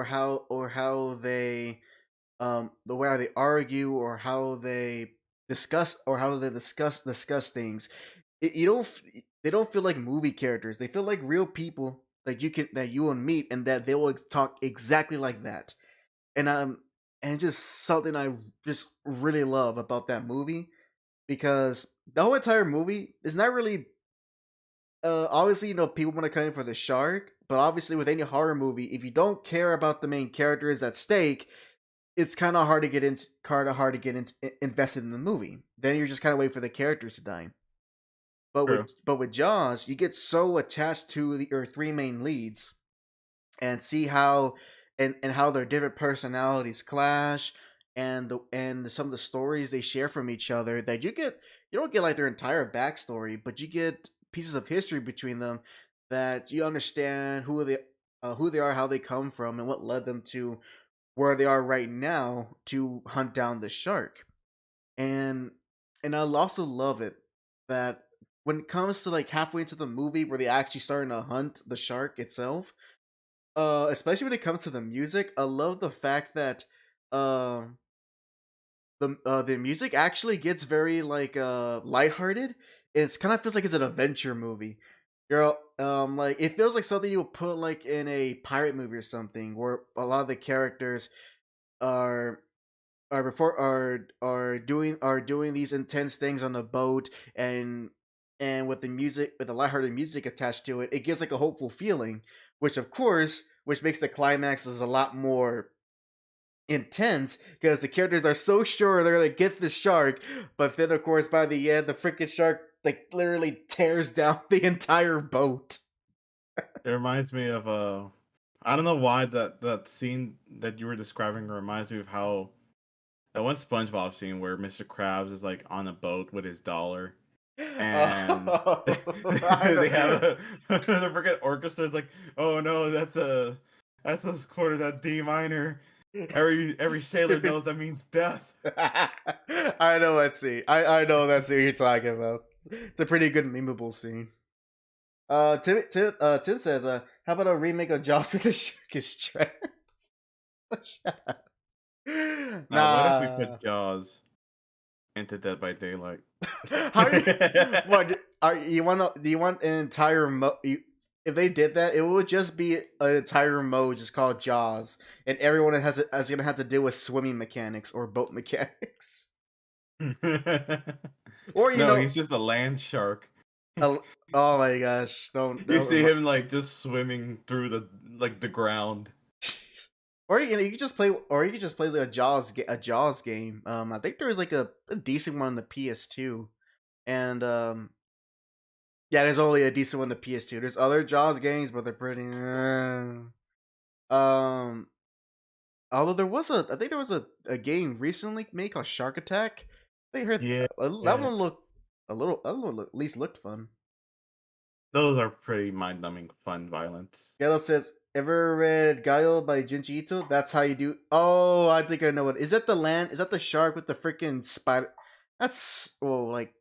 how they the way how they argue or how they discuss things. You don't they don't feel like movie characters. They feel like real people that you will meet and that they will talk exactly like that. And just something I just really love about that movie because the whole entire movie is not really obviously people want to come in for the shark, but obviously with any horror movie, if you don't care about the main characters at stake, it's kind of hard to get into invested in the movie. Then you're just kind of waiting for the characters to die. True. But with Jaws, you get so attached to your three main leads and see how and how their different personalities clash and some of the stories they share from each other that you don't get like their entire backstory, but you get pieces of history between them that you understand who they are, how they come from, and what led them to where they are right now to hunt down the shark. And I also love it that when it comes to like halfway into the movie where they actually starting to hunt the shark itself, especially when it comes to the music, I love the fact that uh, the music actually gets very like lighthearted. It's kind of feels like it's an adventure movie. Like it feels like something you would put like in a pirate movie or something, where a lot of the characters are are doing these intense things on the boat, and with the lighthearted music attached to it, it gives like a hopeful feeling, which makes the climaxes a lot more intense because the characters are so sure they're gonna get the shark, but then of course by the end the freaking shark like literally tears down the entire boat. It reminds me of I don't know why that scene that you were describing reminds me of how that one SpongeBob scene where Mr. Krabs is like on a boat with his dollar and I they have know. the freaking orchestra. It's like, oh no, that's a chord of that D minor. Every sailor knows that means death. I know that scene. I know that scene you're talking about. It's a pretty good memeable scene. Tim says, how about a remake of Jaws with the shark is trash? Now, what if we Nah. put Jaws into Dead by Daylight? How do you, what are you want? Do you want an entire if they did that, it would just be an entire mode just called Jaws, and everyone is gonna have to deal with swimming mechanics or boat mechanics, or No, he's just a land shark. oh my gosh, You don't see him like just swimming through the ground. Or you could just play, like a Jaws game. I think there was like a decent one on the PS2, and yeah, there's only a decent one on the PS2. There's other Jaws games, but they're pretty. Um, although I think there was a game recently made called Shark Attack. They heard Yeah, that one looked that one at least looked fun. those are pretty mind-numbing fun violence. Gallo says, ever read Gaio by Junji Ito? That's how you do. Oh, I think I know what. Is that the land? Is that the shark with the freaking spider? That's like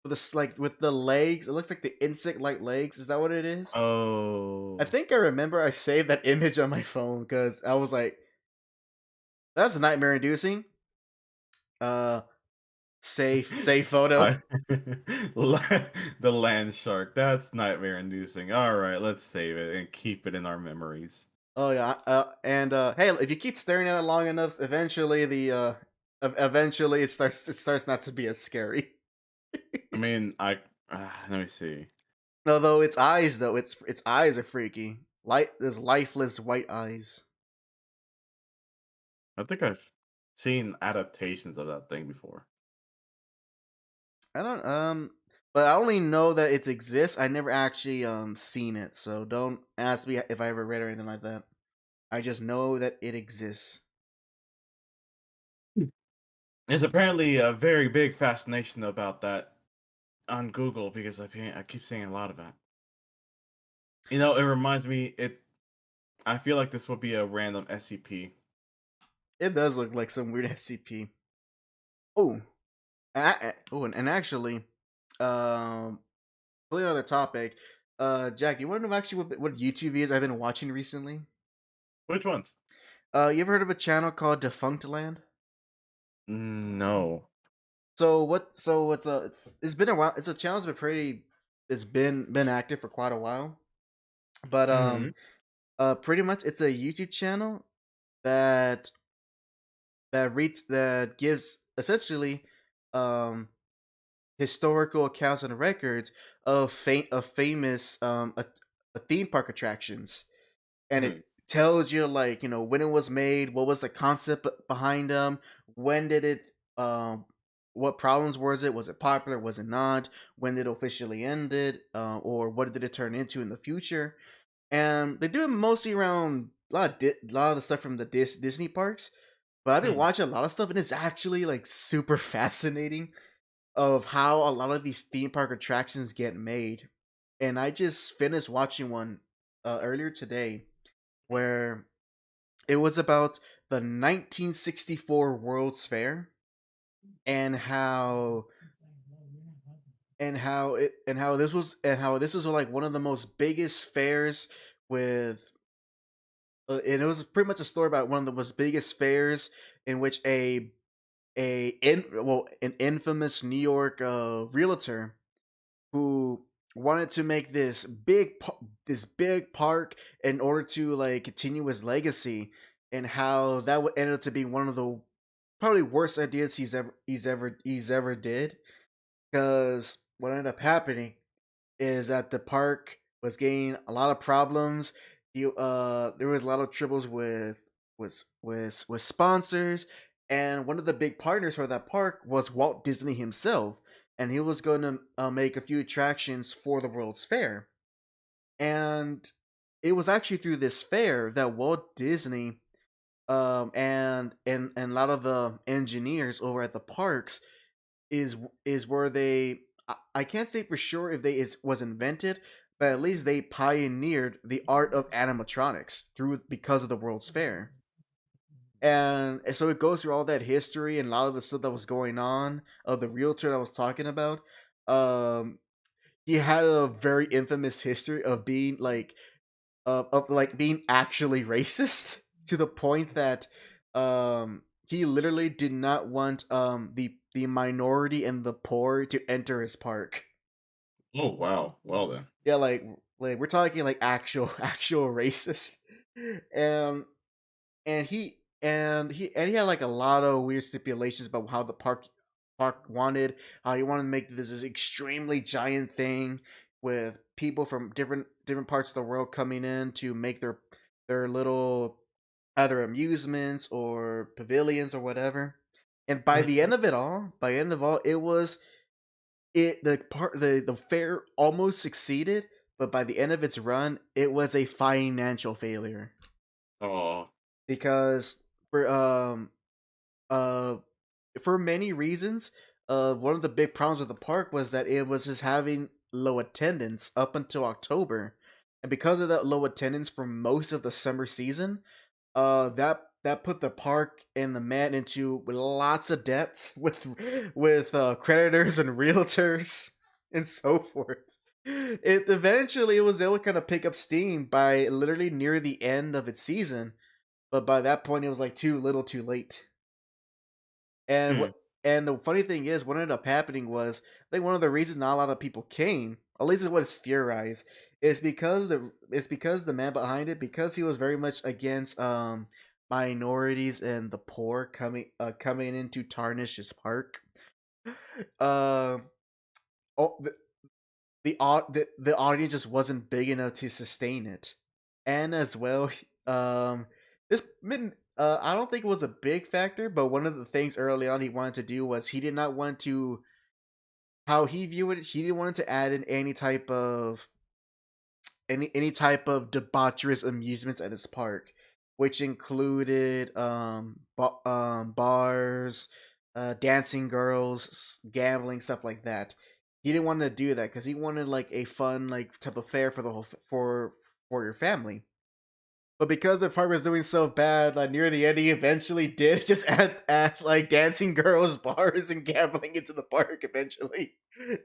with this like with the legs. It looks like the insect-like legs. Is that what it is? I Oh, think I remember I saved that image on my phone because I was like, "That's nightmare-inducing." Uh, save photo. I- the land shark. That's nightmare inducing. All right, let's save it and keep it in our memories. Oh yeah, and hey, if you keep staring at it long enough, eventually eventually it starts not to be as scary. I mean, let me see. Although its eyes, though, its eyes are freaky. There's lifeless white eyes. I think I've seen adaptations of that thing before. I don't but I only know that it exists. I never actually seen it, so don't ask me if I ever read or anything like that. I just know that it exists. There's apparently a very big fascination about that on Google because I keep seeing a lot of it. You know, it reminds me. I feel like this would be a random SCP. It does look like some weird SCP. Oh, and actually, really another topic. Jack, you want to know actually what YouTube videos I've been watching recently? Which ones? You ever heard of a channel called Defunct Land? No. So what? So it's been a while. It's a channel that's been pretty. It's been active for quite a while, but Hmm. pretty much it's a YouTube channel that that gives essentially um historical accounts and records of famous theme park attractions, and it tells you like when it was made, what was the concept behind them, when did it what problems was it popular, was it not, when did it officially ended, or what did it turn into in the future. And they do it mostly around a lot of the stuff from the Disney parks, but I've been Hmm. watching a lot of stuff and it's actually like super fascinating of how a lot of these theme park attractions get made. And I just finished watching one earlier today where it was about the 1964 World's Fair and how this was like one of the most biggest fairs with and it was pretty much a story about one of the most biggest fairs in which an infamous New York realtor who wanted to make this big park in order to like continue his legacy, and how that would end up to be one of the probably worst ideas he's ever did, because what ended up happening is that the park was getting a lot of problems. There was a lot of troubles with sponsors, and one of the big partners for that park was Walt Disney himself, and he was going to make a few attractions for the World's Fair. And it was actually through this fair that Walt Disney and a lot of the engineers over at the parks is where I can't say for sure if they is was invented, but at least they pioneered the art of animatronics through because of the World's Fair. And so it goes through all that history and a lot of the stuff that was going on of the realtor that I was talking about. Um, he had a very infamous history of being like being actually racist to the point that he literally did not want the minority and the poor to enter his park. Oh wow. Well then. Yeah, like we're talking like actual racist. And he had like a lot of weird stipulations about how the park wanted, how he wanted to make this extremely giant thing with people from different parts of the world coming in to make their little either amusements or pavilions or whatever. And by the end of it all, it was the fair almost succeeded, but by the end of its run, it was a financial failure Oh. because uh for many reasons. One of the big problems with the park was that it was just having low attendance up until October, and because of that low attendance for most of the summer season, that that put the park and the man into lots of debt with creditors and realtors and so forth. It eventually was able to kind of pick up steam by literally near the end of its season, but by that point it was like too little, too late. And Hmm. what and the funny thing is, what ended up happening was, I think one of the reasons not a lot of people came, at least is what it's theorized, is because the man behind it, because he was very much against minorities and the poor coming in to tarnish his park. Um, oh, the audience just wasn't big enough to sustain it, and as well, this I don't think it was a big factor, but one of the things early on he wanted to do was he did not want to, how he viewed it, he didn't want to add in any type of debaucherous amusements at his park, which included bars, dancing girls, gambling, stuff like that. He didn't want to do that because he wanted like a fun like type of fair for the whole for your family. But because the park was doing so bad, like near the end, he eventually did just add like dancing girls, bars, and gambling into the park eventually,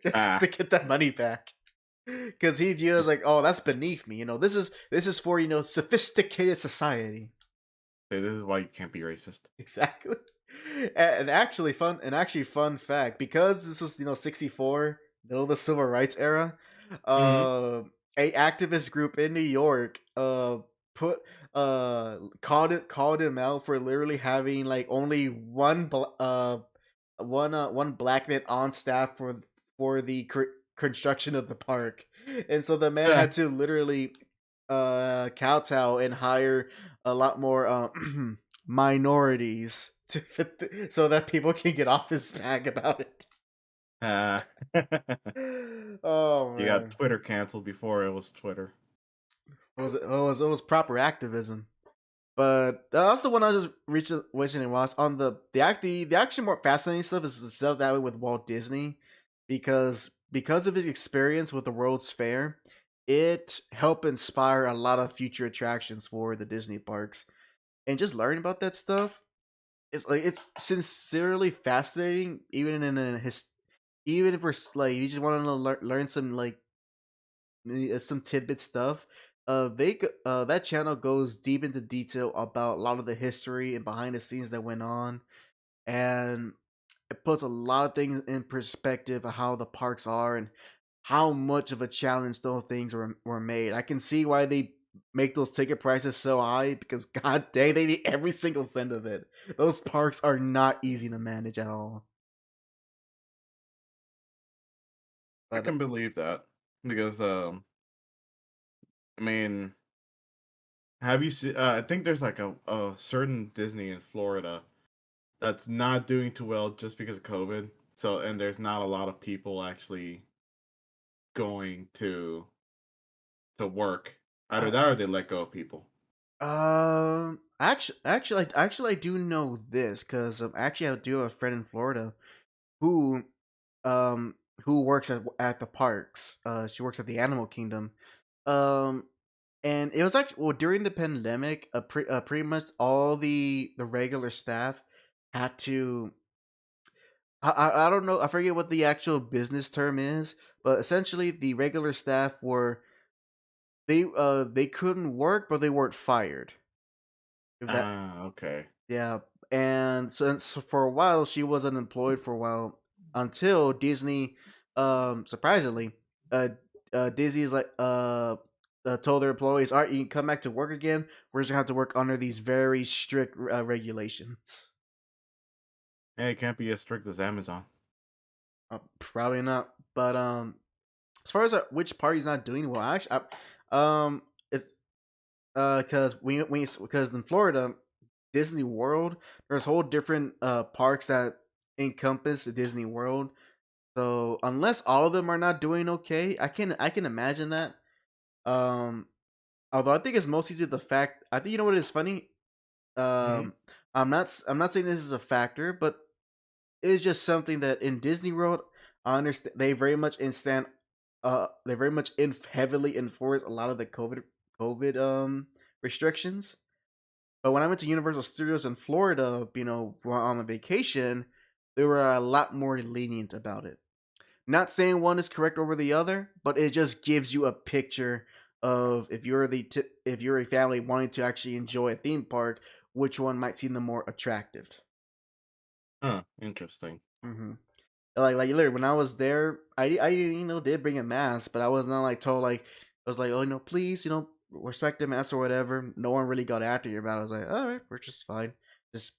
just to get that money back. Because he views like, oh, that's beneath me. This is for sophisticated society. This is why you can't be racist. Exactly. And actually fun fact, because this was 64, middle of the civil rights era, uh, a activist group in New York put called him out for literally having like only one black man on staff for the construction of the park, and so the man had to literally kowtow and hire a lot more minorities to so that people can get off his back about it. Oh You got man, Twitter canceled before it was Twitter. it was proper activism. But that's the one I was just wishing it was on the actually more fascinating stuff is the stuff that way with Walt Disney, because of his experience with the World's Fair, it helped inspire a lot of future attractions for the Disney parks, and just learning about that stuff, it's sincerely fascinating, even even if we're like you just want to learn some like some tidbit stuff. That channel goes deep into detail about a lot of the history and behind the scenes that went on, and it puts a lot of things in perspective of how the parks are and how much of a challenge those things were made. I can see why they make those ticket prices so high, because god dang, they need every single cent of it. Those parks are not easy to manage at all. I But can believe that because I mean, have you seen? I think there's like a certain Disney in Florida that's not doing too well just because of COVID. So and there's not a lot of people actually going to work. Either uh, that or they let go of people. actually, I do know this because actually, I do have a friend in Florida who um who works at the parks. She works at the Animal Kingdom. Um, and it was actually, well, during the pandemic, pretty much all the regular staff had to. I don't know. I forget what the actual business term is, but essentially the regular staff were, they couldn't work, but they weren't fired. If that Ah, okay. Yeah, and since for a while she was unemployed for a while, until Disney, surprisingly, uh, Disney's like told their employees, "All right, you can come back to work again. We're just gonna have to work under these very strict regulations." Hey, it can't be as strict as Amazon. Probably not, but as far as which party's not doing well, actually, it's because in Florida, Disney World, there's whole different parks that encompass Disney World. So unless all of them are not doing okay, I can imagine that. Um, Although I think it's mostly due to the fact, I think, you know what is funny. Hmm. Um, I'm not saying this is a factor, but it's just something that in Disney World, I understand they very much heavily enforce a lot of the COVID restrictions. But when I went to Universal Studios in Florida, on a vacation, they were a lot more lenient about it. Not saying one is correct over the other, but it just gives you a picture of if you're if you're a family wanting to actually enjoy a theme park, which one might seem the more attractive. Huh, interesting. Mm-hmm. Like literally, when I was there, I did bring a mask, but I was not like told like I was like, oh please respect the mask or whatever. No one really got after you about it. I was like, all right, we're just fine. Just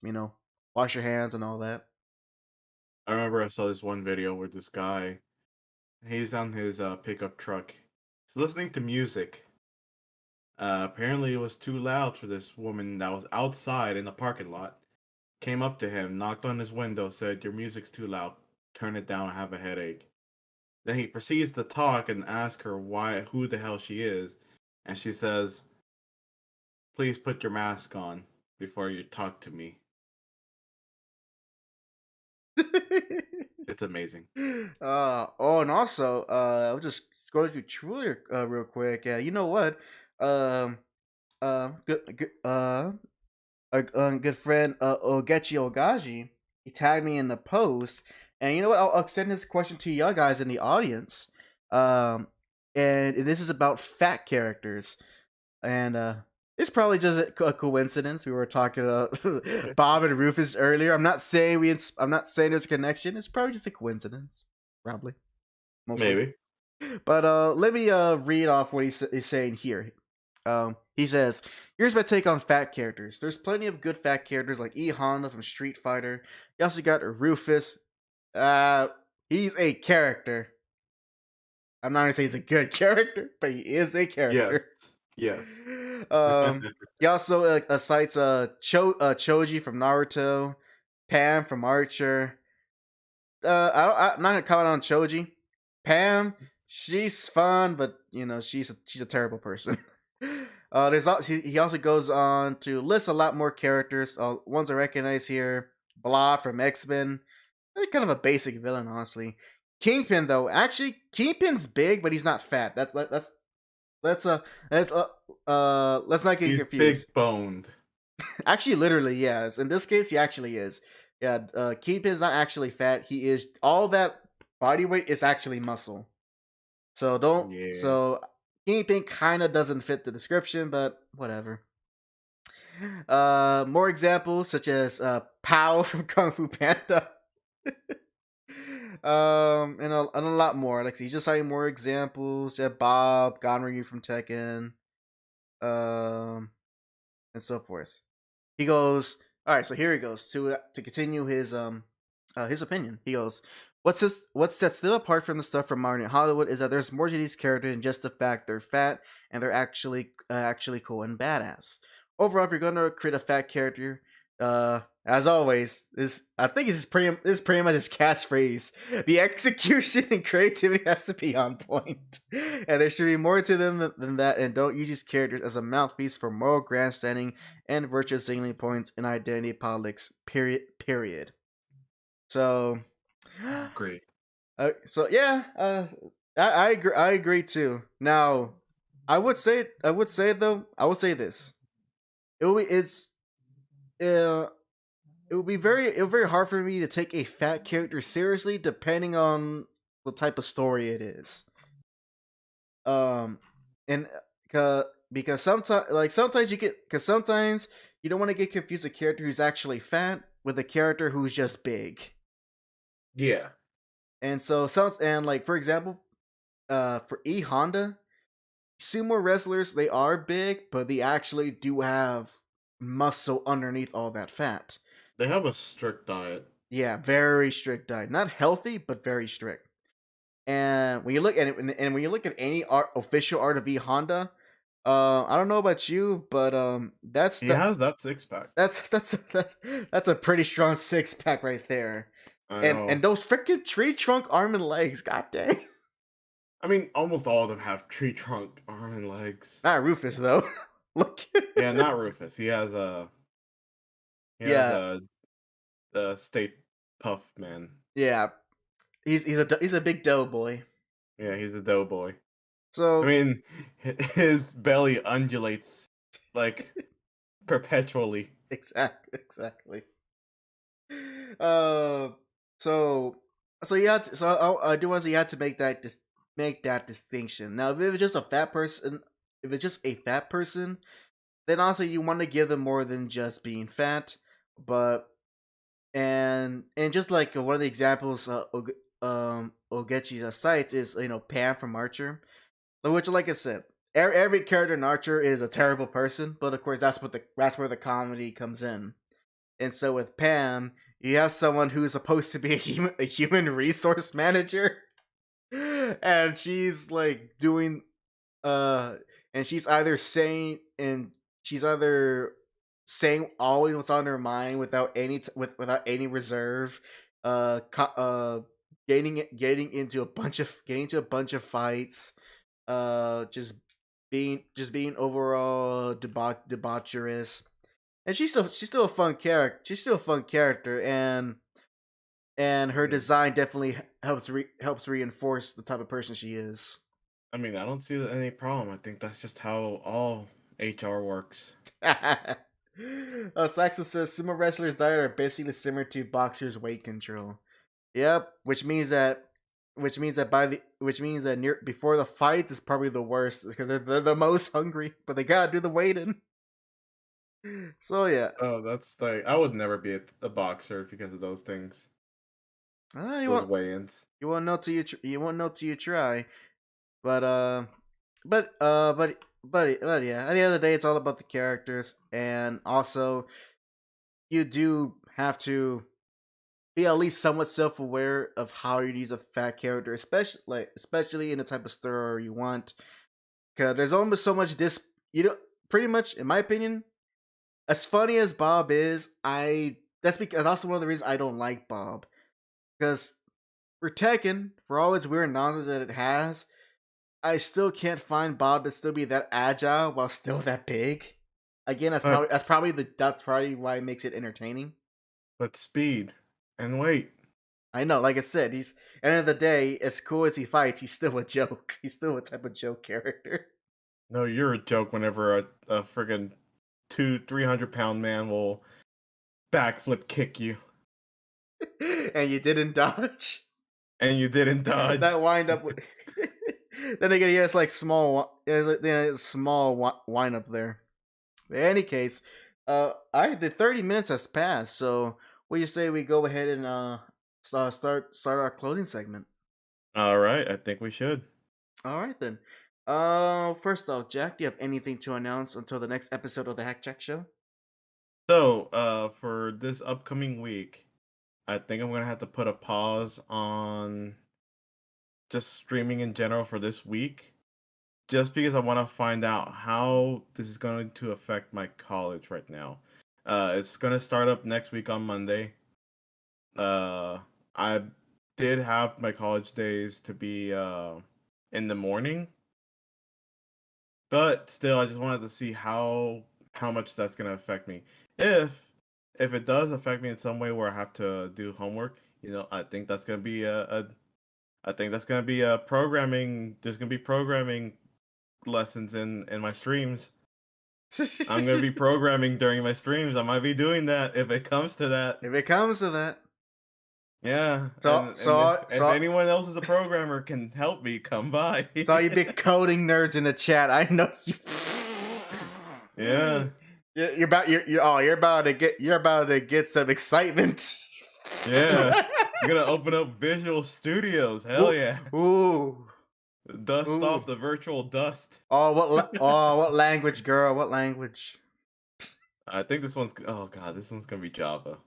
wash your hands and all that. I remember I saw this one video where this guy, he's on his pickup truck, he's listening to music. Apparently it was too loud for this woman that was outside in the parking lot. Came up to him, knocked on his window, said, "Your music's too loud. Turn it down. I have a headache." Then he proceeds to talk and ask her who the hell she is, and she says, "Please put your mask on before you talk to me." It's amazing. And also, I'll just scroll through Twitter real quick. You know what? Good, a good friend, Ogechi Ogaji, he tagged me in the post, and you know what? I'll send this question to y'all guys in the audience. And this is about fat characters, and it's probably just a coincidence. We were talking about Bob and Rufus earlier. I'm not saying there's a connection. It's probably just a coincidence, probably. Mostly. Maybe. But let me read off what he's saying here. He says, "Here's my take on fat characters. There's plenty of good fat characters like E Honda from Street Fighter. You also got Rufus. He's a character. I'm not gonna say he's a good character, but he is a character." Yes. He also cites Choji from Naruto, Pam from Archer. I'm not gonna comment on Choji. Pam, she's fun, but she's a terrible person. He also goes on to list a lot more characters. Ones I recognize here: Blah from X-Men. Kind of a basic villain, honestly. Kingpin, though, actually, Kingpin's big, but he's not fat. Let's not get He's confused. big boned. Actually, literally, yes. In this case, he actually is. Yeah, Kingpin's not actually fat. He is all that body weight is actually muscle. So don't. Yeah. So Kingpin kind of doesn't fit the description, but whatever. More examples such as Pow from Kung Fu Panda. And a lot more. Like he's just citing more examples. Yeah, Bob, Gonryu from Tekken, and so forth. He goes, all right. So here he goes to continue his opinion. He goes, what sets them apart from the stuff from modern Hollywood is that there's more to these characters than just the fact they're fat, and they're actually cool and badass. Overall, if you're gonna create a fat character, as always, I think this is pretty much his catchphrase. The execution and creativity has to be on point, and there should be more to them than that. And don't use these characters as a mouthpiece for moral grandstanding and virtue signaling points in identity politics. Period. So, great. So yeah, I agree. I agree too. Now, I would say this. It would be very hard for me to take a fat character seriously, depending on the type of story it is. And because sometimes you don't want to get confused a character who's actually fat with a character who's just big. Yeah. And so for example, for E Honda, sumo wrestlers, they are big, but they actually do have muscle underneath all that fat. They have a strict diet. Yeah, very strict diet. Not healthy, but very strict. And when you look at it, and when you look at any official art of E Honda, I don't know about you, but he has that 6-pack. That's a pretty strong 6-pack right there. And those freaking tree trunk arm and legs, god dang. I mean, almost all of them have tree trunk arm and legs. Not Rufus though. Look. Yeah, not Rufus. He has a Stay Puff Man. Yeah, he's a big dough boy. Yeah, he's a dough boy. So I mean, his belly undulates like perpetually. Exactly. Uh, so you had to, I do want to say you had to make that distinction. Now, if it was just a fat person, if it's just a fat person, then also you want to give them more than just being fat. But and just like one of the examples Ogechi cites is Pam from Archer, which like I said, every character in Archer is a terrible person, but of course that's where the comedy comes in. And so with Pam, you have someone who's supposed to be a human resource manager, and she's like doing and she's either saying always what's on her mind without without any reserve, getting into a bunch of fights, just being overall debaucherous, and she's still a fun character. She's still a fun character, and her design definitely helps reinforce the type of person she is. I mean, I don't see any problem. I think that's just how all HR works. Saxon says sumo wrestlers' diet are basically similar to boxers' weight control. Yep, which means that before the fights is probably the worst because they're the most hungry, but they gotta do the weighting. So yeah. Oh, that's like I would never be a boxer because of those things. Those weigh-ins. You won't know till you try. But yeah. At the end of the day, it's all about the characters, and also you do have to be at least somewhat self-aware of how you use a fat character, especially in the type of story you want. Because there's almost so much pretty much, in my opinion, as funny as Bob is, that's also one of the reasons I don't like Bob. Because for Tekken, for all its weird nonsense that it has, I still can't find Bob to still be that agile while still that big. Again, that's probably why it makes it entertaining. But speed and weight. I know, like I said, at the end of the day, as cool as he fights, he's still a joke. He's still a type of joke character. No, you're a joke whenever a friggin' 300-pound man will backflip kick you. And you didn't dodge. That wind up with. Then again, he has like small wind up there. In any case, the 30 minutes has passed. So, what do you say we go ahead and start our closing segment? All right, I think we should. All right then. First off, Jack, do you have anything to announce until the next episode of the HAC Show? So, for this upcoming week, I think I'm gonna have to put a pause on just streaming in general for this week, just because I want to find out how this is going to affect my college right now. It's gonna start up next week on Monday. I did have my college days to be in the morning, but still, I just wanted to see how much that's gonna affect me. If it does affect me in some way where I have to do homework, I think that's gonna be programming. There's gonna be programming lessons in my streams. I'm gonna be programming during my streams. I might be doing that if it comes to that. Yeah. If anyone else is a programmer can help me, come by. It's all you big coding nerds in the chat. I know you. Yeah. You're about to get some excitement. Yeah. I'm gonna open up Visual Studios. Hell yeah. Ooh. Dust off the virtual dust. Oh, what language, girl? What language? I think this one's gonna be Java.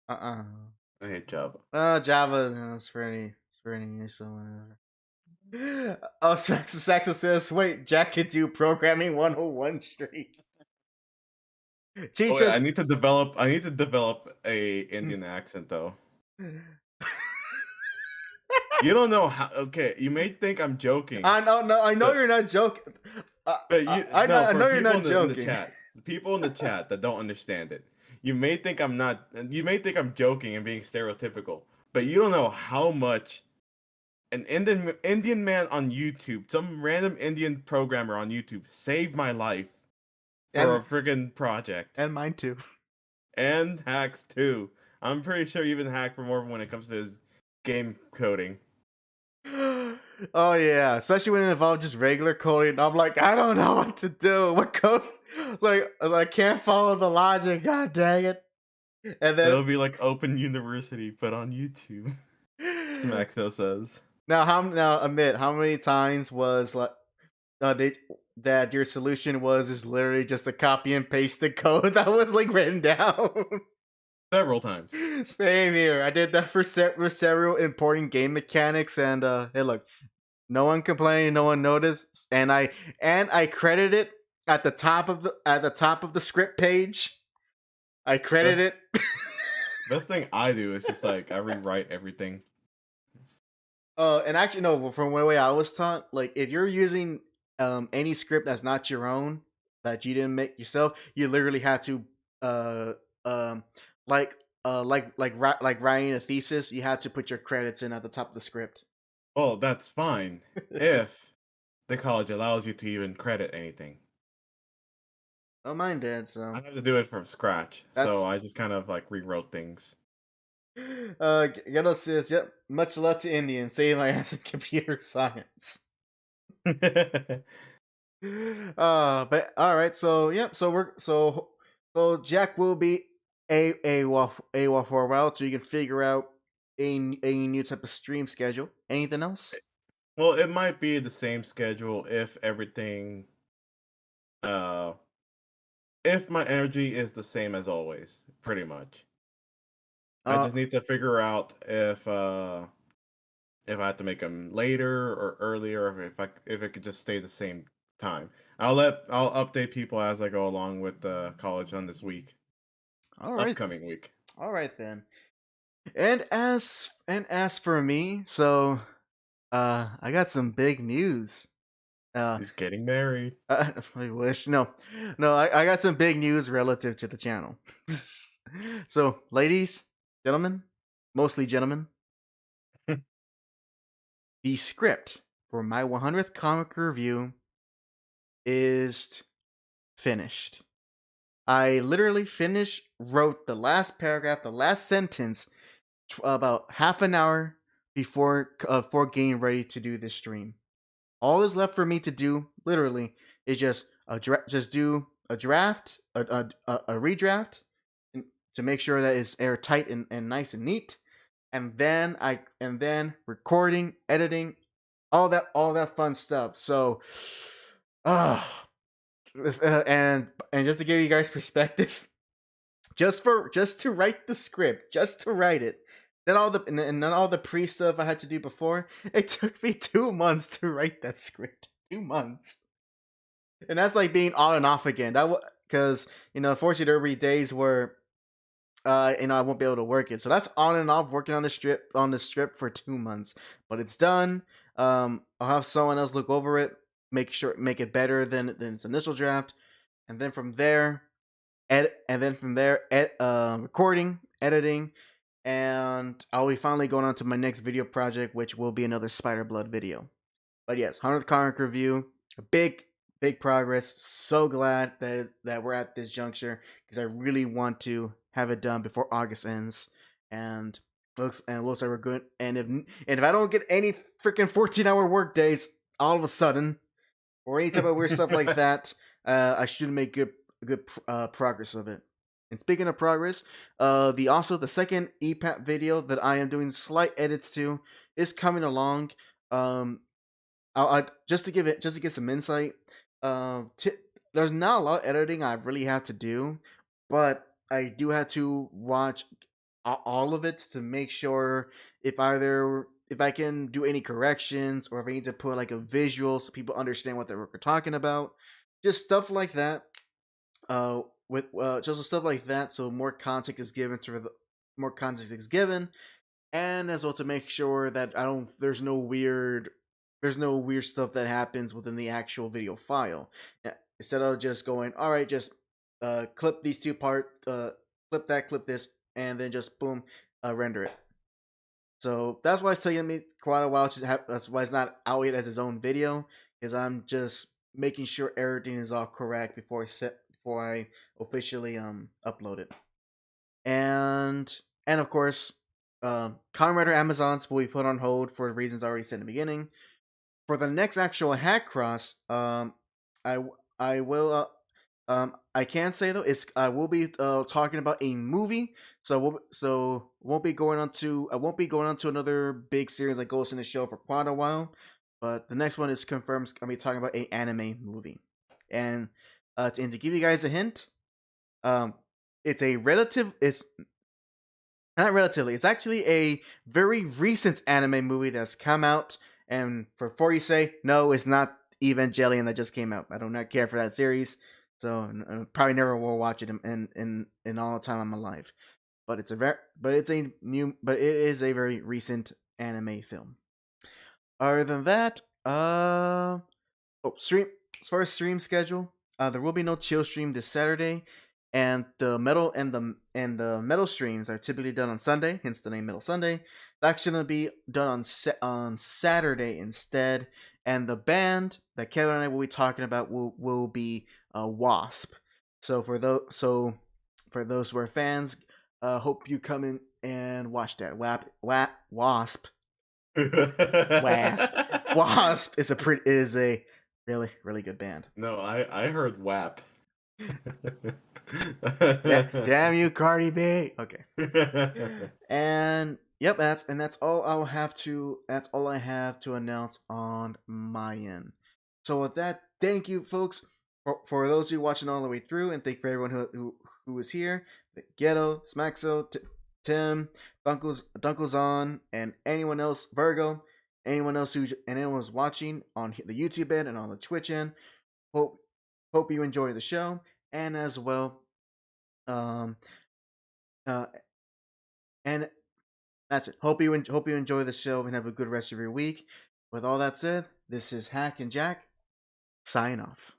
I hate Java. Java is pretty so whatever. Oh, Saxo says, wait, Jack could do programming 101 straight. I need to develop a Indian accent though. You don't know how. Okay, you may think I'm joking. I know you're not joking. I know you're not joking. The people in the chat that don't understand it, you may think I'm not. You may think I'm joking and being stereotypical, but you don't know how much an Indian man on YouTube, some random Indian programmer on YouTube, saved my life for And a friggin' project. and mine too. And hacks too. I'm pretty sure even hack for more when it comes to his game coding. Oh yeah, especially when it involves just regular coding. I'm like, I don't know what to do. What code? Like, I can't follow the logic. God dang it! And then It'll be like Open University, but on YouTube. Smaxo says. now admit how many times was like that your solution was just literally just a copy and paste the code that was like written down. Several times. Same here. I did that for several important game mechanics, and hey, look, no one complained, no one noticed, and I credit it at the top of the script page. I credit it. Best thing I do is just like I rewrite everything. And actually, no. From the way I was taught, like if you're using any script that's not your own, that you didn't make yourself, you literally had to like writing a thesis, you had to put your credits in at the top of the script. Well, that's fine if the college allows you to even credit anything. Oh, mine did. So I had to do it from scratch, so I just kind of like rewrote things. Ghetto says, "Yep, much love to Indian. Save my ass in computer science." But all right. So yep. So Jack will be AWOL for a while, so you can figure out a new type of stream schedule. Anything else? Well, it might be the same schedule if everything, if my energy is the same as always, pretty much. I just need to figure out if I have to make them later or earlier, or if it could just stay the same time. I'll update people as I go along with the college on this week. All right. Upcoming week. All right then. And as for me, so I got some big news. He's getting married. I wish no. I got some big news relative to the channel. So, ladies, gentlemen, mostly gentlemen, the script for my 100th comic review is finished. I literally wrote the last paragraph, the last sentence, about half an hour before getting ready to do this stream. All is left for me to do, literally, is just do a draft, a redraft, to make sure that it's airtight and nice and neat, and then recording, editing, all that fun stuff. So, and just to give you guys perspective, just to write the script, just to write it. Then all the pre stuff I had to do before. It took me 2 months to write that script. 2 months, and that's like being on and off again. Because unfortunately there will be days where I won't be able to work it. So that's on and off working on the script for 2 months. But it's done. I'll have someone else look over it, make it better than its initial draft, and then from there, recording, editing. And I'll be finally going on to my next video project, which will be another Spider Blood video. But yes, 100th comic review, a big progress. So glad that we're at this juncture, because I really want to have it done before August ends. And looks like we're good. And if I don't get any freaking 14-hour work days all of a sudden, or any type of weird stuff like that, I should make good progress of it. And speaking of progress, the second EPAP video that I am doing slight edits to is coming along. Just to get some insight. There's not a lot of editing I really have to do, but I do have to watch all of it to make sure if I can do any corrections, or if I need to put like a visual so people understand what we're talking about. Just stuff like that. With just stuff like that, so more context is given, and as well to make sure that there's no weird stuff that happens within the actual video file. Instead of just going, all right, just clip these two clip this, and then just boom, render it. So that's why it's taking me quite a while. That's why it's not out yet as its own video, because I'm just making sure everything is all correct before before I officially upload it. And of course, Kamen Rider Amazons will be put on hold for the reasons I already said in the beginning. For the next actual hack cross, I I will I can say though it's I will be talking about a movie, won't be going on to I won't be going on to another big series like Ghost in the Shell for quite a while, but the next one is confirmed. I'm be talking about a anime movie, and to give you guys a hint, um, it's not relatively, it's actually a very recent anime movie that's come out. And before you say no, it's not Evangelion that just came out. I do not care for that series, so I probably never will watch it in all the time I'm alive. But it is a very recent anime film. Other than that, stream as far as stream schedule, there will be no chill stream this Saturday, and the metal streams are typically done on Sunday, hence the name Metal Sunday. It's actually gonna be done on Saturday instead, and the band that Kevin and I will be talking about will be Wasp. So for those who are fans, hope you come in and watch that. Wasp. Wasp is a really good band. No, I heard WAP. Damn you, Cardi B. Okay. And yep, that's all I have to announce on my end. So with that, thank you, folks, for those of you watching all the way through, and thank you for everyone who was here. Ghetto, Smaxo, Tim, Dunkles on, and anyone else, Virgo, anyone who's watching on the YouTube end and on the Twitch end. Hope you enjoy the show, and as well, and that's it. Hope you enjoy the show and have a good rest of your week. With all that said, this is Hack and Jack. Sign off.